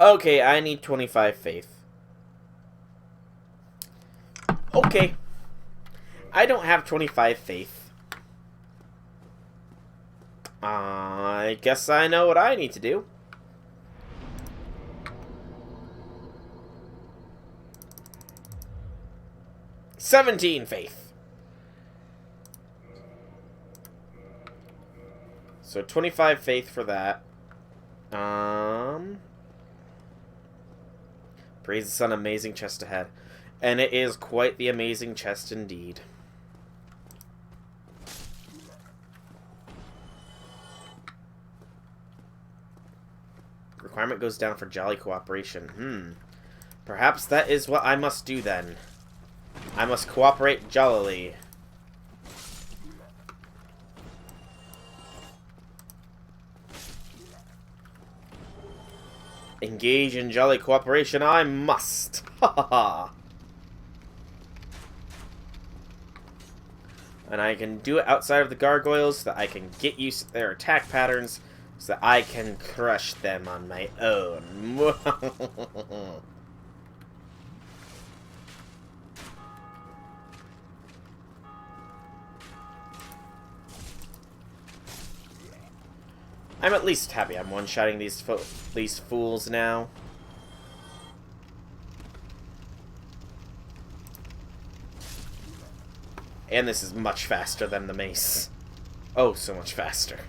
Okay, I need 25 faith. Okay. I don't have 25 faith. I guess I know what I need to do. $17 faith. So 25 faith for that. Praise the sun, amazing chest ahead. And it is quite the amazing chest indeed. Requirement goes down for jolly cooperation. Perhaps that is what I must do then. I must cooperate jollily. Engage in jolly cooperation I must. Ha ha ha. And I can do it outside of the gargoyles so that I can get used to their attack patterns so that I can crush them on my own. I'm at least happy I'm one-shotting these fools now. And this is much faster than the mace. Oh, so much faster.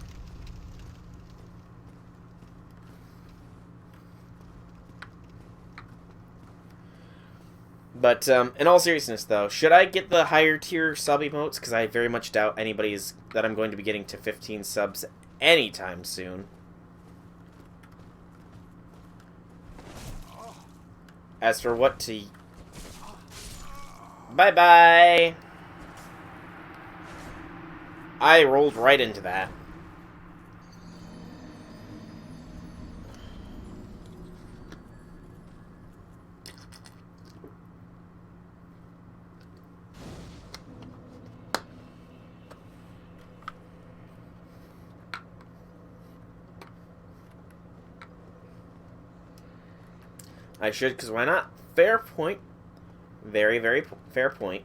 But, in all seriousness, though, should I get the higher tier sub emotes? Because I very much doubt anybody's that I'm going to be getting to 15 subs anytime soon. As for what to... Bye-bye! I rolled right into that. I should, because why not? Fair point. Very, very fair point.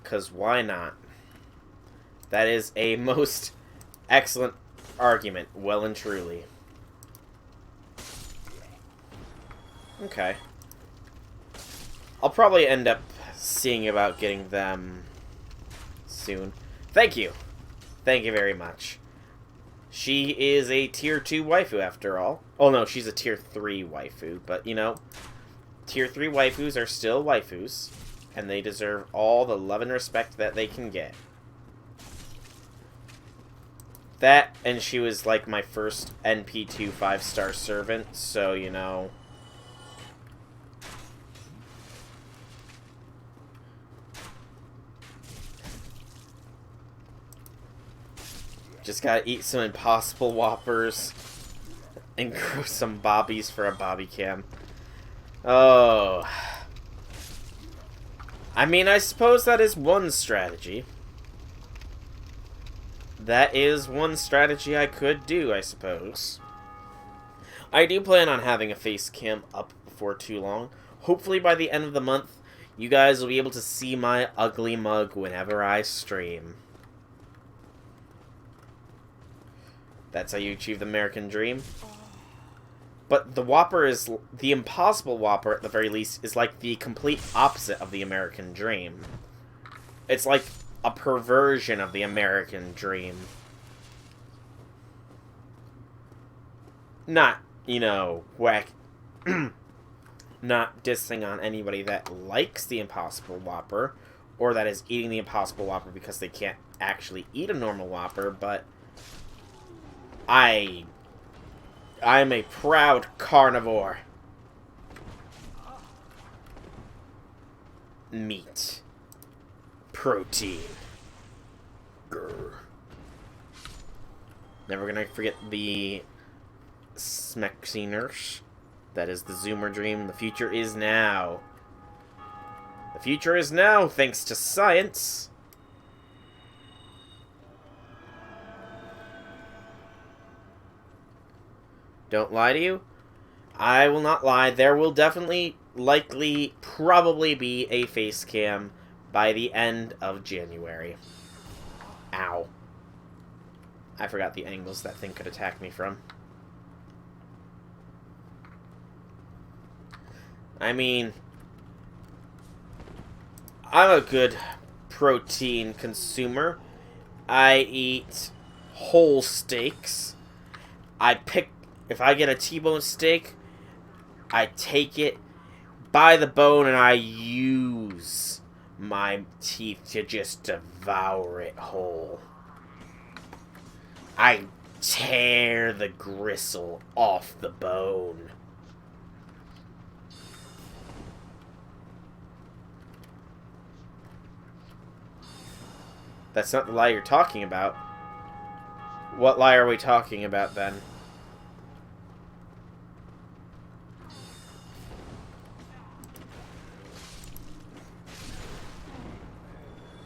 Because why not? That is a most excellent argument, well and truly. Okay. I'll probably end up seeing about getting them soon. Thank you. Thank you very much. She is a tier 2 waifu after all. Oh no, she's a tier 3 waifu, but you know, tier 3 waifus are still waifus. And they deserve all the love and respect that they can get. That, and she was like my first NP2 5-star servant, so, you know. Just gotta eat some Impossible Whoppers and grow some bobbies for a bobby cam. Oh. I mean, I suppose that is one strategy. That is one strategy I could do, I suppose. I do plan on having a face cam up before too long. Hopefully by the end of the month, you guys will be able to see my ugly mug whenever I stream. That's how you achieve the American dream. But the Whopper is... the Impossible Whopper, at the very least, is like the complete opposite of the American dream. It's like a perversion of the American dream. Not, you know, whack... not dissing on anybody that likes the Impossible Whopper, or that is eating the Impossible Whopper because they can't actually eat a normal Whopper, but... I'm a proud carnivore. Meat. Protein. Grr. Never gonna forget the Smexy nurse. That is the Zoomer dream. The future is now. The future is now, thanks to science. Don't lie to you. I will not lie. There will definitely, likely, probably be a face cam by the end of January. Ow. I forgot the angles that thing could attack me from. I mean, I'm a good protein consumer. I eat whole steaks. If I get a T-bone steak, I take it by the bone and I use my teeth to just devour it whole. I tear the gristle off the bone. That's not the lie you're talking about. What lie are we talking about then?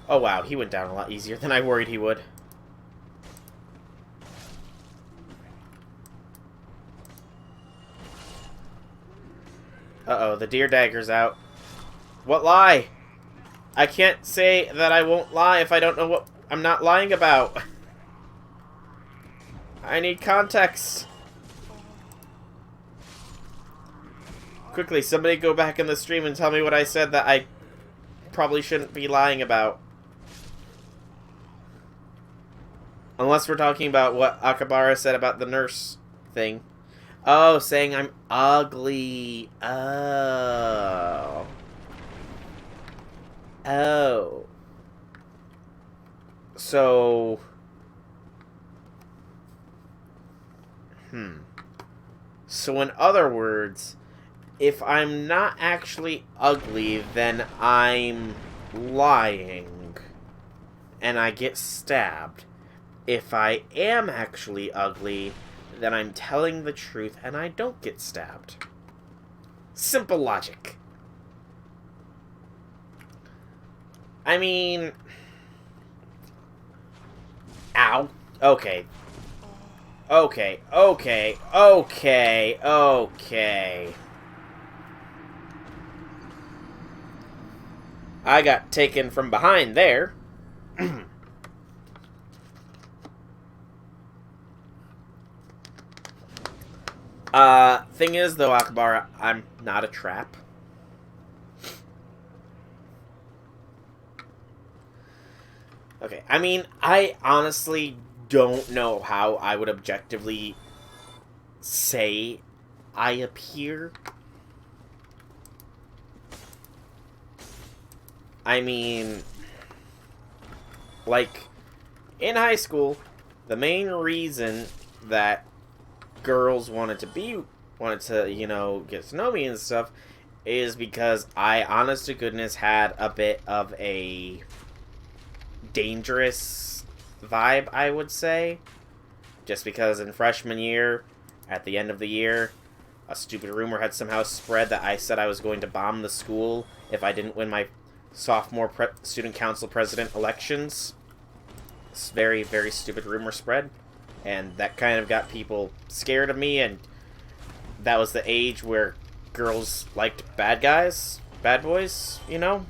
Oh wow, he went down a lot easier than I worried he would. Uh-oh, the deer dagger's out. What lie? I can't say that I won't lie if I don't know what I'm not lying about. I need context. Quickly, somebody go back in the stream and tell me what I said that I probably shouldn't be lying about. Unless we're talking about what Akabara said about the nurse thing. Oh, saying I'm ugly. Oh. Oh. So... So in other words, if I'm not actually ugly, then I'm lying. And I get stabbed. If I am actually ugly, then I'm telling the truth and I don't get stabbed. Simple logic. I mean... Ow. Okay. Okay. I got taken from behind there. Thing is, though, Akbar, I'm not a trap. Okay, I mean, I honestly don't know how I would objectively say I appear. I mean, like, in high school, the main reason that girls wanted to, you know, get to know me and stuff is because I, honest to goodness, had a bit of a dangerous vibe, I would say. Just because in freshman year, at the end of the year, a stupid rumor had somehow spread that I said I was going to bomb the school if I didn't win my sophomore student council president elections. It's very, very stupid rumor spread. And that kind of got people scared of me, and that was the age where girls liked bad guys, bad boys, you know?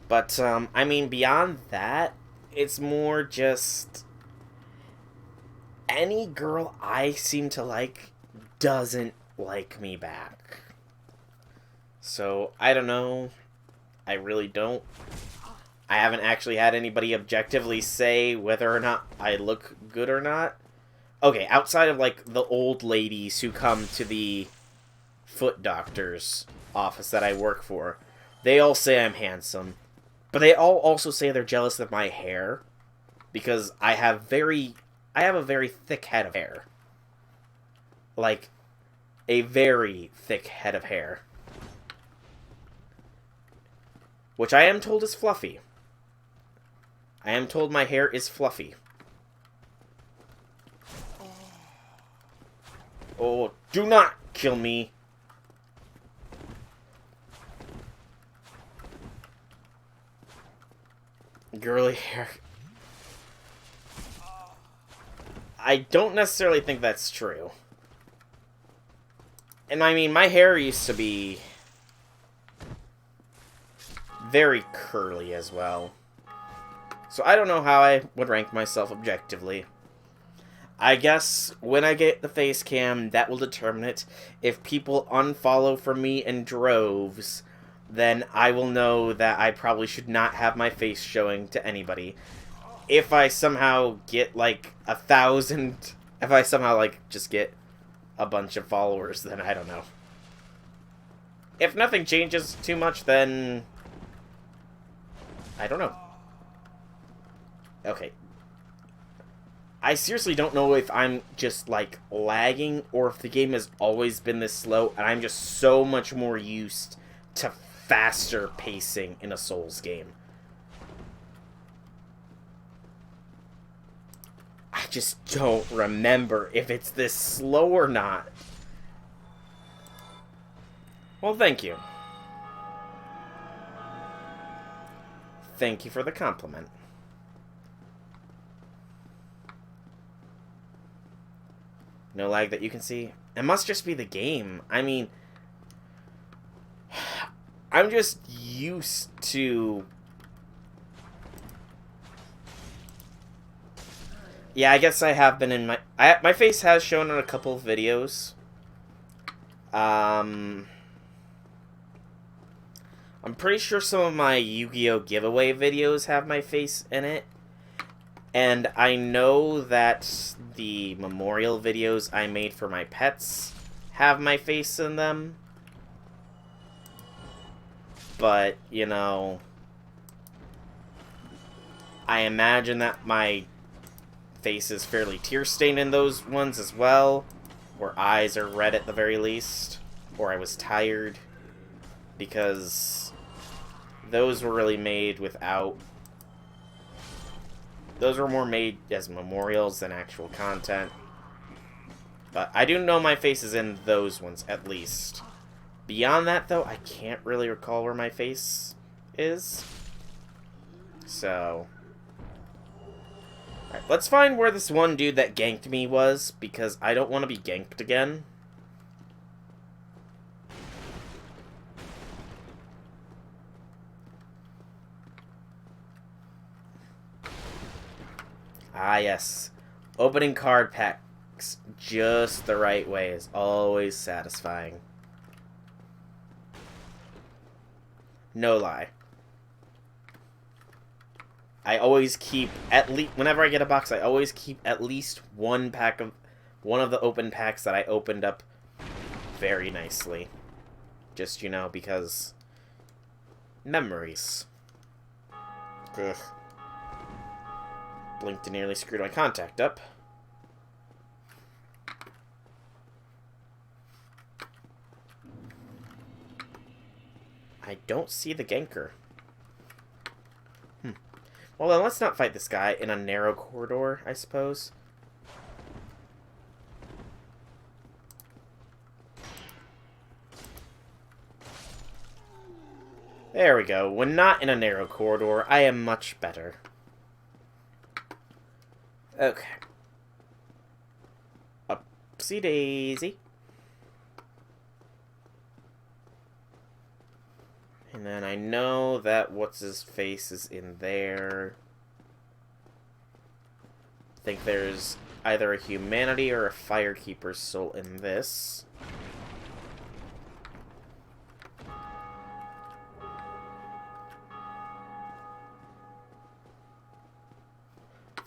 But, I mean, beyond that, it's more just any girl I seem to like doesn't like me back. So, I don't know. I really don't. I haven't actually had anybody objectively say whether or not I look good or not. Okay, outside of, like, the old ladies who come to the foot doctor's office that I work for, they all say I'm handsome. But they all also say they're jealous of my hair, because I have a very thick head of hair. Like, a very thick head of hair. Which I am told is fluffy. I am told my hair is fluffy. Oh, do not kill me. Girly hair. I don't necessarily think that's true. And I mean, my hair used to be very curly as well. So I don't know how I would rank myself objectively. I guess when I get the face cam, that will determine it. If people unfollow from me in droves, then I will know that I probably should not have my face showing to anybody. If I somehow get, like, 1,000... If I somehow, like, just get a bunch of followers, then I don't know. If nothing changes too much, then... I don't know. Okay. I seriously don't know if I'm just, like, lagging, or if the game has always been this slow, and I'm just so much more used to faster pacing in a Souls game. I just don't remember if it's this slow or not. Well, thank you. Thank you for the compliment. No lag that you can see? It must just be the game. I mean, I'm just used to... Yeah, I guess I have been in my... my face has shown in a couple of videos. I'm pretty sure some of my Yu-Gi-Oh! Giveaway videos have my face in it. And I know that the memorial videos I made for my pets have my face in them. But, you know... I imagine that my face is fairly tear-stained in those ones as well. Or eyes are red at the very least. Or I was tired. Because those were really made without... Those were more made as memorials than actual content. But I do know my face is in those ones, at least. Beyond that, though, I can't really recall where my face is. So... Alright, let's find where this one dude that ganked me was, because I don't want to be ganked again. Ah, yes. Opening card packs just the right way is always satisfying. No lie. I always keep at least... Whenever I get a box, I always keep at least one pack of... One of the open packs that I opened up very nicely. Just, you know, because... Memories. Ugh. Blinked and nearly screwed my contact up. I don't see the ganker. Well, then let's not fight this guy in a narrow corridor, I suppose. There we go. When not in a narrow corridor, I am much better. Okay. Upsy daisy. And then I know that what's-his-face is in there. I think there's either a humanity or a firekeeper's soul in this.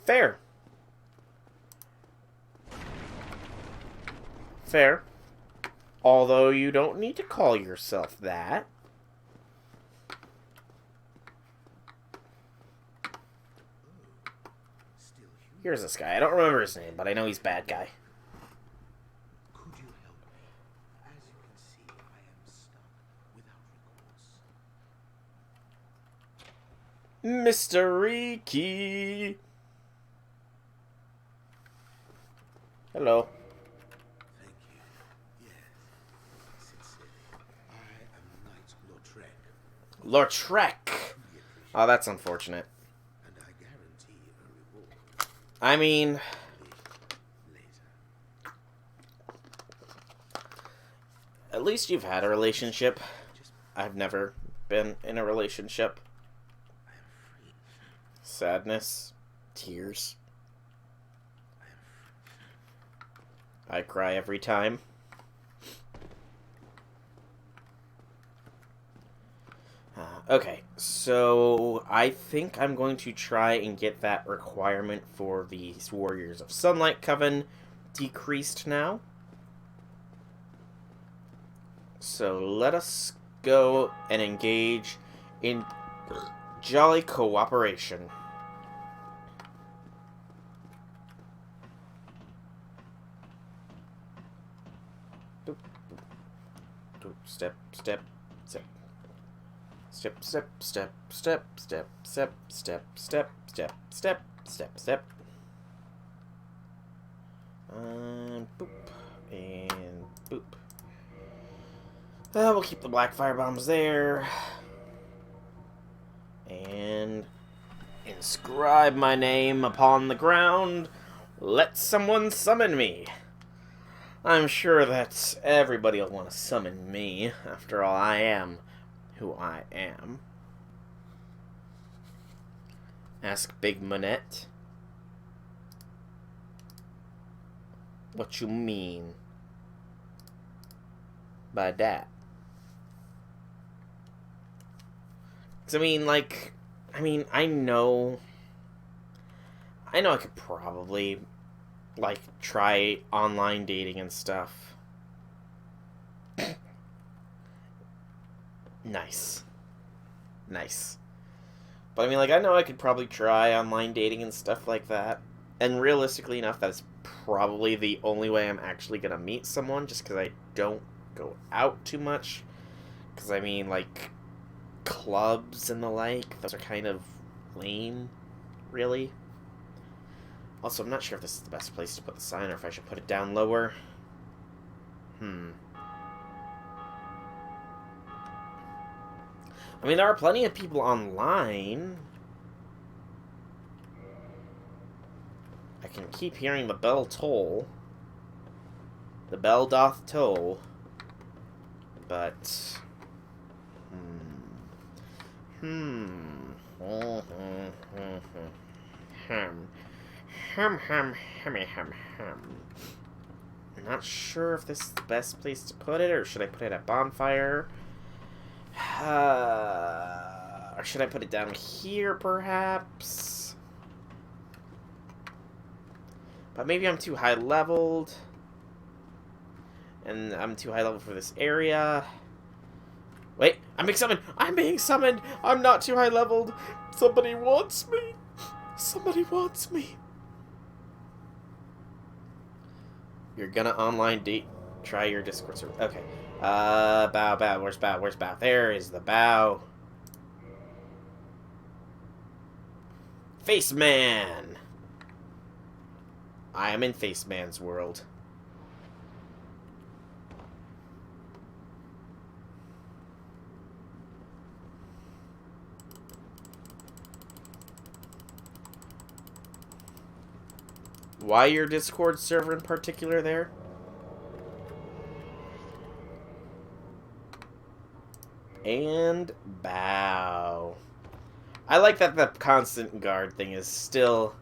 Fair. Fair. Although you don't need to call yourself that. Here's this guy. I don't remember his name, but I know he's bad guy.
Could you help me? As you can see, I am stuck without recourse.
Mystery key. Hello.
Thank you. Yes. Sincerely. I am Knight Lautrec.
Lautrec. Oh, that's unfortunate.
And I guarantee a reward
I mean,
later.
at least you've had a relationship. I've never been in a relationship.
I am free.
Sadness. Tears. I cry every time. Okay, so I think I'm going to try and get that requirement for these Warriors of Sunlight Coven decreased now. So let us go and engage in jolly cooperation. Step, step, step. Step, step, step, step, step, step, step, step, step, step, step, step. Boop. And boop. We'll keep the black fire bombs there. And inscribe my name upon the ground. Let someone summon me. I'm sure that everybody will want to summon me. After all, I am who I am. Ask Big Manette. What you mean by that? 'Cause I know I could probably try online dating and stuff. Nice. Nice. But I know I could probably try online dating and stuff like that. And realistically enough, that's probably the only way I'm actually gonna meet someone, just because I don't go out too much. Because clubs and the like, those are kind of lame, really. Also, I'm not sure if this is the best place to put the sign, or if I should put it down lower. There are plenty of people online. I can keep hearing the bell toll. The bell doth toll. But... I'm not sure if this is the best place to put it, or should I put it at bonfire? Or should I put it down here, perhaps? But maybe I'm too high leveled. And I'm too high level for this area. Wait, I'm being summoned! I'm being summoned! I'm not too high leveled! Somebody wants me! Somebody wants me! You're gonna online date. Try your Discord server. Okay. Bow. Where's bow? Where's bow? There is the bow. Face Man! I am in Face Man's world. Why your Discord server in particular there? And bow. I like that the constant guard thing is still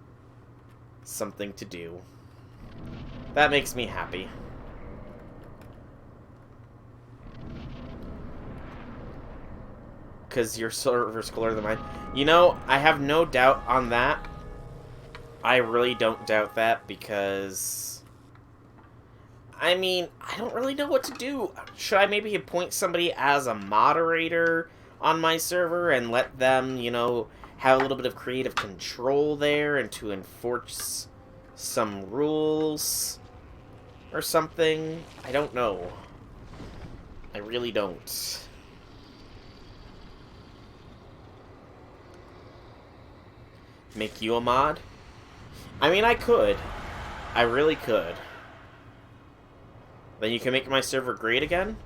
something to do. That makes me happy. Because your server's cooler than mine. You know, I have no doubt on that. I really don't doubt that because... I mean, I don't really know what to do. Should I maybe appoint somebody as a moderator on my server and let them, you know, have a little bit of creative control there and to enforce some rules or something? I don't know. I really don't. Make you a mod? I mean, I could. I really could. Then you can make my server great again?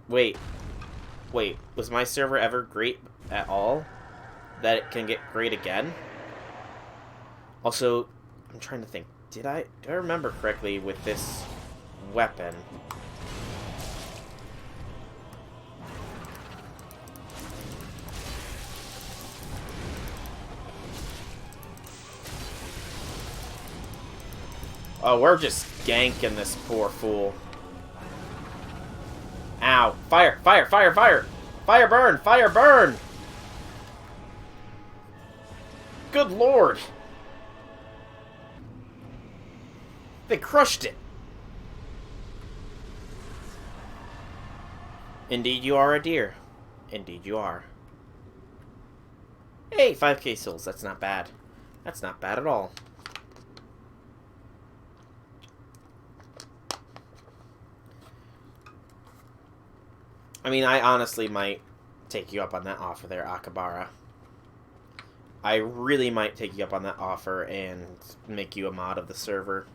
Wait. Wait, was my server ever great at all? That it can get great again? Also, I'm trying to think. Do I remember correctly with this weapon? Oh, we're just ganking this poor fool. Ow. Fire! Fire! Fire! Fire! Fire burn! Fire burn! Good lord! They crushed it! Indeed you are a deer. Indeed you are. Hey, 5k souls. That's not bad. That's not bad at all. I mean, I honestly might take you up on that offer there, Akabara. I really might take you up on that offer and make you a mod of the server.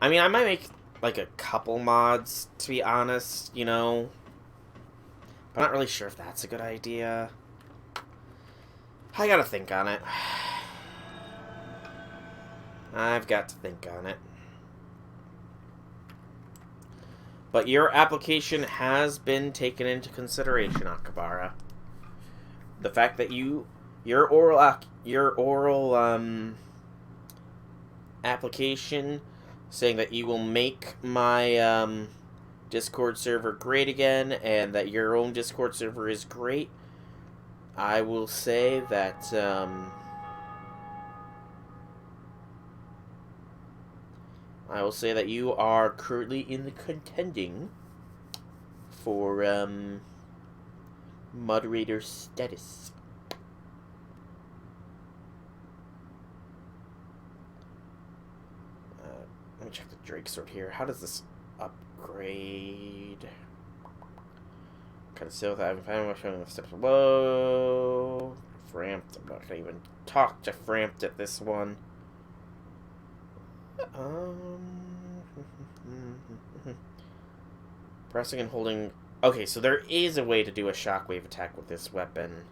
I mean, I might make, like, a couple mods, to be honest, you know? But I'm not really sure if that's a good idea. I gotta think on it. I've got to think on it. But your application has been taken into consideration, Akabara. The fact that your oral application saying that you will make my Discord server great again and that your own Discord server is great, I will say that you are currently in the contending for moderator status. Let me check the Drake sword here. How does this upgrade? Kind of still without having found my showing the steps below. Framped. I'm not gonna even talk to Framped at this one. Pressing and holding. Okay, so there is a way to do a shockwave attack with this weapon.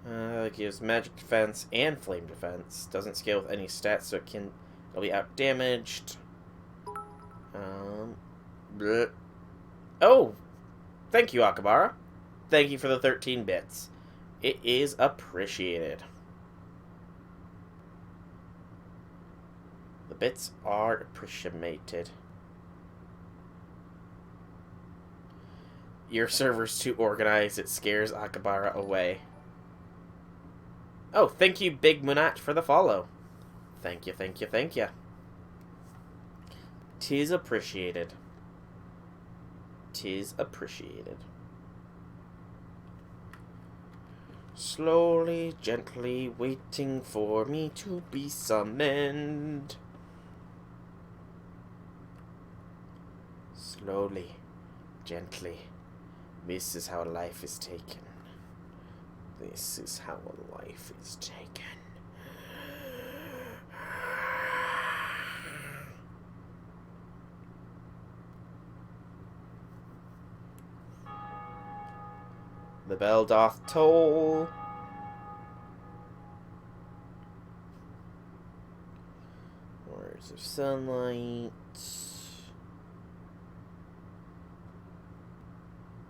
It gives magic defense and flame defense. Doesn't scale with any stats, so it'll be out damaged. Oh, thank you, Akabara. Thank you for the 13 bits. It is appreciated. The bits are appreciated. Your server's too organized. It scares Akabara away. Oh, thank you, Big Munat, for the follow. Thank you, thank you, thank you. 'Tis appreciated. 'Tis appreciated. Slowly, gently, waiting for me to be summoned. Slowly, gently. This is how life is taken. This is how a life is taken. The bell doth toll. Where's the sunlight?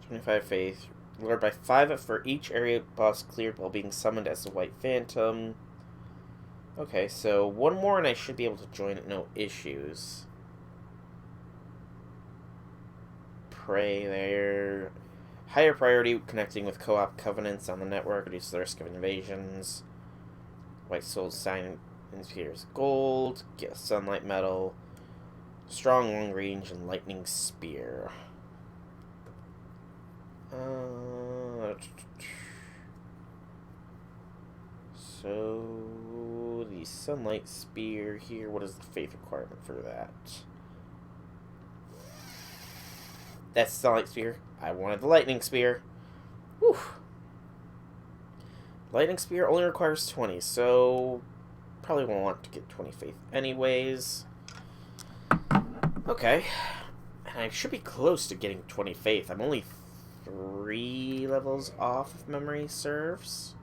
25 faith. Lured by 5 for each area boss cleared while being summoned as a white phantom. Okay, so one more and I should be able to join it, no issues. Pray there. Higher priority connecting with co-op covenants on the network, reduces the risk of invasions. White soul sign inspires gold, get a sunlight medal, strong long range, and lightning spear. So the sunlight spear here, what is the faith requirement for that? That's the sunlight spear. I wanted the lightning spear. Whew. Lightning spear only requires 20, so probably won't want to get 20 faith anyways. Okay. And I should be close to getting 20 faith. I'm only 3 levels off if memory serves.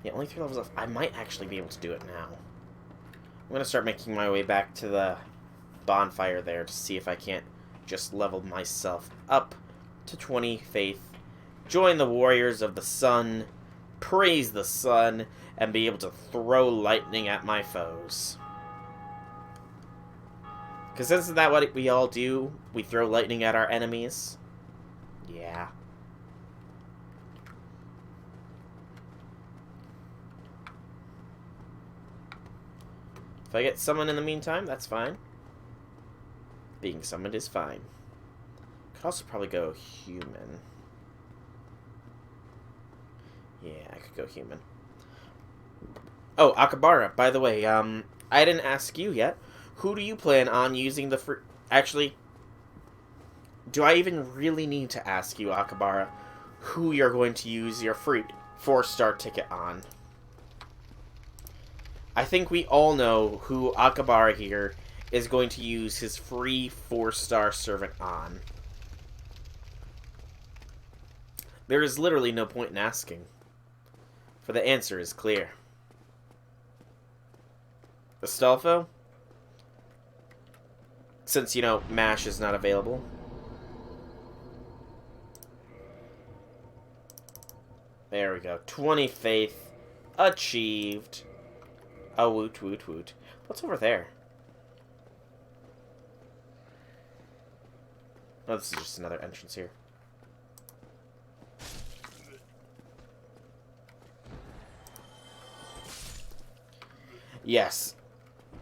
Yeah, only 3 levels off. I might actually be able to do it now. I'm going to start making my way back to the bonfire there to see if I can't just level myself up to 20 faith, join the Warriors of the Sun, praise the sun, and be able to throw lightning at my foes. Because isn't that what we all do? We throw lightning at our enemies? Yeah. If I get summoned in the meantime, that's fine. Being summoned is fine. Could also probably go human. Yeah, I could go human. Oh, Akabara, by the way, I didn't ask you yet. Who do you plan on using the free... Actually, do I even really need to ask you, Akabara, who you're going to use your free 4-star ticket on? I think we all know who Akabara here is going to use his free 4-star servant on. There is literally no point in asking, for the answer is clear. Astolfo? Since, you know, MASH is not available. There we go. 20 faith. Achieved. Oh, woot, woot, woot. What's over there? Oh, this is just another entrance here. Yes.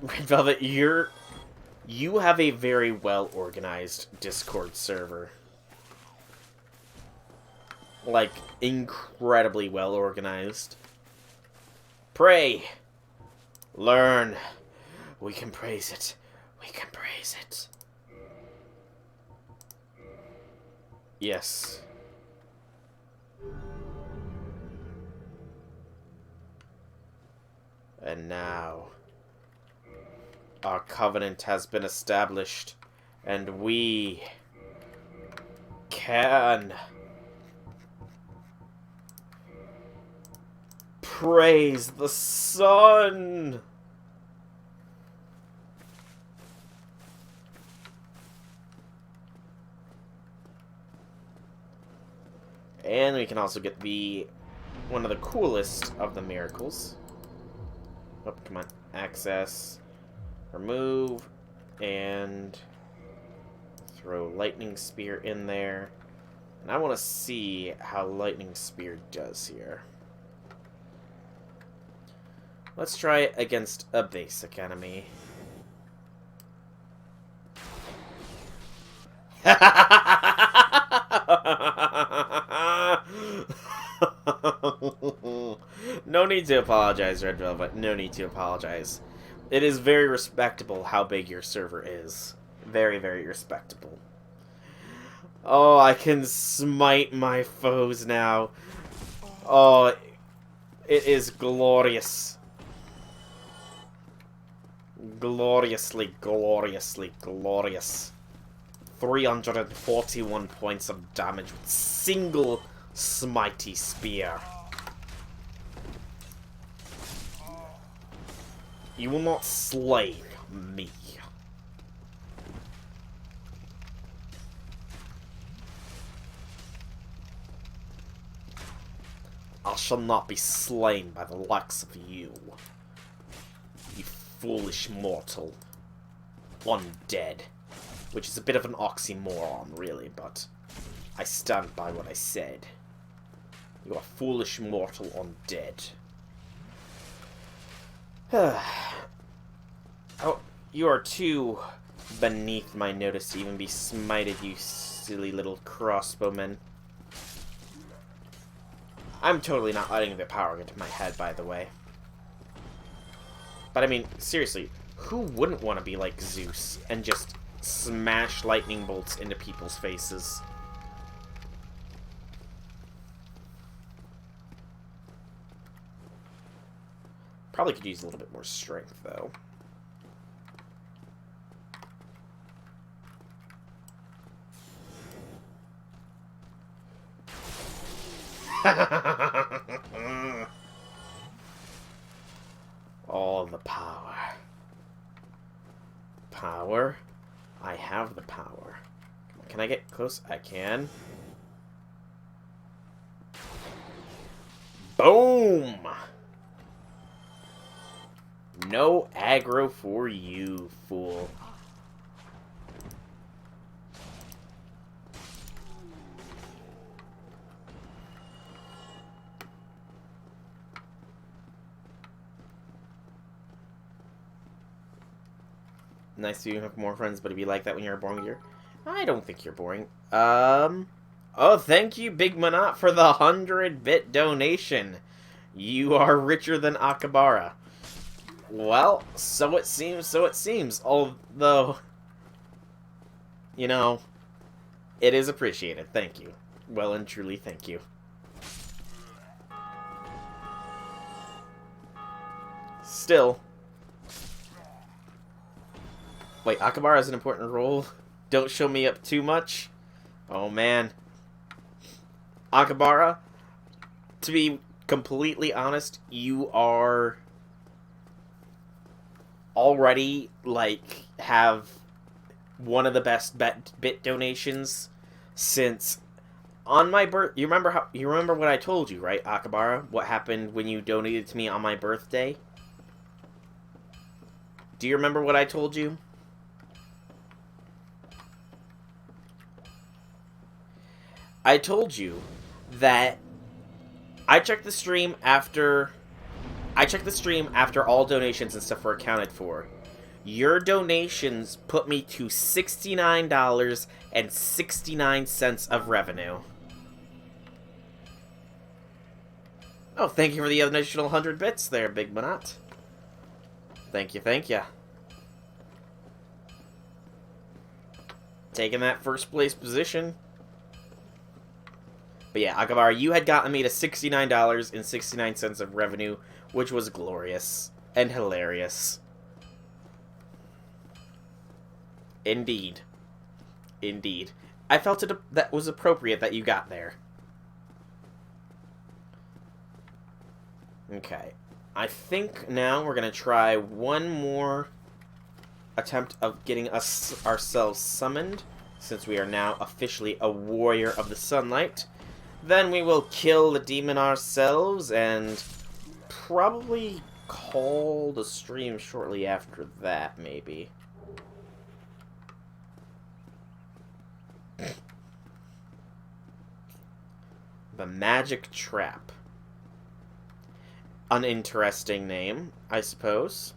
Red Velvet, you have a very well-organized Discord server. Like, incredibly well-organized. Pray! Learn. We can praise it. We can praise it. Yes. And now, our covenant has been established, and we can praise the sun. And we can also get one of the coolest of the miracles. Oh, come on. Access. Remove. And throw Lightning Spear in there. And I want to see how Lightning Spear does here. Let's try it against a basic enemy. No need to apologize, Red Velvet. No need to apologize. It is very respectable how big your server is. Very, very respectable. Oh, I can smite my foes now. Oh, it is glorious. Gloriously, gloriously, glorious. 341 points of damage with single smitey spear. You will not slay me. I shall not be slain by the likes of you. You foolish mortal. Undead. Which is a bit of an oxymoron, really, but I stand by what I said. You are foolish mortal undead. Oh, you are too beneath my notice to even be smited, you silly little crossbowmen. I'm totally not letting the power get to my head, by the way. But I mean, seriously, who wouldn't want to be like Zeus and just smash lightning bolts into people's faces? Probably could use a little bit more strength, though. All the power. Power? I have the power. Can I get close? I can. Boom! No aggro for you, fool. Nice to have more friends, but it'd be like that when you're boring here. I don't think you're boring. Oh, thank you, Big Manat, for the 100-bit donation. You are richer than Akabara. Well, so it seems, so it seems. Although, you know, it is appreciated. Thank you. Well and truly, thank you. Still. Wait, Akabara has an important role? Don't show me up too much? Oh, man. Akabara, to be completely honest, you are already, like, have one of the best bit donations since on my birth. You remember what I told you, right, Akabara? What happened when you donated to me on my birthday? Do you remember what I told you? I told you that I checked the stream after all donations and stuff were accounted for. Your donations put me to $69.69 of revenue. Oh, thank you for the additional 100 bits there, Big Manat. Thank you, thank you. Taking that first place position. But yeah, Akabara, you had gotten me to $69.69 of revenue, which was glorious and hilarious. Indeed. Indeed. I felt that was appropriate that you got there. Okay. I think now we're going to try one more attempt of getting ourselves summoned, since we are now officially a warrior of the sunlight. Then we will kill the demon ourselves and probably call the stream shortly after that, maybe. The Magic Trap. An interesting name, I suppose.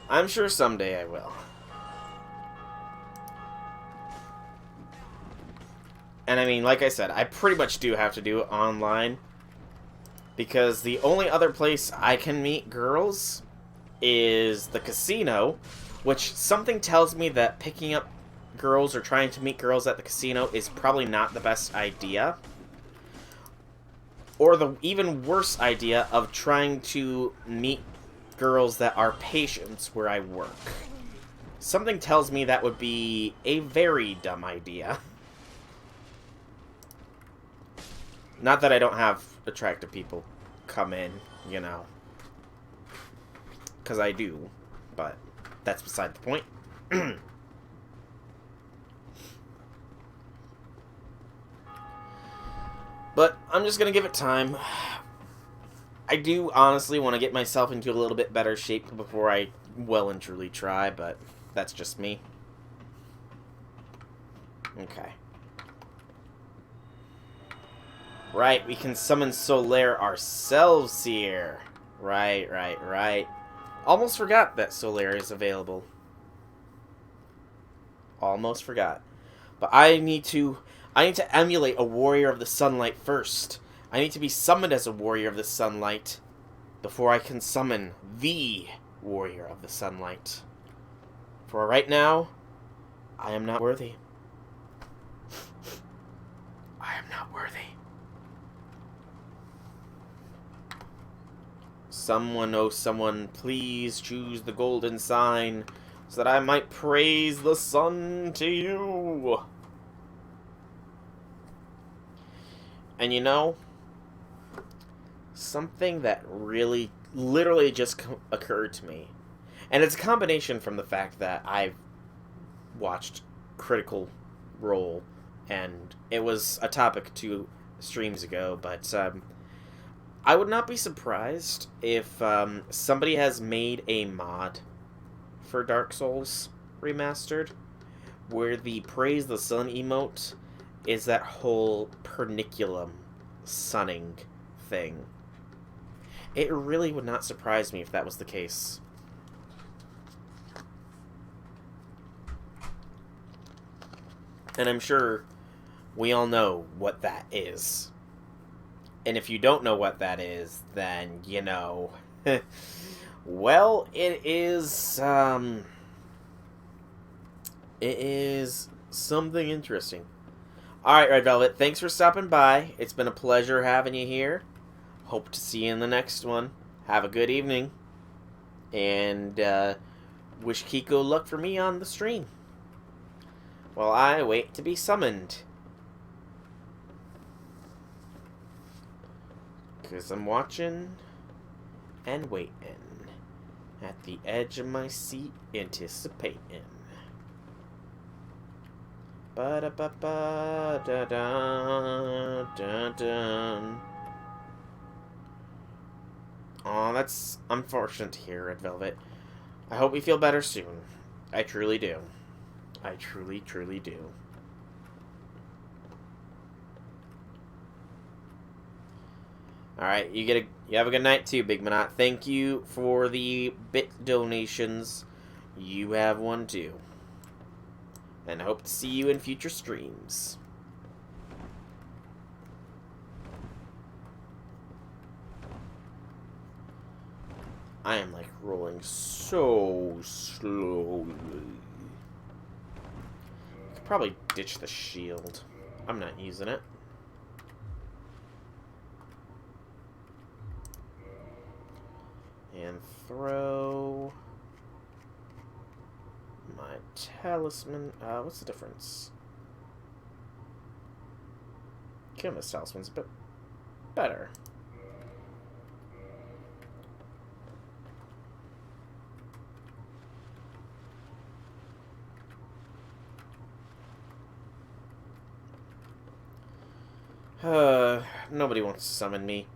I'm sure someday I will. And I mean, like I said, I pretty much do have to do it online. Because the only other place I can meet girls is the casino. Which, something tells me that picking up girls or trying to meet girls at the casino is probably not the best idea. Or the even worse idea of trying to meet girls that are patients where I work. Something tells me that would be a very dumb idea. Not that I don't have attractive people come in, you know. Because I do, but that's beside the point. But I'm just going to give it time. I do honestly want to get myself into a little bit better shape before I well and truly try, but that's just me. Okay. Right, we can summon Solaire ourselves here. Right. Almost forgot that Solaire is available. Almost forgot. But I need to emulate a Warrior of the Sunlight first. I need to be summoned as a Warrior of the Sunlight before I can summon the Warrior of the Sunlight. For right now, I am not worthy. I am not worthy. Someone, oh someone, please choose the golden sign so that I might praise the sun to you. And you know, something that really, literally just occurred to me, and it's a combination from the fact that I've watched Critical Role, and it was a topic 2 streams ago, but I would not be surprised if somebody has made a mod for Dark Souls Remastered, where the Praise the Sun emote is that whole perniculum sunning thing. It really would not surprise me if that was the case. And I'm sure we all know what that is. And if you don't know what that is, then, you know, well, it is something interesting. Alright, Red Velvet, thanks for stopping by. It's been a pleasure having you here. Hope to see you in the next one. Have a good evening. And wish Kiko luck for me on the stream while I wait to be summoned. Because I'm watching and waiting at the edge of my seat, anticipating. Ba-da-ba-ba-da-da-da-da. Aw, that's unfortunate to hear, Red Velvet. I hope you feel better soon. I truly do. I truly, truly do. Alright, you have a good night too, Big Monot. Thank you for the bit donations. You have one too. And I hope to see you in future streams. I am like rolling so slowly. I could probably ditch the shield. I'm not using it. And throw my talisman. What's the difference? Kilma's talisman's a bit better. Nobody wants to summon me.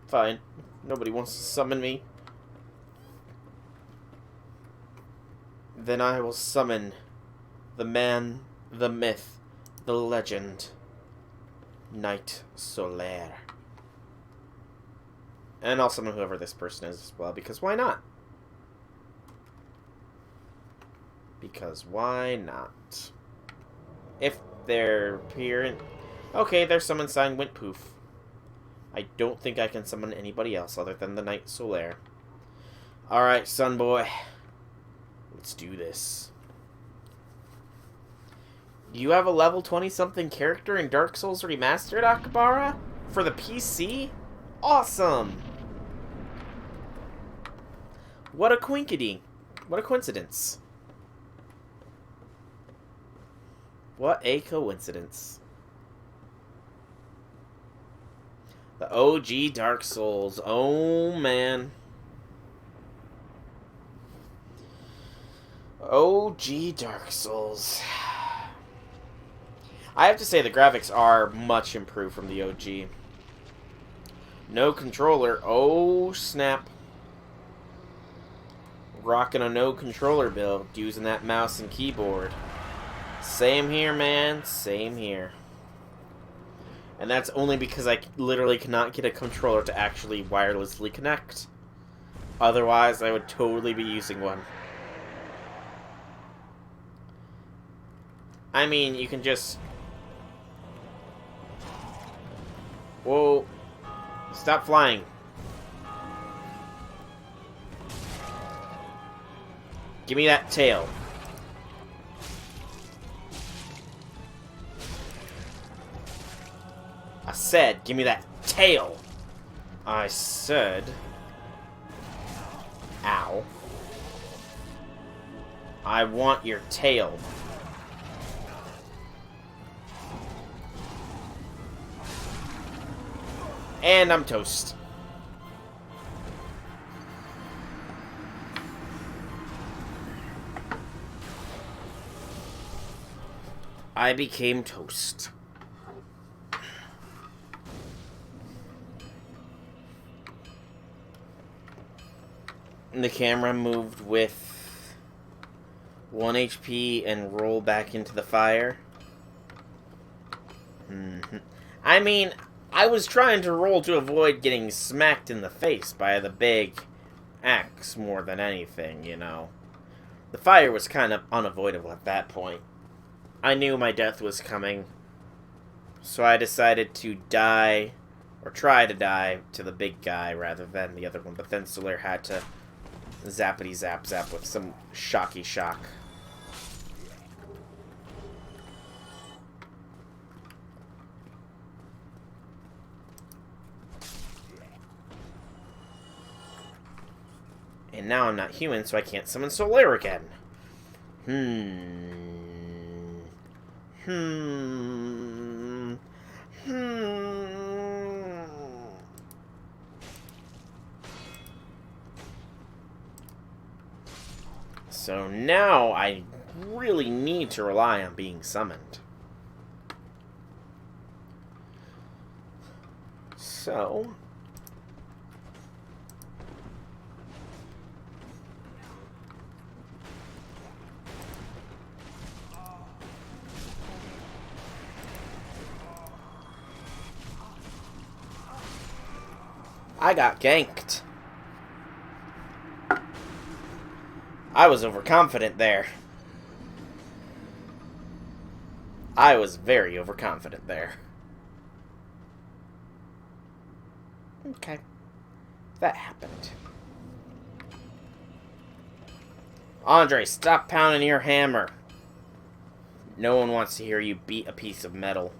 Fine. Nobody wants to summon me. Then I will summon the man, the myth, the legend, Knight Solaire. And I'll summon whoever this person is as well, because why not? Because why not? If they're appearing... Okay, there's someone signed Wintpoof. I don't think I can summon anybody else other than the Knight Solaire. Alright, son boy. Let's do this. You have a level 20-something character in Dark Souls Remastered, Akbara? For the PC? Awesome! What a quinkity. What a coincidence. What a coincidence. The OG Dark Souls. Oh, man. OG Dark Souls. I have to say the graphics are much improved from the OG. No controller. Oh, snap. Rocking a no controller build, using that mouse and keyboard. Same here, man. Same here. And that's only because I literally cannot get a controller to actually wirelessly connect. Otherwise, I would totally be using one. I mean, you can just... Whoa. Stop flying. Give me that tail. I said, give me that tail. I said... Ow. I want your tail. And I'm toast. I became toast. And the camera moved with 1 HP and roll back into the fire. I mean, I was trying to roll to avoid getting smacked in the face by the big axe more than anything, you know. The fire was kind of unavoidable at that point. I knew my death was coming, so I decided to die, or try to die, to the big guy rather than the other one. But then Solaire had to zappity zap zap with some shocky shock. And now I'm not human, so I can't summon Solaire again. So now I really need to rely on being summoned. So... I got ganked. I was overconfident there. I was very overconfident there. Okay. That happened. Andre, stop pounding your hammer. No one wants to hear you beat a piece of metal.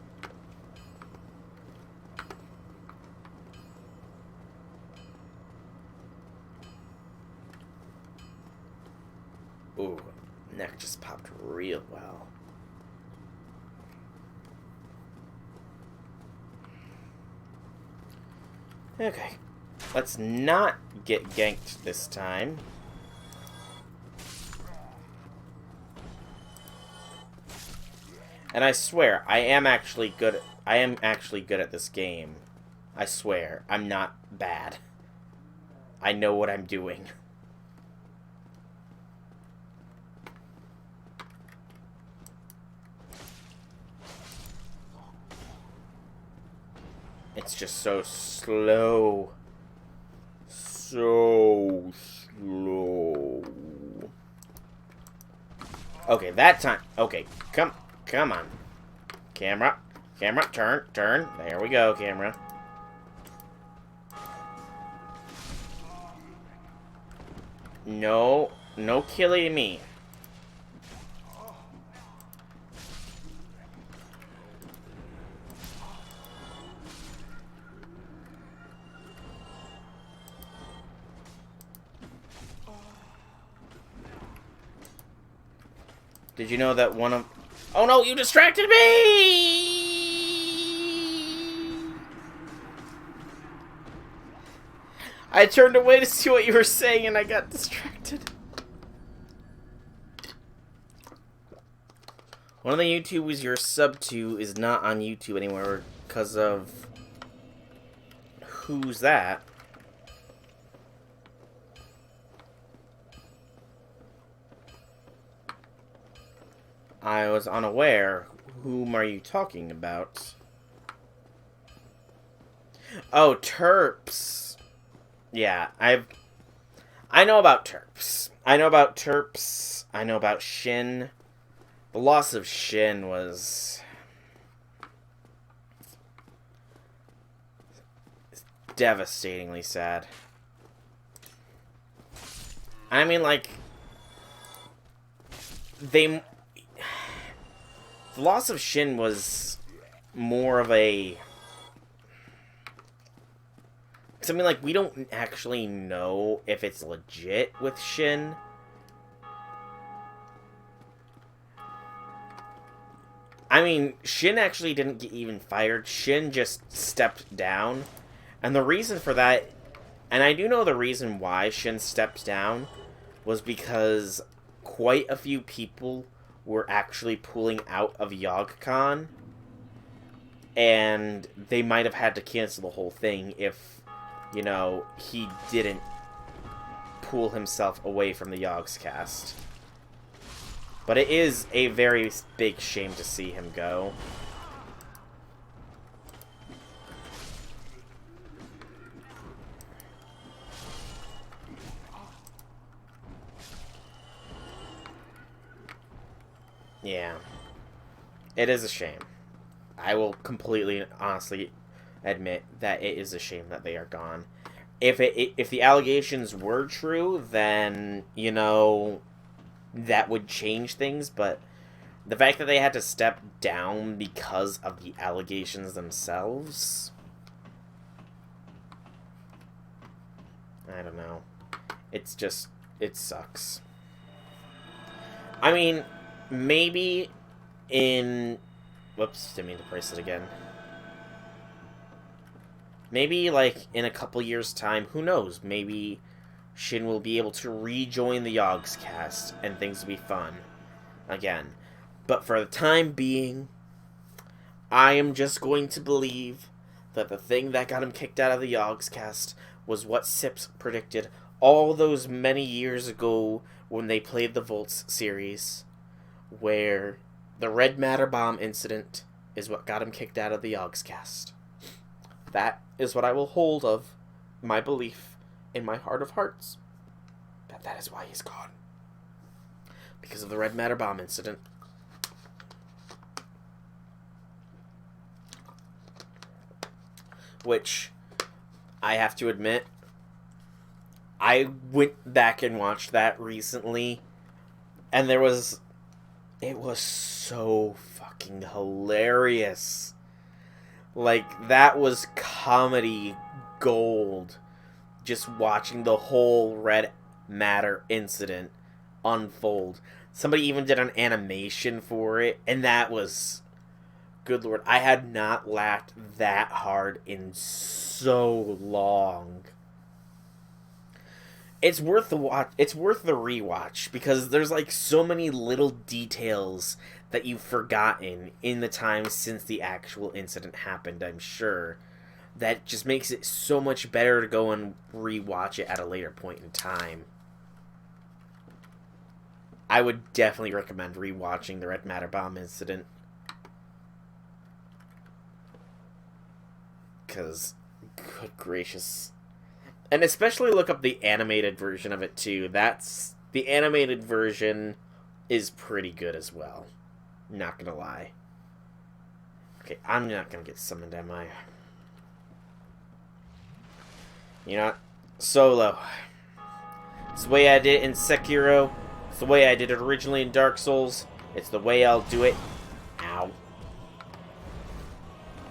Ooh, neck just popped real well. Okay, let's not get ganked this time. And I swear, I am actually good at this game. I swear, I'm not bad. I know what I'm doing. It's just so slow. So slow. Okay, that time. Okay, come on. Camera, turn. There we go, camera. No killing me. Did you know that one of... Oh no, you distracted me! I turned away to see what you were saying and I got distracted. One of the YouTubers you're sub to is not on YouTube anymore because of... Who's that? I was unaware. Whom are you talking about? Oh, Terps. Yeah, I know about Terps. I know about Shin. The loss of Shin was devastatingly sad. I mean, like, the loss of Shin was more of a... I mean, like, we don't actually know if it's legit with Shin. I mean, Shin actually didn't get even fired. Shin just stepped down. And the reason for that, and I do know the reason why Shin stepped down, was because quite a few people were actually pulling out of YogCon. And they might have had to cancel the whole thing if, you know, he didn't pull himself away from the Yogscast. But it is a very big shame to see him go. Yeah. It is a shame. I will completely, honestly admit that it is a shame that they are gone. If the allegations were true, then, you know, that would change things, but the fact that they had to step down because of the allegations themselves, I don't know. It's just, it sucks. I mean, maybe in... Whoops, didn't mean to press it again. Maybe, like, in a couple years' time, who knows? Maybe Shin will be able to rejoin the Yogscast, and things will be fun again. But for the time being, I am just going to believe that the thing that got him kicked out of the Yogscast was what Sips predicted all those many years ago when they played the Volts series, where the Red Matter Bomb incident is what got him kicked out of the Yogscast. That is what I will hold of my belief in my heart of hearts. That is why he's gone. Because of the Red Matter Bomb incident. Which, I have to admit, I went back and watched that recently, and it was so fucking hilarious. Like, that was comedy gold. Just watching the whole Red Matter incident unfold. Somebody even did an animation for it, and that was... Good lord, I had not laughed that hard in so long. It's worth the watch. It's worth the rewatch because there's like so many little details that you've forgotten in the time since the actual incident happened, I'm sure. That just makes it so much better to go and rewatch it at a later point in time. I would definitely recommend rewatching the Red Matter Bomb incident. Because, good gracious. And especially look up the animated version of it, too. The animated version is pretty good as well. Not gonna lie. Okay, I'm not gonna get summoned, am I? You know what? Solo. It's the way I did it in Sekiro. It's the way I did it originally in Dark Souls. It's the way I'll do it. Ow.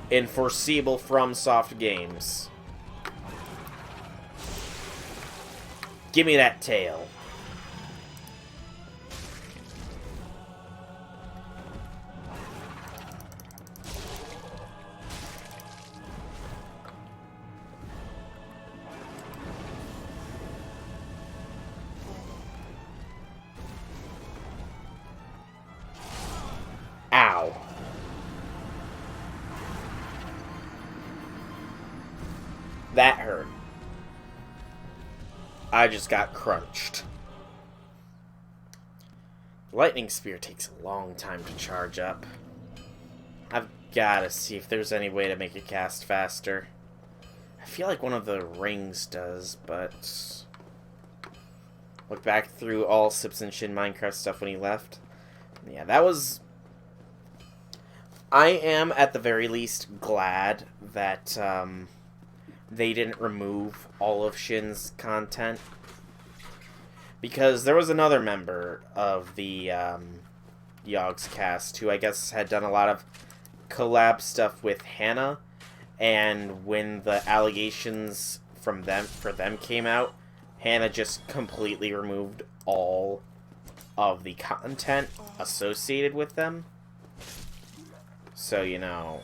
In foreseeable FromSoft games. Give me that tail. Ow. That hurt. I just got crunched. Lightning Spear takes a long time to charge up. I've gotta see if there's any way to make it cast faster. I feel like one of the rings does, but... Look back through all Sips and Shin Minecraft stuff when he left. Yeah, that was... I am, at the very least, glad that, they didn't remove all of Shin's content. Because there was another member of the, Yogg's cast who I guess had done a lot of collab stuff with Hannah, and when the allegations for them came out, Hannah just completely removed all of the content associated with them. So, you know...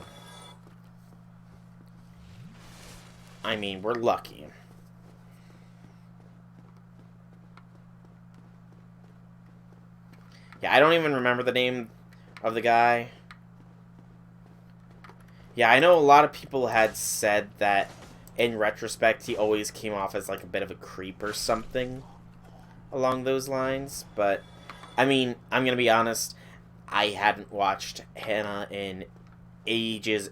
I mean, we're lucky. Yeah, I don't even remember the name of the guy. Yeah, I know a lot of people had said that, in retrospect, he always came off as, like, a bit of a creep or something along those lines. But, I mean, I'm gonna be honest, I hadn't watched Hannah in ages.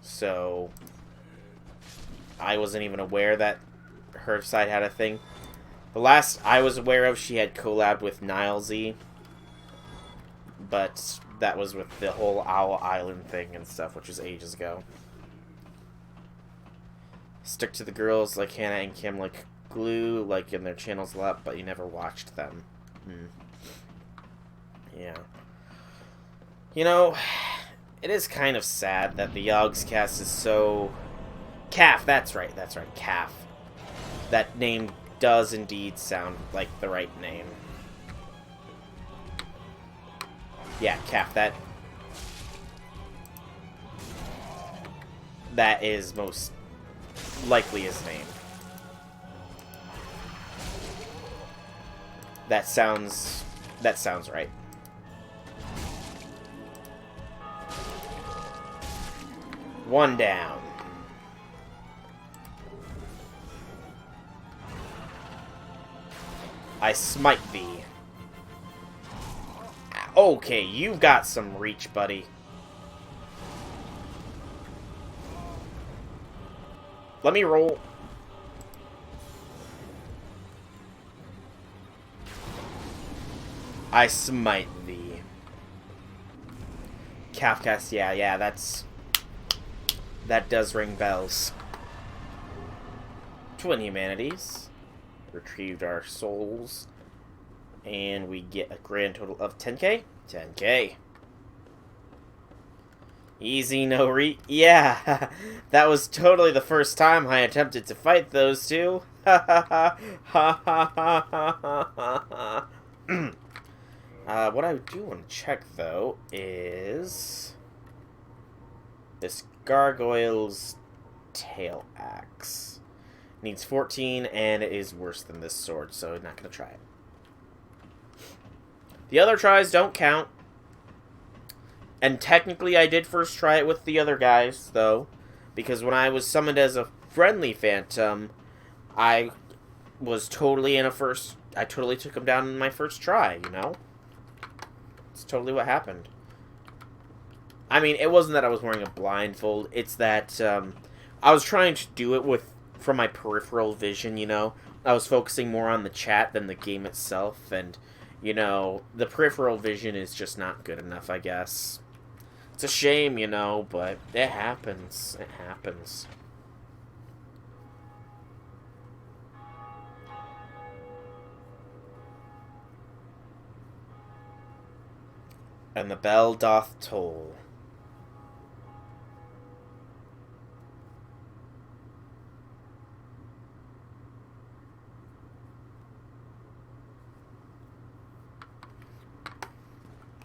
So, I wasn't even aware that her side had a thing. The last I was aware of, she had collabed with Nilesy. But that was with the whole Owl Island thing and stuff, which was ages ago. Stick to the girls like Hannah and Kim like glue, like in their channels a lot, but you never watched them. Yeah. You know, it is kind of sad that the Yogg's cast is so... Calf, that's right, Calf. That name does indeed sound like the right name. Yeah, Calf, that is most likely his name. That sounds right. One down. I smite thee. Okay, you've got some reach, buddy. Let me roll. I smite thee. Calfcast, yeah, that does ring bells. Twin Humanities. Retrieved our souls. And we get a grand total of 10k? 10k. Easy, no yeah, that was totally the first time I attempted to fight those two. What I do want to check, though, is this Gargoyle's Tail Axe. Needs 14, and it is worse than this sword, so I'm not going to try it. The other tries don't count. And technically I did first try it with the other guys, though. Because when I was summoned as a friendly phantom, I was totally I totally took him down in my first try, you know? It's totally what happened. I mean, it wasn't that I was wearing a blindfold. It's that I was trying to do it with from my peripheral vision, you know. I was focusing more on the chat than the game itself, and, you know, the peripheral vision is just not good enough, I guess. It's a shame, you know, but it happens. It happens. And the bell doth toll.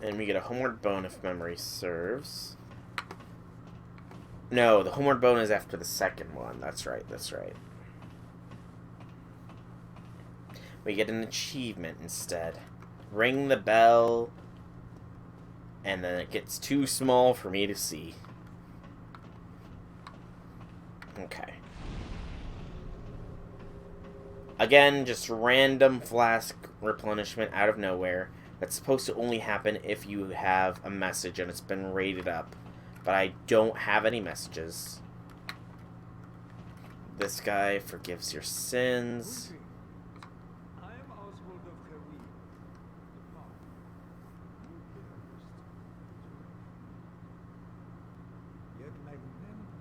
And we get a homeward bone if memory serves. No, the homeward bone is after the second one. That's right, that's right. We get an achievement instead. Ring the bell, and then it gets too small for me to see. Okay. Again, just random flask replenishment out of nowhere. That's supposed to only happen if you have a message and it's been rated up. But I don't have any messages. This guy forgives your sins.
I am Oswald of Career. Yet magnanimous.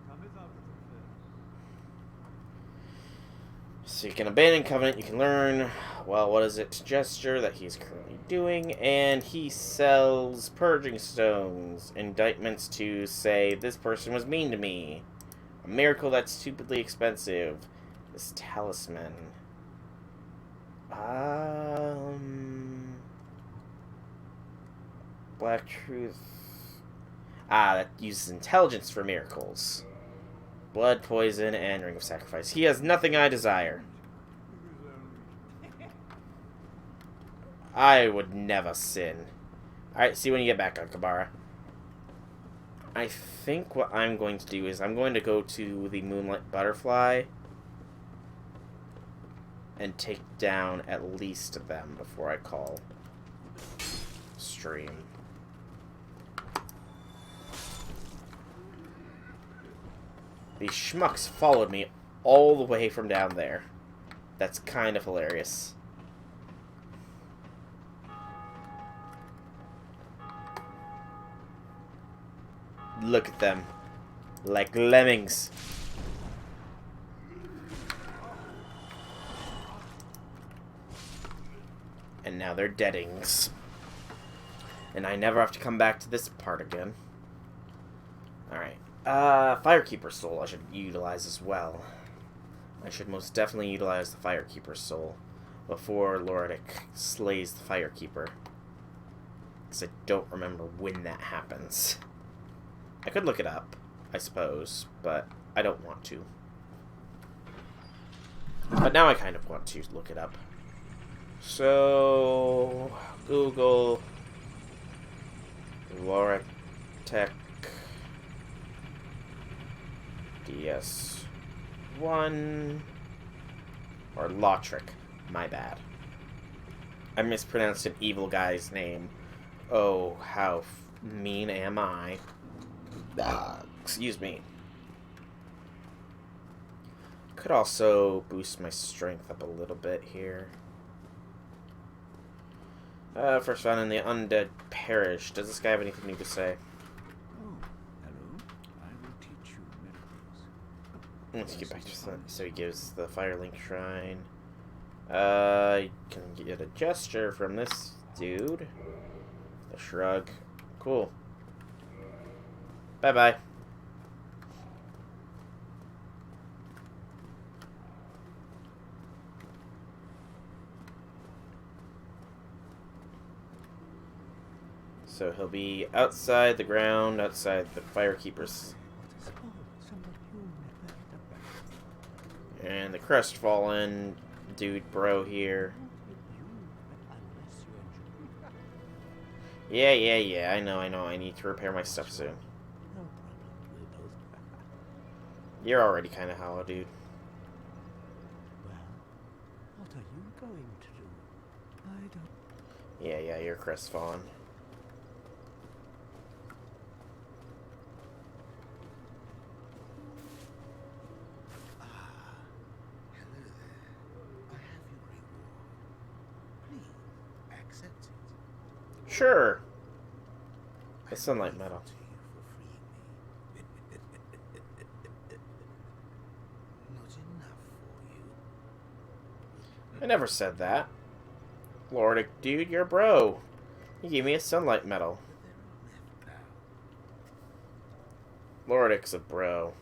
Cometh out of the fair.
So you can abandon Covenant, you can learn, well, what is it to gesture that he's currently doing, and he sells purging stones, indictments to say, this person was mean to me, a miracle that's stupidly expensive, this talisman, Black Truth, that uses intelligence for miracles. Blood, poison, and ring of sacrifice. He has nothing I desire. I would never sin. Alright, see you when you get back on Kabara. I think what I'm going to do is I'm going to go to the Moonlight Butterfly and take down at least them before I call stream. These schmucks followed me all the way from down there. That's kind of hilarious. Look at them. Like lemmings. And now they're deadings. And I never have to come back to this part again. Alright. Firekeeper's Soul I should utilize as well. I should most definitely utilize the Firekeeper's Soul before Lordic slays the Firekeeper. Because I don't remember when that happens. I could look it up, I suppose, but I don't want to. But now I kind of want to look it up. So, Google Lortec DS1 or Lautrec, my bad. I mispronounced an evil guy's name. Oh, how mean am I? Excuse me. Could also boost my strength up a little bit here. First found in the Undead Parish. Does this guy have anything new to say?
Oh, hello. I will teach you miracles.
Let's get back to that. So he gives the Firelink Shrine. You can get a gesture from this dude. The shrug. Cool. Bye-bye. So he'll be outside the ground, outside the Firekeepers. And the crestfallen dude bro here. Yeah, I know. I need to repair my stuff soon. You're already kind of hollow, dude.
Well, what are you going to do? I don't...
Yeah, you're crestfallen.
accept it?
Sure.
I'm
The sunlight medal.
grateful to you for freeing me. Not enough for you.
I never said that. Lordic dude, you're a bro. You gave me a sunlight medal.
But there are left, pal.
Lordic's a bro.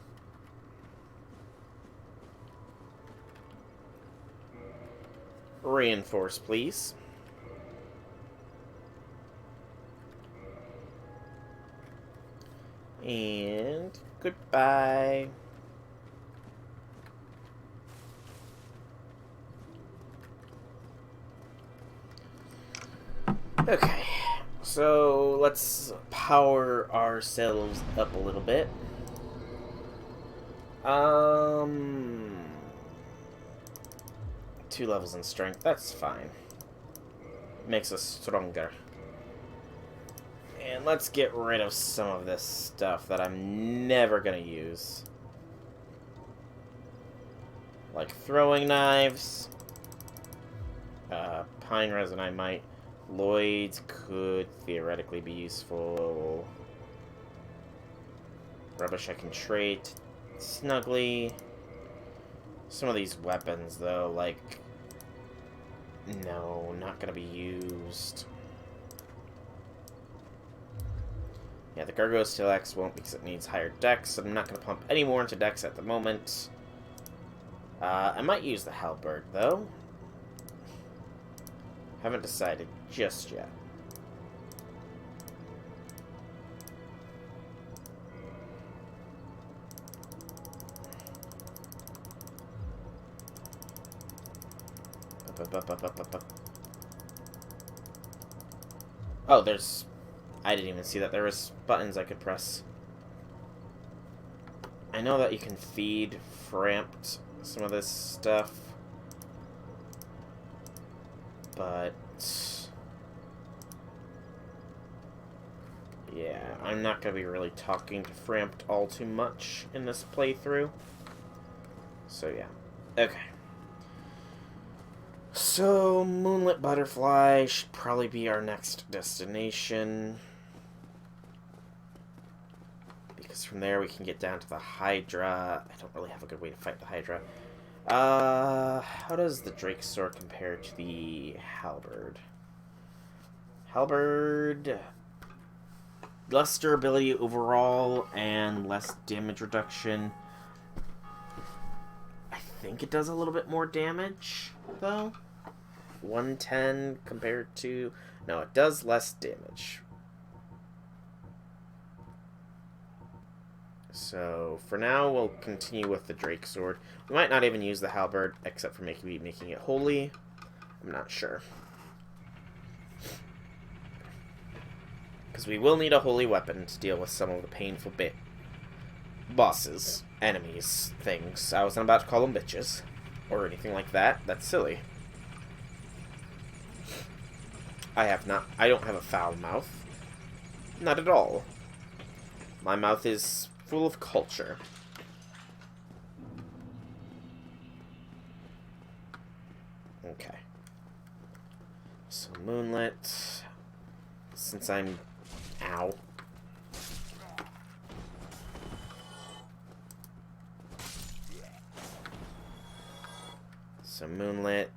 Reinforce, please. And goodbye. Okay, so let's power ourselves up a little bit. 2 levels in strength, that's fine. Makes us stronger. And let's get rid of some of this stuff that I'm never gonna use. Like throwing knives. Pine resin I might. Lloyd's could theoretically be useful. Rubbish I can trade snugly. Some of these weapons, though, like... No, not gonna be used. Yeah, the Gargoyle Stilex won't because it needs higher dex, so I'm not gonna pump any more into dex at the moment. I might use the Halberd, though. Haven't decided just yet. Oh, there's... I didn't even see that there was buttons I could press. I know that you can feed Framped some of this stuff. But... yeah, I'm not going to be really talking to Framped all too much in this playthrough. So, yeah. Okay. So, Moonlit Butterfly should probably be our next destination. Because from there we can get down to the Hydra. I don't really have a good way to fight the Hydra. How does the Drake Sword compare to the Halberd? Halberd... less durability overall and less damage reduction. I think it does a little bit more damage, though. 110 compared to... no, it does less damage. So, for now, we'll continue with the Drake Sword. We might not even use the Halberd, except for maybe making it holy. I'm not sure. Because we will need a holy weapon to deal with some of the painful bosses, enemies, things. I wasn't about to call them bitches, or anything like that. That's silly. I don't have a foul mouth. Not at all. My mouth is full of culture. Okay. So, Moonlit. Since I'm... ow. So, Moonlit.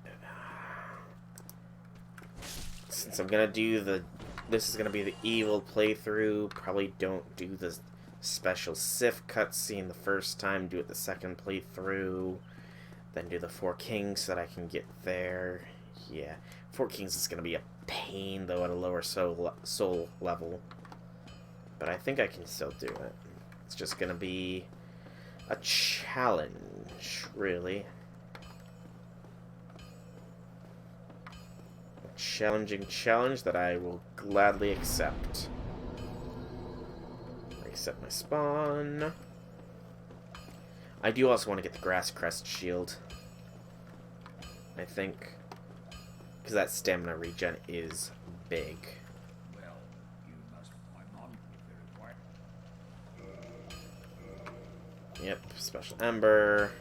Since I'm gonna do the... this is gonna be the evil playthrough, probably don't do the special Sif cutscene the first time, do it the second playthrough, then do the Four Kings so that I can get there. Yeah, Four Kings is gonna be a pain, though, at a lower soul level. But I think I can still do it. It's just gonna be a challenge, really. A challenging challenge that I will gladly accept. Reset my spawn. I do also want to get the Grass Crest shield, I think. Because that stamina regen is big.
Well, you must find on very quiet.
Yep, Special Ember.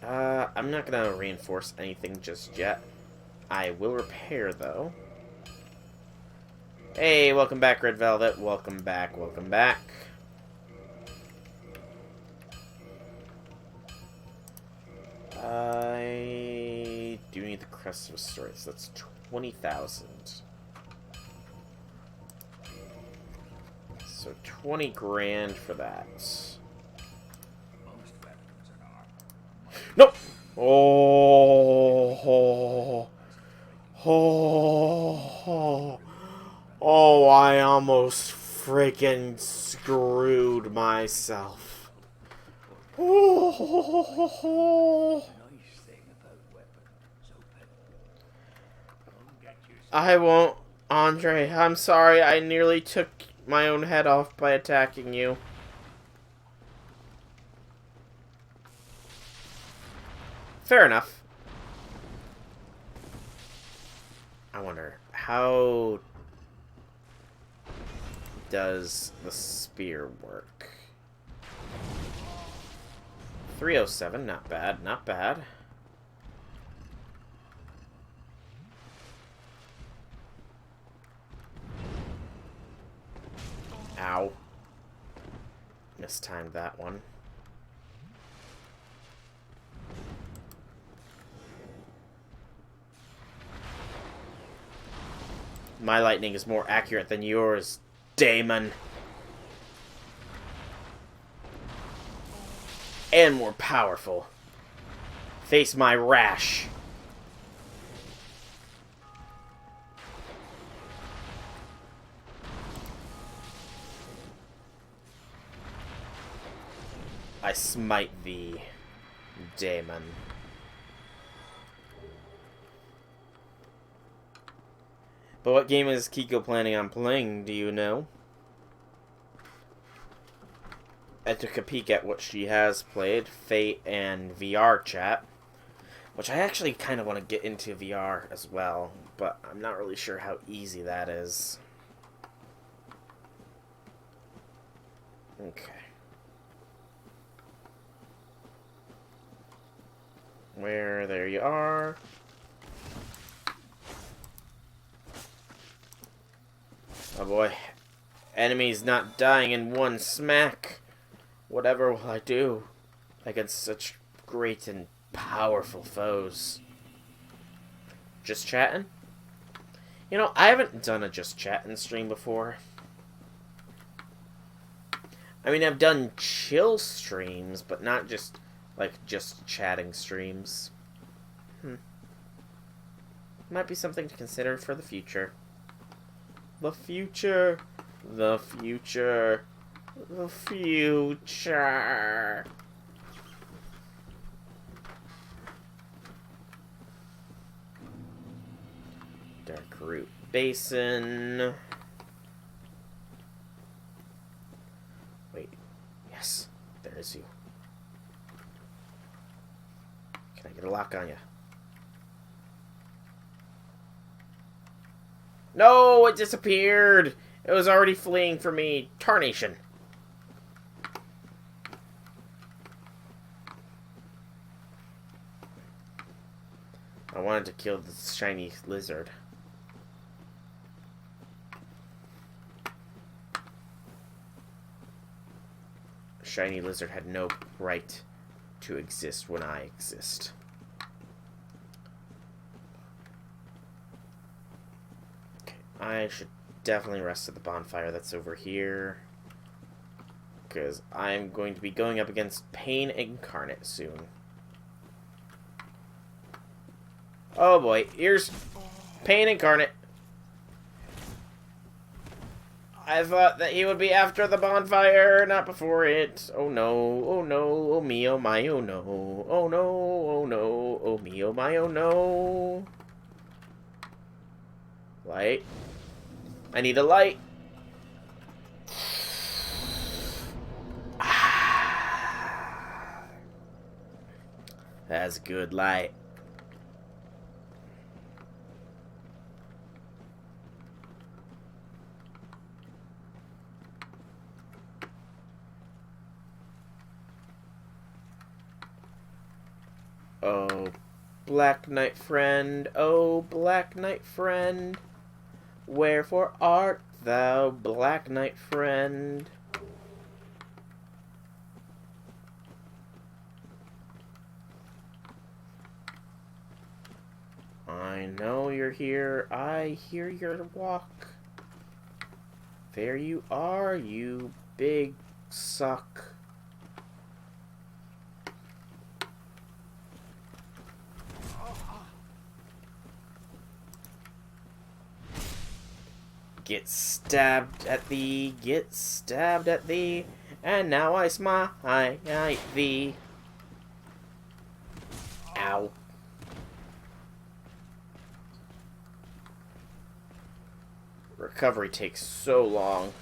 I'm not gonna reinforce anything just yet. I will repair, though. Hey, welcome back, Red Velvet. Welcome back, welcome back. I do need the Crest of Stories. That's 20,000. So 20 grand for that.
Most weapons and armor.
Nope! Oh, oh, oh, I almost freaking screwed myself. Oh,
Nice thing about weapons, open. Come get you some.
I won't, Andre. I'm sorry. I nearly took my own head off by attacking you. Fair enough. I wonder, how does the spear work? 307, not bad, not bad. Ow. Mistimed that one. My lightning is more accurate than yours, Damon. And more powerful. Face my rash. I smite thee, Damon. But what game is Kiko planning on playing, do you know? I took a peek at what she has played, Fate and VR chat, which I actually kind of want to get into VR as well, but I'm not really sure how easy that is. Okay. There you are. Oh boy. Enemies not dying in one smack. Whatever will I do against such great and powerful foes? Just chatting? You know, I haven't done a just chatting stream before. I mean, I've done chill streams, but not just, like, just chatting streams. Might be something to consider for the future. The future. The future. The future. Dark Root Basin. Wait. Yes. There's you. Can I get a lock on you? No, it disappeared. It was already fleeing from me. Tarnation. I wanted to kill the shiny lizard. Shiny lizard had no right to exist when I exist. Okay, I should definitely rest at the bonfire that's over here, because I'm going to be going up against Pain Incarnate soon. Oh boy, here's Pain Incarnate. I thought that he would be after the bonfire, not before it. Oh no, oh no, oh me, oh my, oh no. Oh no, oh no, oh me, oh my, oh no. Light. I need a light. That's good light. Oh, Black Knight friend, oh, Black Knight friend, wherefore art thou, Black Knight friend? I know you're here, I hear your walk. There you are, you big suck. Get stabbed at thee, and now I smite thee. Ow. Recovery takes so long.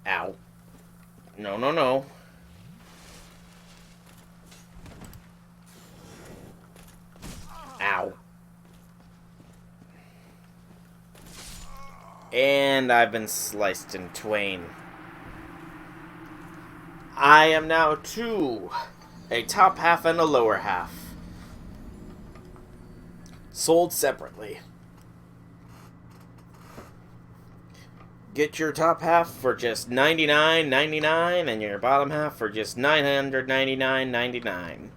Ow. No, no, no. Ow. And I've been sliced in twain. I am now two. A top half and a lower half. Sold separately. Get your top half for just $99.99 and your bottom half for just $999.99.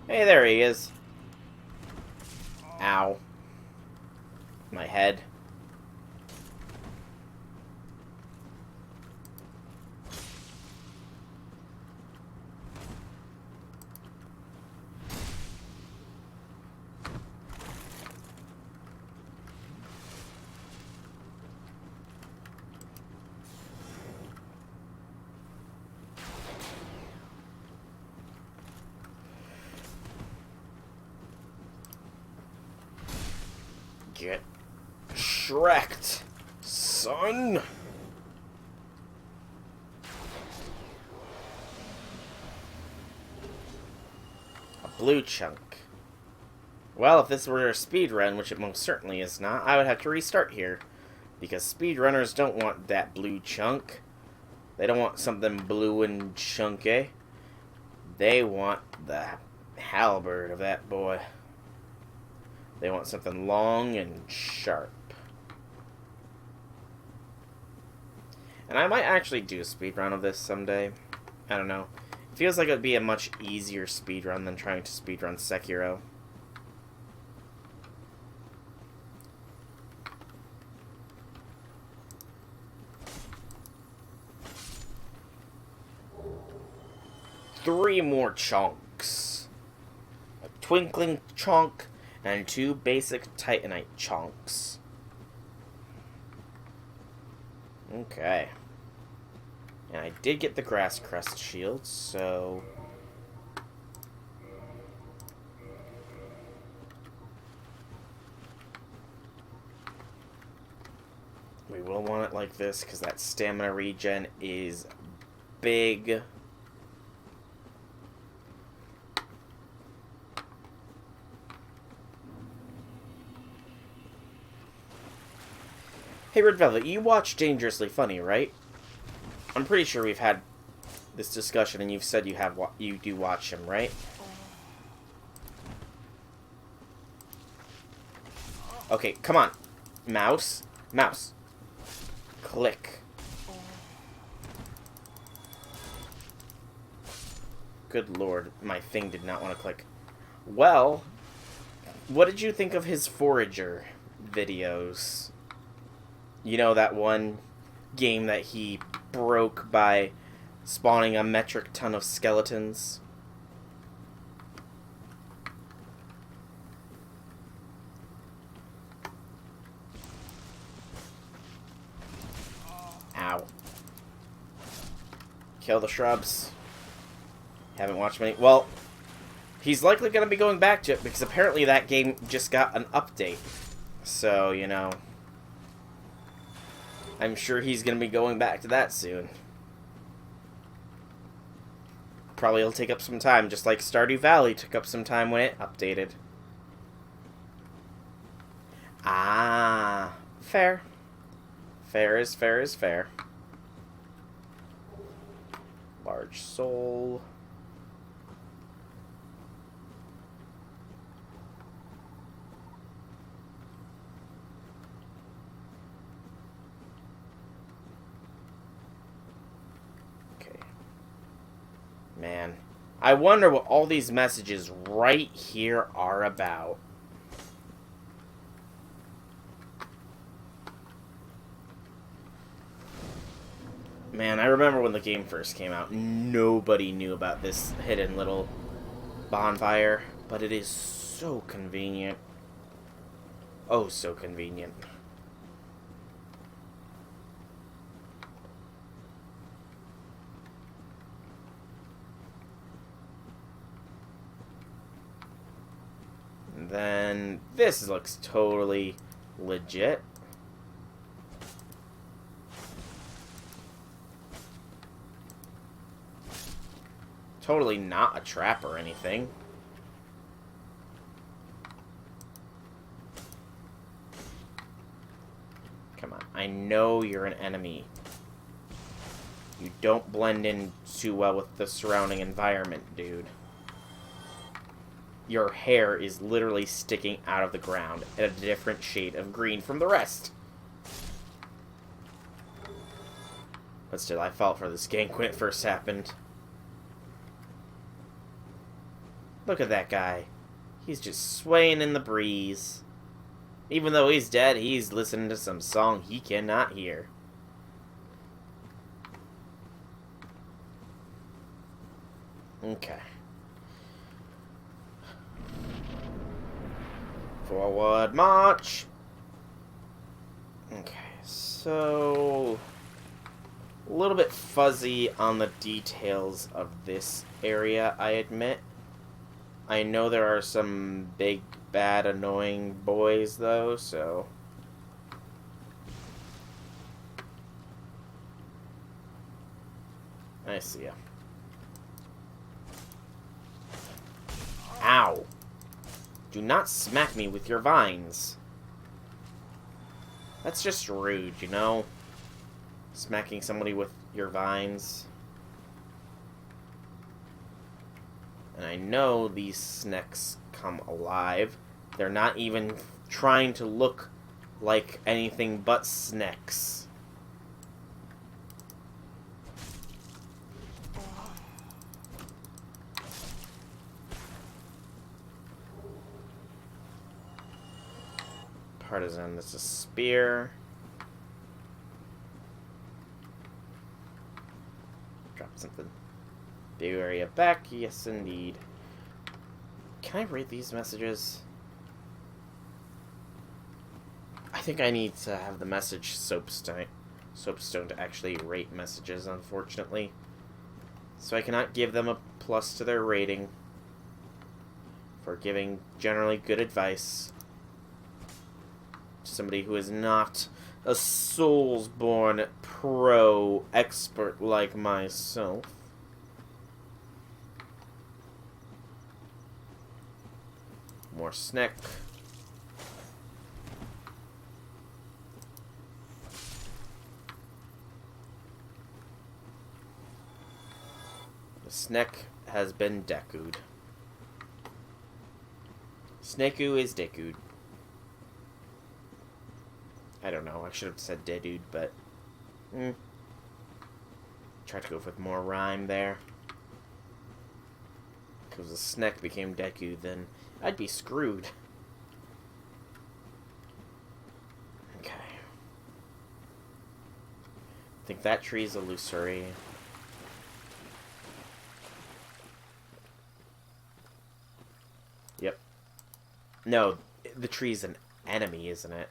Hey, there he is. Ow. My head. Get Shrek'd, son! A blue chunk. Well, if this were a speedrun, which it most certainly is not, I would have to restart here. Because speedrunners don't want that blue chunk. They don't want something blue and chunky. They want the halberd of that boy. They want something long and sharp. And I might actually do a speedrun of this someday. I don't know. It feels like it would be a much easier speedrun than trying to speedrun Sekiro. Three more chunks. A twinkling chunk and two basic titanite chunks. Okay. And I did get the grass crest shield, so we will want it like this because that stamina regen is big. Hey, Red Velvet, you watch Dangerously Funny, right? I'm pretty sure we've had this discussion, and you've said you do watch him, right? Okay, come on. Mouse. Mouse. Click. Good lord, my thing did not want to click. Well, what did you think of his Forager videos? You know, that one game that he broke by spawning a metric ton of skeletons? Ow. Kill the shrubs. Haven't watched many. Well, he's likely going to be going back to it because apparently that game just got an update. So, you know, I'm sure he's going to be going back to that soon. probably will take up some time, just like Stardew Valley took up some time when it updated. Ah, fair. Fair is fair is fair. Large soul. Okay. Man, I wonder what all these messages right here are about. Man, I remember when the game first came out, nobody knew about this hidden little bonfire, but it is so convenient. Oh, so convenient. And then this looks totally legit. Totally not a trap or anything. Come on, I know you're an enemy. You don't blend in too well with the surrounding environment, dude. Your hair is literally sticking out of the ground at a different shade of green from the rest. But still, I felt for this gank when it first happened. Look at that guy. He's just swaying in the breeze. Even though he's dead, he's listening to some song he cannot hear. Okay. Forward march. Okay, so a little bit fuzzy on the details of this area, I admit. I know there are some big, bad, annoying boys, though, so... I see ya. Ow! Do not smack me with your vines. That's just rude, you know? Smacking somebody with your vines. And I know these snakes come alive. They're not even trying to look like anything but snakes. Partisan, that's a spear. Drop something. Big area back, yes indeed. Can I rate these messages? I think I need to have the message soapstone to actually rate messages, unfortunately. So I cannot give them a plus to their rating for giving generally good advice to somebody who is not a Soulsborne pro expert like myself. More snack. The snack has been deku'd. Snaku is deku'd. I don't know, I should have said dedude, but... Tried to go with more rhyme there. Because the snack became Deku, then I'd be screwed. Okay. I think that tree's illusory. Yep. No, the tree's an enemy, isn't it?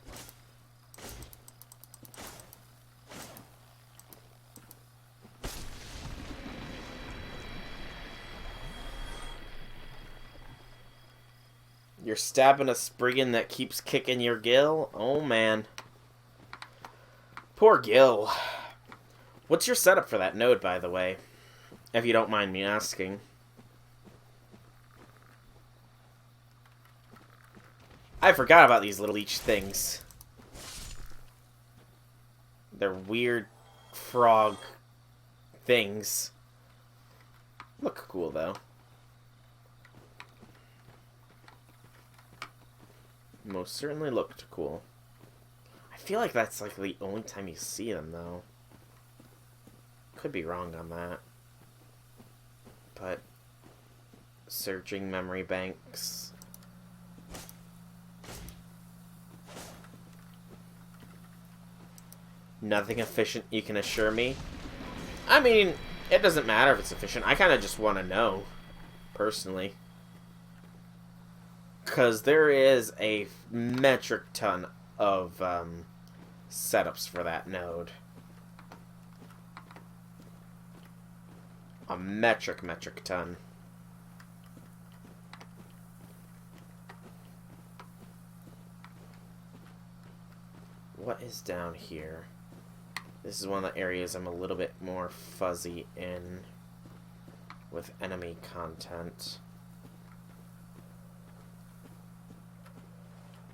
You're stabbing a Spriggan that keeps kicking your Gil? Oh, man. Poor Gil. What's your setup for that node, by the way? If you don't mind me asking. I forgot about these little leech things. They're weird frog things. Look cool, though. Most certainly looked cool. I feel like that's like the only time you see them, though. Could be wrong on that. But searching memory banks. Nothing efficient, you can assure me? I mean, it doesn't matter if it's efficient. I kind of just want to know, personally. Because there is a metric ton of setups for that node. A metric ton. What is down here? This is one of the areas I'm a little bit more fuzzy in with enemy content.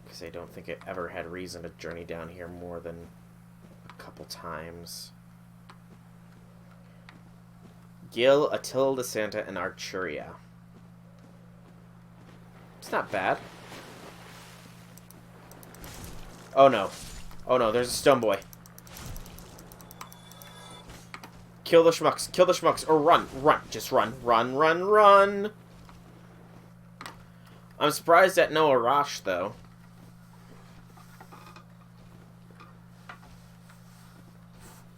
Because I don't think it ever had reason to journey down here more than a couple times. Gil, Attila de Santa, and Archuria. It's not bad. Oh no. Oh no, there's a stone boy. Kill the schmucks, or run, just run. I'm surprised at no Arash, though.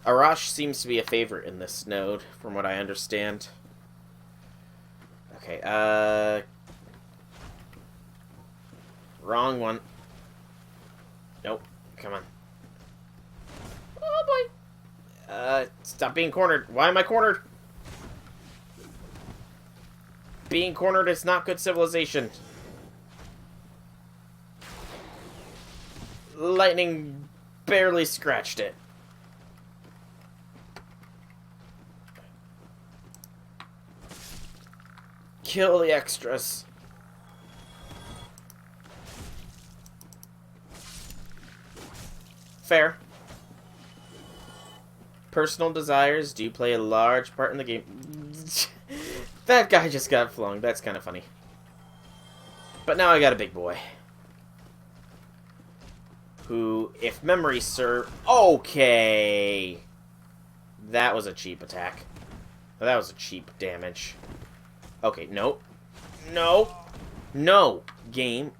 Arash seems to be a favorite in this node, from what I understand. Okay, wrong one. Nope, come on. Oh boy! Stop being cornered. Why am I cornered? Being cornered is not good civilization. Lightning barely scratched it. Kill the extras. Fair. Personal desires do play a large part in the game. That guy just got flung. That's kind of funny. But now I got a big boy. Who, if memory serves... Okay! That was a cheap attack. That was a cheap damage. Okay, no. No! No! Game.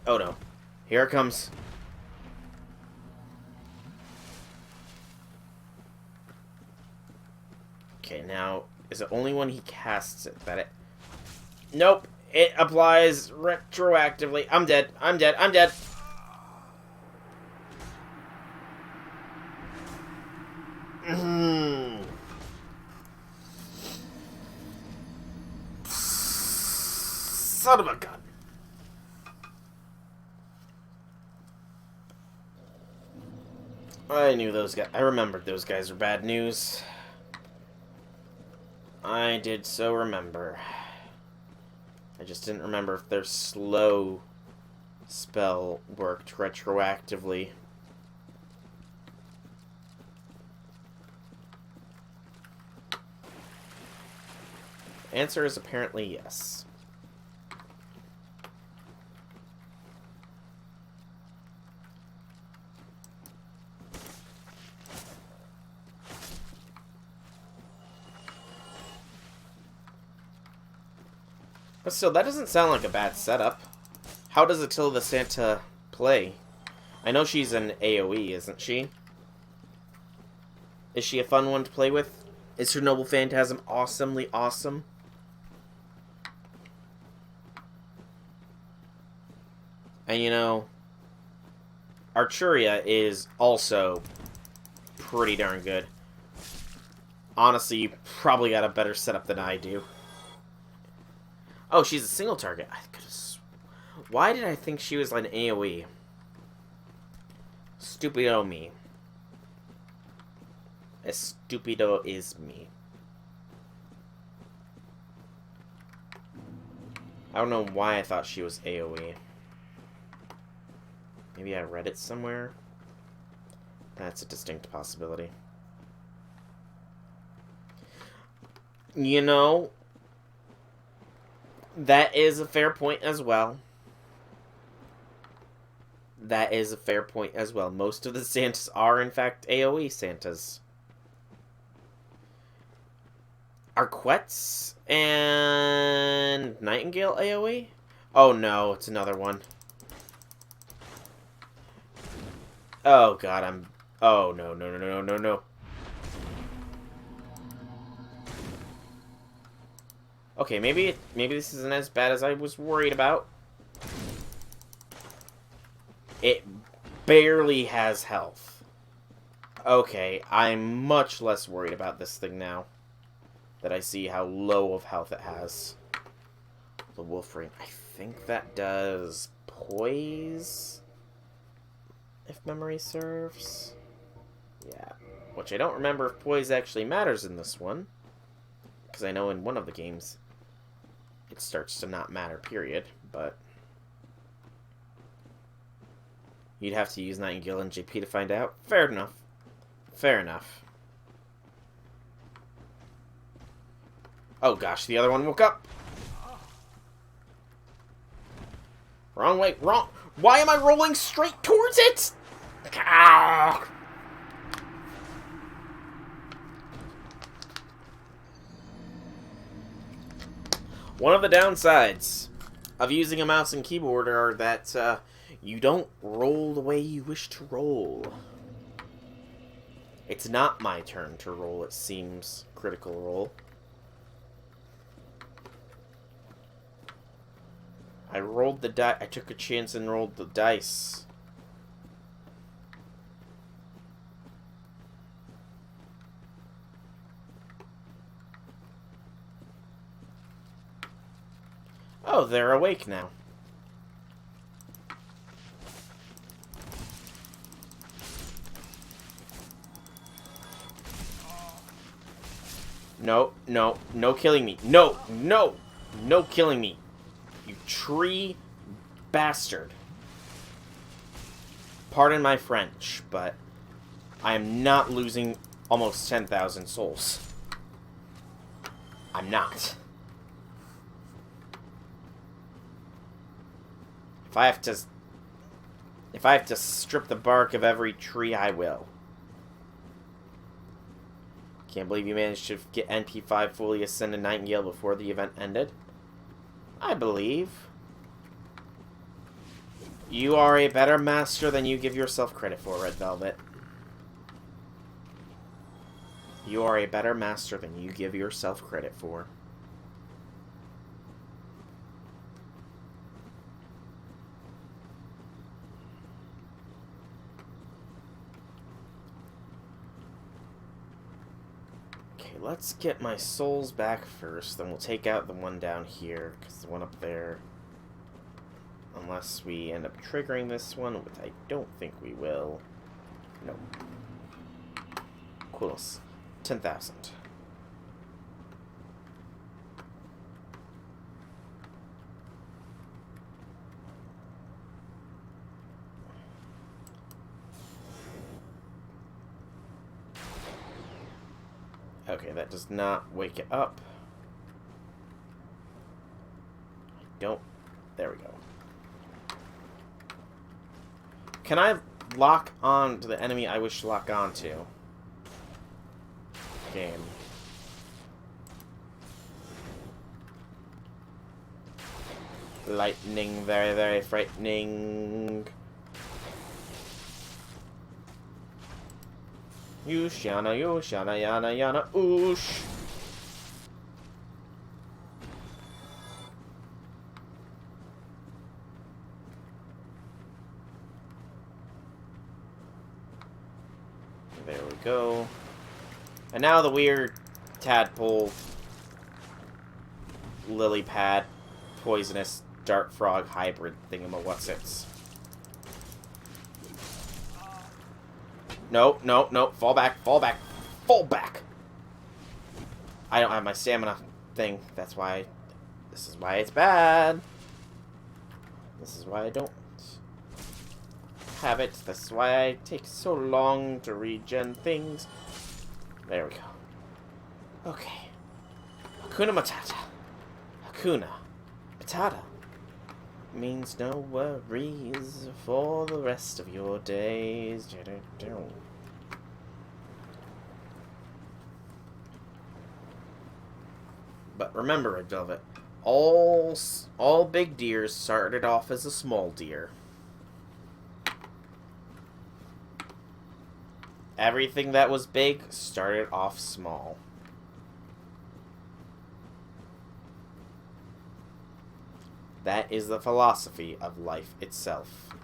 Oh no. Here it comes. Okay, now, is it only when he casts it that it... Nope! It applies retroactively. I'm dead. I'm dead. I'm dead. Son of a gun. I knew those guys. I remembered those guys were bad news. I did so remember. I just didn't remember if their slow spell worked retroactively. Answer is apparently yes. But still, that doesn't sound like a bad setup. How does Attila the Santa play? I know she's an AoE, isn't she? Is she a fun one to play with? Is her Noble Phantasm awesomely awesome? And you know, Archuria is also pretty darn good. Honestly, you probably got a better setup than I do. Oh, she's a single target. I could have. Why did I think she was like an AoE? Stupid-o me. Estupido is me. I don't know why I thought she was AoE. Maybe I read it somewhere? That's a distinct possibility. You know, that is a fair point as well. That is a fair point as well. Most of the Santas are, in fact, AoE Santas. Are Quetz and Nightingale AoE? Oh no, it's another one. Oh god, I'm... Oh no, no, no, no, no, no. Okay, maybe this isn't as bad as I was worried about. It barely has health. Okay, I'm much less worried about this thing now that I see how low of health it has. The wolf ring. I think that does poise, if memory serves. Yeah, which I don't remember if poise actually matters in this one, because I know in one of the games it starts to not matter, period, but you'd have to use Nightingale and JP to find out. Fair enough. Fair enough. Oh gosh, the other one woke up. Wrong way, wrong. Why am I rolling straight towards it? Ah! One of the downsides of using a mouse and keyboard are that you don't roll the way you wish to roll. It's not my turn to roll, it seems. Critical roll. I rolled the die. I took a chance and rolled the dice. Oh, they're awake now. No, no, no killing me. No, no, no killing me. You tree bastard. Pardon my French, but I am not losing almost 10,000 souls. I'm not. If I have to strip the bark of every tree, I will. Can't believe you managed to get NP5 fully ascended Nightingale before the event ended. I believe. You are a better master than you give yourself credit for, Red Velvet. You are a better master than you give yourself credit for. Okay, let's get my souls back first, then we'll take out the one down here, because the one up there... Unless we end up triggering this one, which I don't think we will. No. Cool. 10,000. Okay, that does not wake it up. I don't... There we go. Can I lock on to the enemy I wish to lock on to? Game. Lightning, very, very frightening. Yoosh, yana, yana, yana, oosh. There we go. And now the weird tadpole, lily pad, poisonous dart frog hybrid thingamawhatsits. No, no, no. Fall back, fall back. Fall back! I don't have my stamina thing. That's why... This is why it's bad. This is why I don't have it. This is why I take so long to regen things. There we go. Okay. Hakuna Matata. Hakuna Matata means no worries for the rest of your days. But remember, Red Velvet, all big deers started off as a small deer. Everything that was big started off small. That is the philosophy of life itself.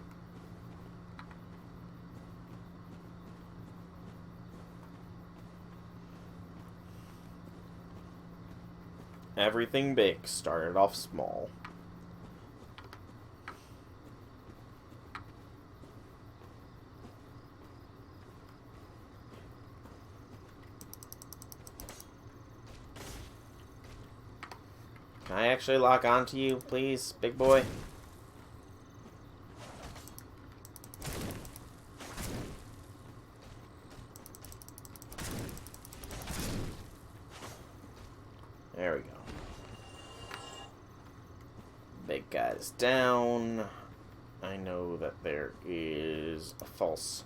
Everything big started off small. Can I actually lock onto you, please, big boy? There we go. Big guy's down. I know that there is a false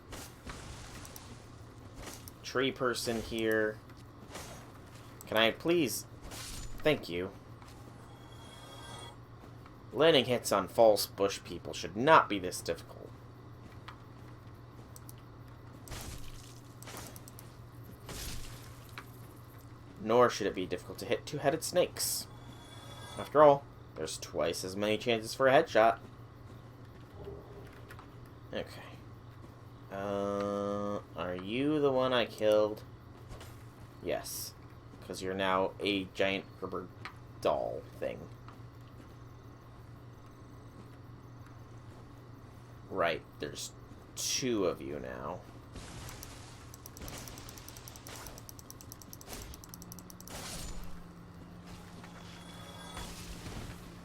tree person here. Can I please? Thank you. Landing hits on false bush people should not be this difficult. Nor should it be difficult to hit two-headed snakes. After all, there's twice as many chances for a headshot. Okay. Are you the one I killed? Yes. Because you're now a giant rubber doll thing. Right, there's two of you now.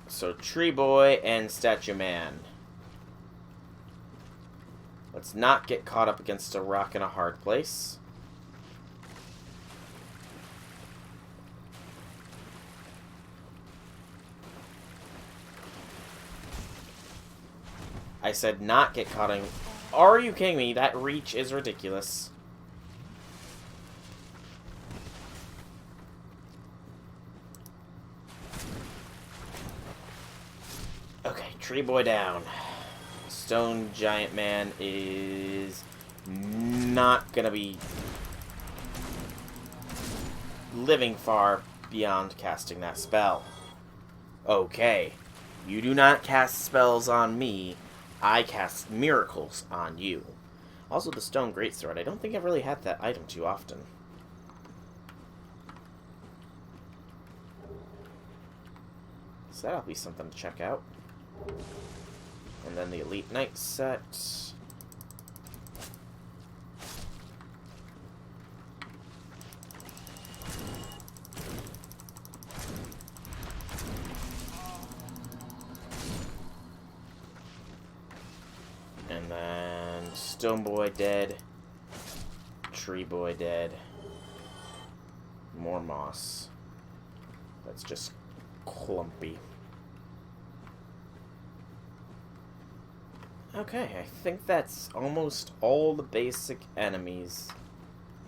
So, Tree Boy and Statue Man. Let's not get caught up against a rock in a hard place. I said not get caught in... Are you kidding me? That reach is ridiculous. Okay, Tree Boy down. Stone Giant Man is not gonna be living far beyond casting that spell. Okay, you do not cast spells on me. I cast miracles on you. Also, the Stone Greatsword. I don't think I've really had that item too often. So that'll be something to check out. And then the Elite Knight set. And then Stone Boy dead. Tree Boy dead. More moss. That's just clumpy. Okay, I think that's almost all the basic enemies.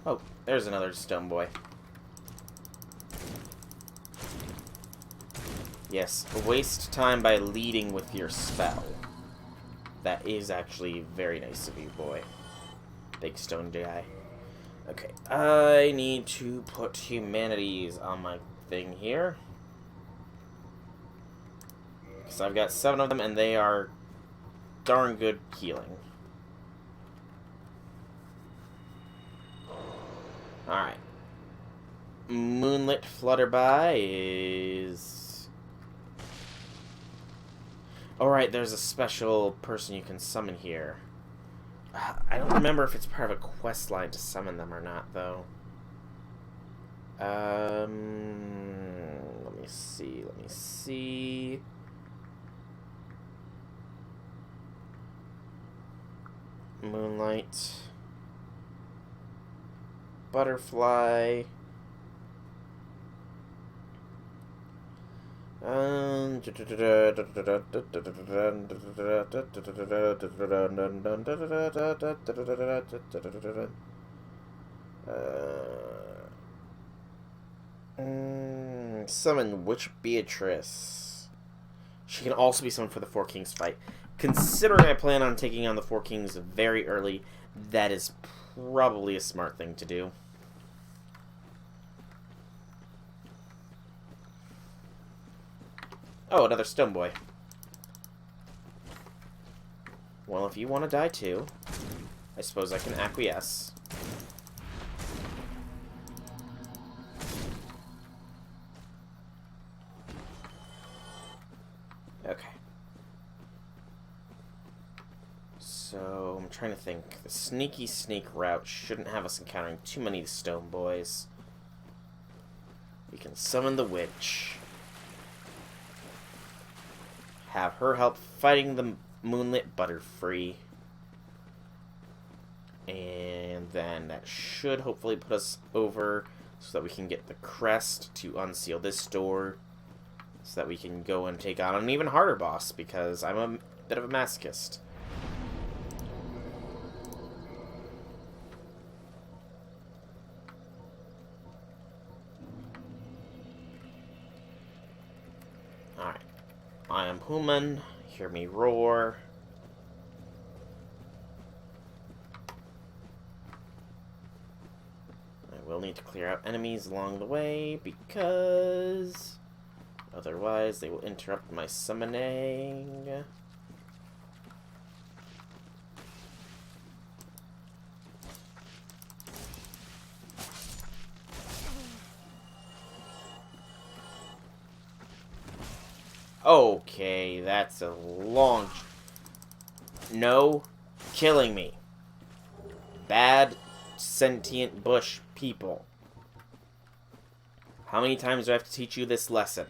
Oh, there's another Stone Boy. Yes, waste time by leading with your spell. That is actually very nice of you, boy. Big stone guy. Okay, I need to put humanities on my thing here. Because I've got 7 of them, and they are darn good healing. Alright. Moonlit Flutterby is... Alright, there's a special person you can summon here. I don't remember if it's part of a quest line to summon them or not, though. Let me see. Let me see. Moonlight. Butterfly. Summon Witch Beatrice. She can also be summoned for the Four Kings fight. Considering I plan on taking on the Four Kings very early, that is probably a smart thing to do. Oh, another Stone Boy. Well, if you want to die too, I suppose I can acquiesce. Okay. So, I'm trying to think. The sneaky sneak route shouldn't have us encountering too many Stone Boys. We can summon the witch. Have her help fighting the Moonlit Butterfree. And then that should hopefully put us over so that we can get the crest to unseal this door. So that we can go and take on an even harder boss, because I'm a bit of a masochist. Alright. I am human. Hear me roar. I will need to clear out enemies along the way, because otherwise they will interrupt my summoning. Okay, that's a long... No killing me. Bad, sentient bush people. How many times do I have to teach you this lesson?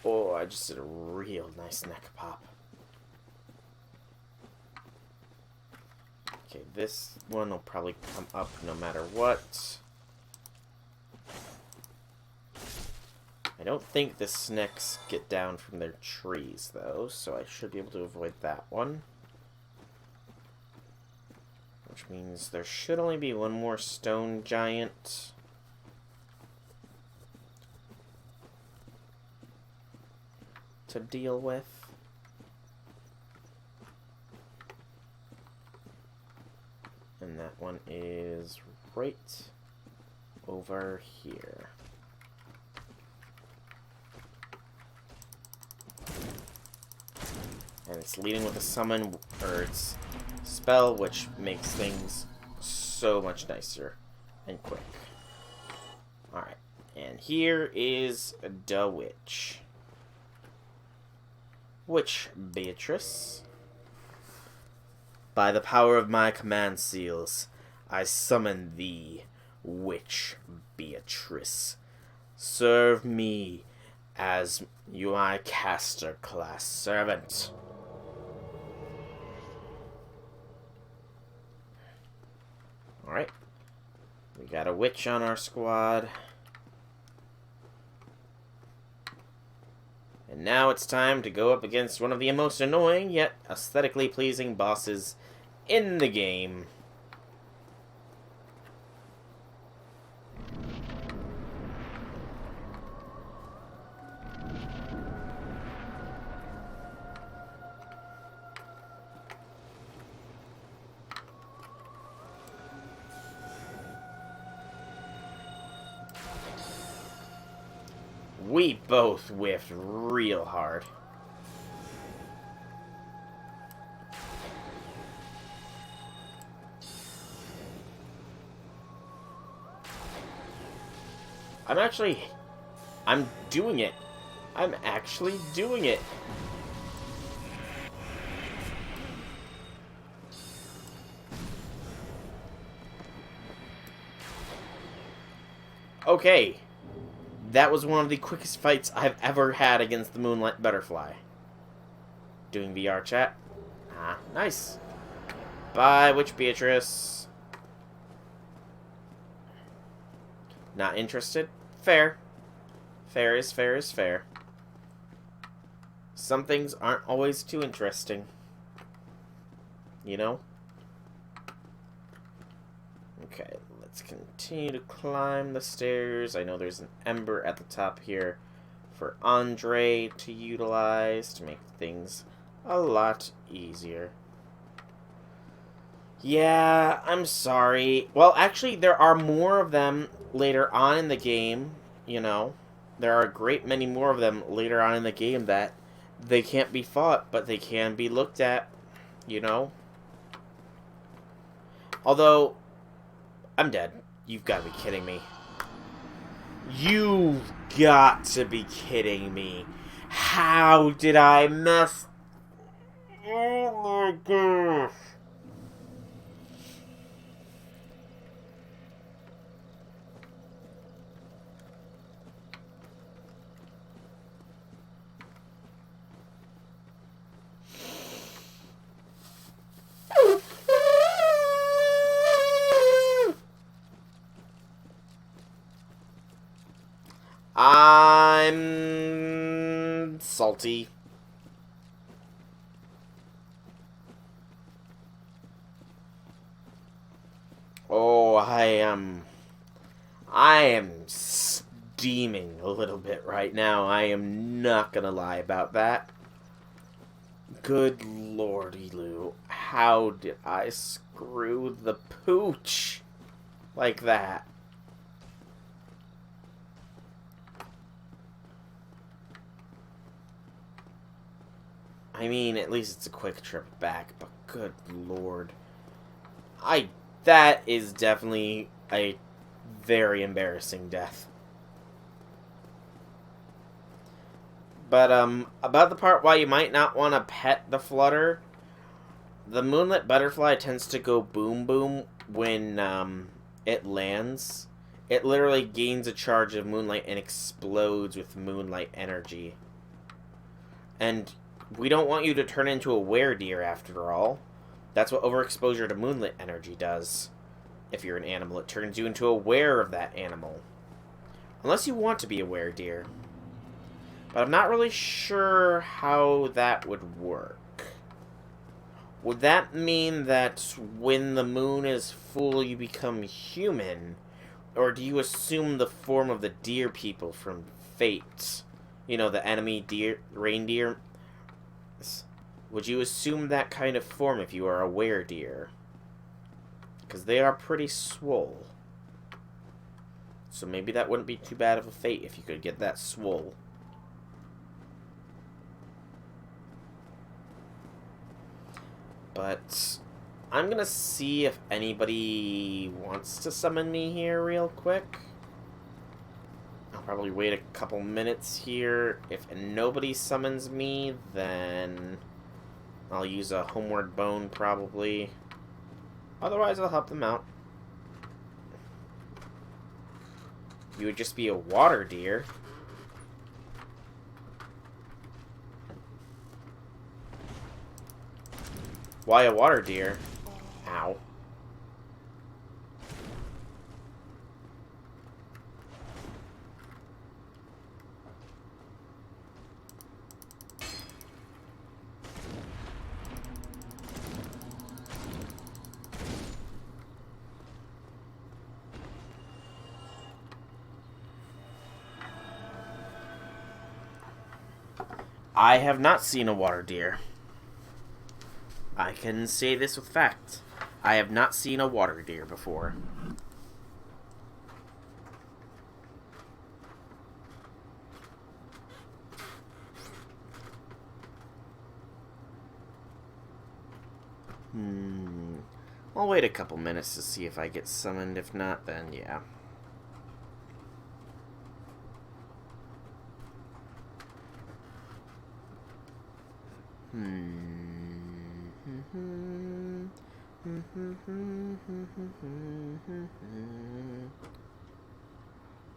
Oh, I just did a real nice neck pop. Okay, this one will probably come up no matter what. I don't think the snakes get down from their trees, though, so I should be able to avoid that one. Which means there should only be one more stone giant. To deal with. And that one is right over here. And it's leading with a summon, or its spell, which makes things so much nicer and quick. Alright, and here is the witch. Witch Beatrice. By the power of my command seals, I summon thee, Witch Beatrice. Serve me as my caster class servant. Alright. We got a witch on our squad. And now it's time to go up against one of the most annoying yet aesthetically pleasing bosses in the game. We both whiffed real hard. I'm doing it. I'm actually doing it. Okay. That was one of the quickest fights I've ever had against the Moonlight Butterfly. Doing VR chat. Ah, nice. Bye, Witch Beatrice. Not interested? Fair. Fair is fair is fair. Some things aren't always too interesting. You know? Okay, let's continue to climb the stairs. I know there's an ember at the top here for Andre to utilize to make things a lot easier. Yeah, I'm sorry. Well, actually, there are more of them later on in the game, you know. There are a great many more of them later on in the game that they can't be fought, but they can be looked at, you know. Although, I'm dead. You've got to be kidding me. You've got to be kidding me. How did I mess... Oh my gosh. I'm salty. Oh, I am steaming a little bit right now. I am not gonna lie about that. Good lordy, Lou. How did I screw the pooch like that? I mean, at least it's a quick trip back, but good lord. That is definitely a very embarrassing death. But, about the part why you might not want to pet the flutter, the Moonlit Butterfly tends to go boom boom when, it lands. It literally gains a charge of moonlight and explodes with moonlight energy. And we don't want you to turn into a were-deer after all. That's what overexposure to moonlit energy does. If you're an animal, it turns you into a were of that animal. Unless you want to be a were-deer. But I'm not really sure how that would work. Would that mean that when the moon is full you become human? Or do you assume the form of the deer people from Fate? You know, the enemy reindeer? Would you assume that kind of form if you are a were-deer? Because they are pretty swole. So maybe that wouldn't be too bad of a fate if you could get that swole. But I'm gonna see if anybody wants to summon me here real quick. I'll probably wait a couple minutes here. If nobody summons me, then I'll use a homeward bone probably. Otherwise, I'll help them out. You would just be a water deer. Why a water deer? Ow. I have not seen a water deer. I can say this with fact. I have not seen a water deer before. I'll wait a couple minutes to see if I get summoned. If not, then yeah.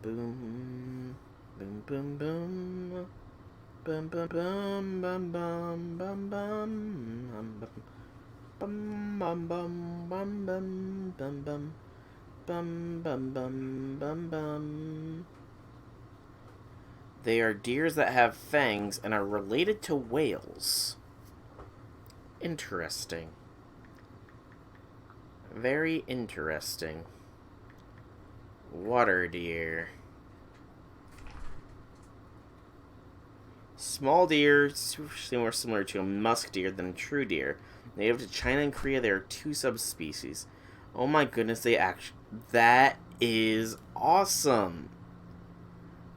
Boom. Boom, boom, boom. Bum, bum, bum, bum, bum, bum, bum, bum. Bum, bum, bum, bum, bum, bum, bum. Bum, bum, bum, bum, bum. They are deers that have fangs and are related to whales. Interesting. Very interesting. Water deer. Small deer, more similar to a musk deer than a true deer. Native to China and Korea, there are 2 subspecies. Oh my goodness, that is awesome.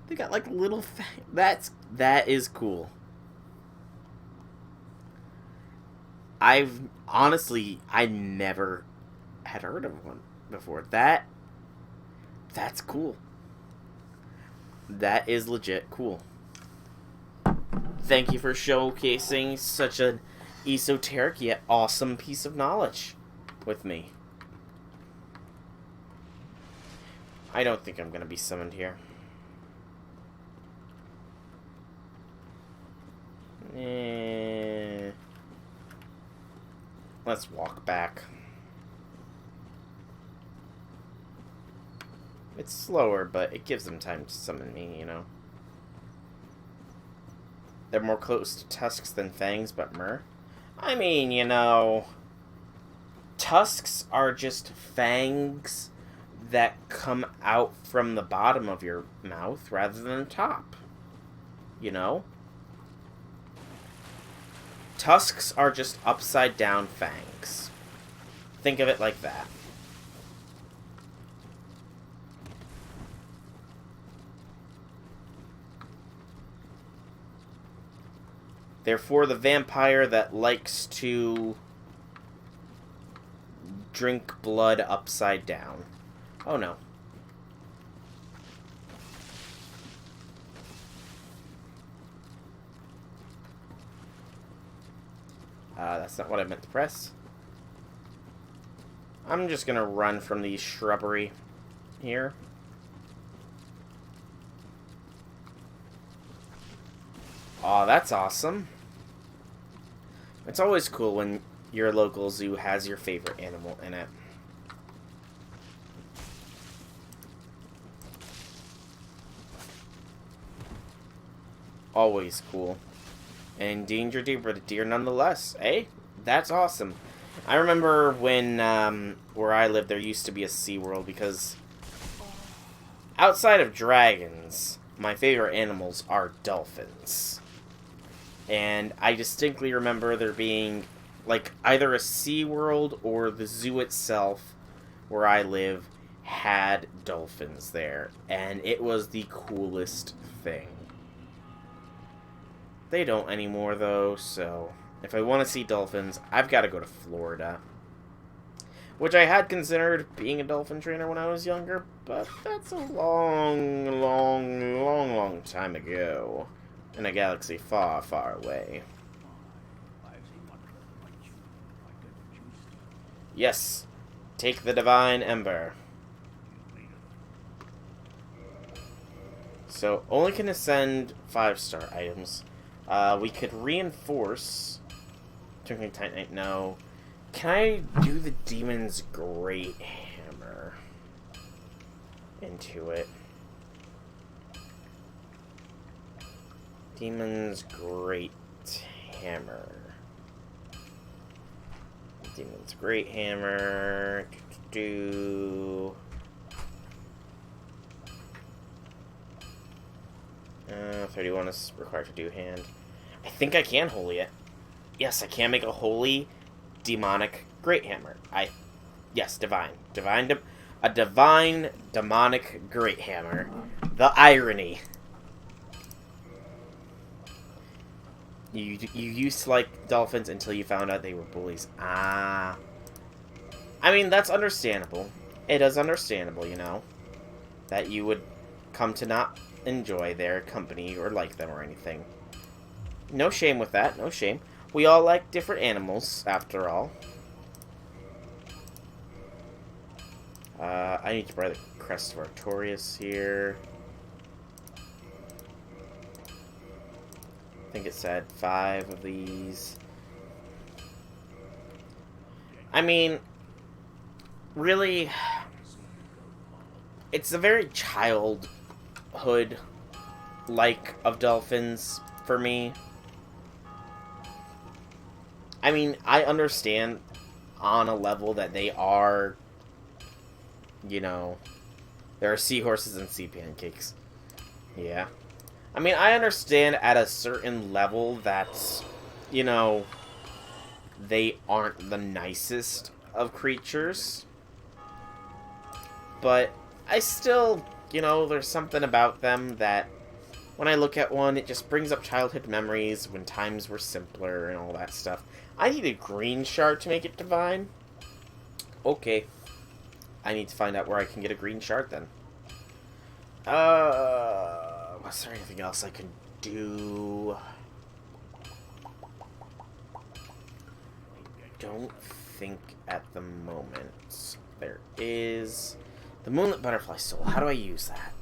They got like little that is cool. I never had heard of one before. That's cool. That is legit cool. Thank you for showcasing such an esoteric yet awesome piece of knowledge with me. I don't think I'm going to be summoned here. Let's walk back. It's slower, but it gives them time to summon me, you know. They're more close to tusks than fangs, but mer. I mean, you know, tusks are just fangs that come out from the bottom of your mouth rather than the top. You know? Tusks are just upside down fangs. Think of it like that. Therefore, the vampire that likes to drink blood upside down. Oh no. That's not what I meant to press. I'm just gonna run from the shrubbery here. Aw, that's awesome. It's always cool when your local zoo has your favorite animal in it. Always cool. And danger deer, but a deer nonetheless. Eh? That's awesome. I remember when, where I lived, there used to be a SeaWorld because outside of dragons, my favorite animals are dolphins. And I distinctly remember there being, like, either a SeaWorld or the zoo itself, where I live, had dolphins there. And it was the coolest thing. They don't anymore, though, so if I want to see dolphins, I've got to go to Florida. Which I had considered being a dolphin trainer when I was younger, but that's a long time ago. In a galaxy far, far away. Yes, take the Divine Ember. So, only can ascend 5-star items. We could reinforce... Twinkling Titanite, no. Can I do the Demon's Great Hammer into it? Demon's Great Hammer. Demon's Great Hammer. 31 is required to do hand. I think I can holy it. Yes, I can make a holy demonic Great Hammer. Yes, divine. A divine demonic Great Hammer. The irony. You used to like dolphins until you found out they were bullies. Ah. I mean, that's understandable. It is understandable, you know. That you would come to not enjoy their company or like them or anything. No shame with that, no shame. We all like different animals, after all. I need to buy the Crest of Artorias here. think it said 5 of these. I mean, really, it's a very childhood-like of dolphins for me. I mean, I understand on a level that they are, you know, there are seahorses and sea pancakes. Yeah. I mean, I understand at a certain level that, you know, they aren't the nicest of creatures. But I still, you know, there's something about them that when I look at one, it just brings up childhood memories when times were simpler and all that stuff. I need a green shard to make it divine. Okay. I need to find out where I can get a green shard then. Was there anything else I can do? I don't think at the moment. There is the Moonlit Butterfly Soul. How do I use that?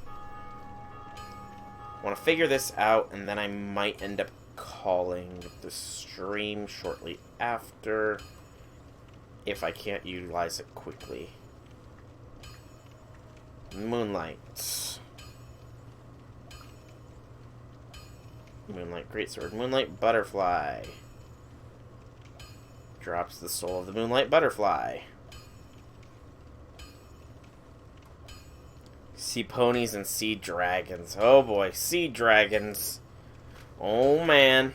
I want to figure this out, and then I might end up calling the stream shortly after if I can't utilize it quickly. Moonlight. Moonlight Greatsword. Moonlight Butterfly. Drops the soul of the Moonlight Butterfly. Sea ponies and sea dragons. Oh boy, sea dragons. Oh man.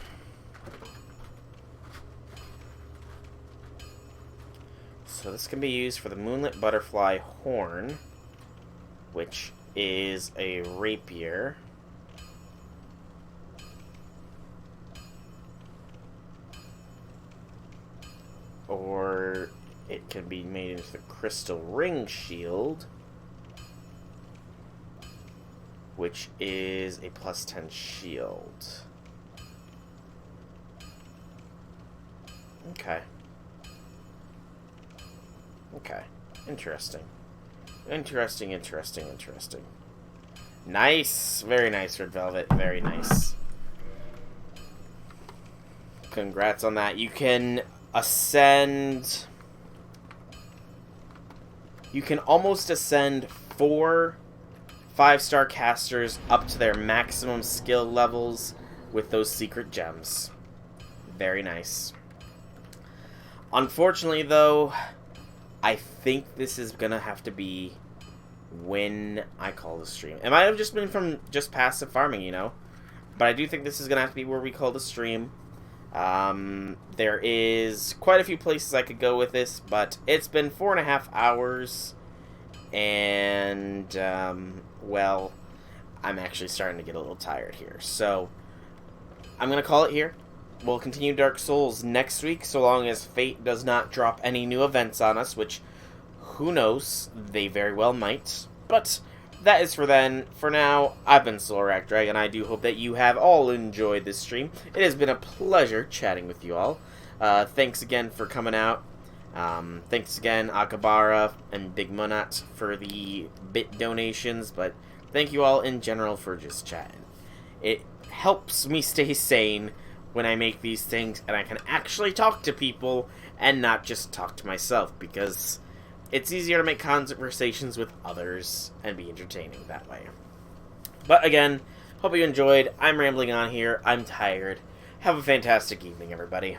So this can be used for the Moonlit Butterfly Horn, which is a rapier. Or it can be made into the Crystal Ring Shield, which is a +10 shield. Okay. Okay. Interesting. Interesting. Nice! Very nice, Red Velvet. Very nice. Congrats on that. You can ascend... You can almost ascend 4 5-star casters up to their maximum skill levels with those secret gems. Very nice. Unfortunately, though, I think this is gonna have to be when I call the stream. It might have just been from just passive farming, you know? But I do think this is gonna have to be where we call the stream. There is quite a few places I could go with this, but it's been 4.5 hours, and, well, I'm actually starting to get a little tired here. So, I'm gonna call it here. We'll continue Dark Souls next week, so long as Fate does not drop any new events on us, which, who knows, they very well might. But that is for then. For now, I've been Soulrack Dragon. I do hope that you have all enjoyed this stream. It has been a pleasure chatting with you all. Thanks again for coming out. Thanks again, Akabara and Big Monat, for the bit donations, but thank you all in general for just chatting. It helps me stay sane when I make these things, and I can actually talk to people and not just talk to myself, because it's easier to make conversations with others and be entertaining that way. But again, hope you enjoyed. I'm rambling on here. I'm tired. Have a fantastic evening, everybody.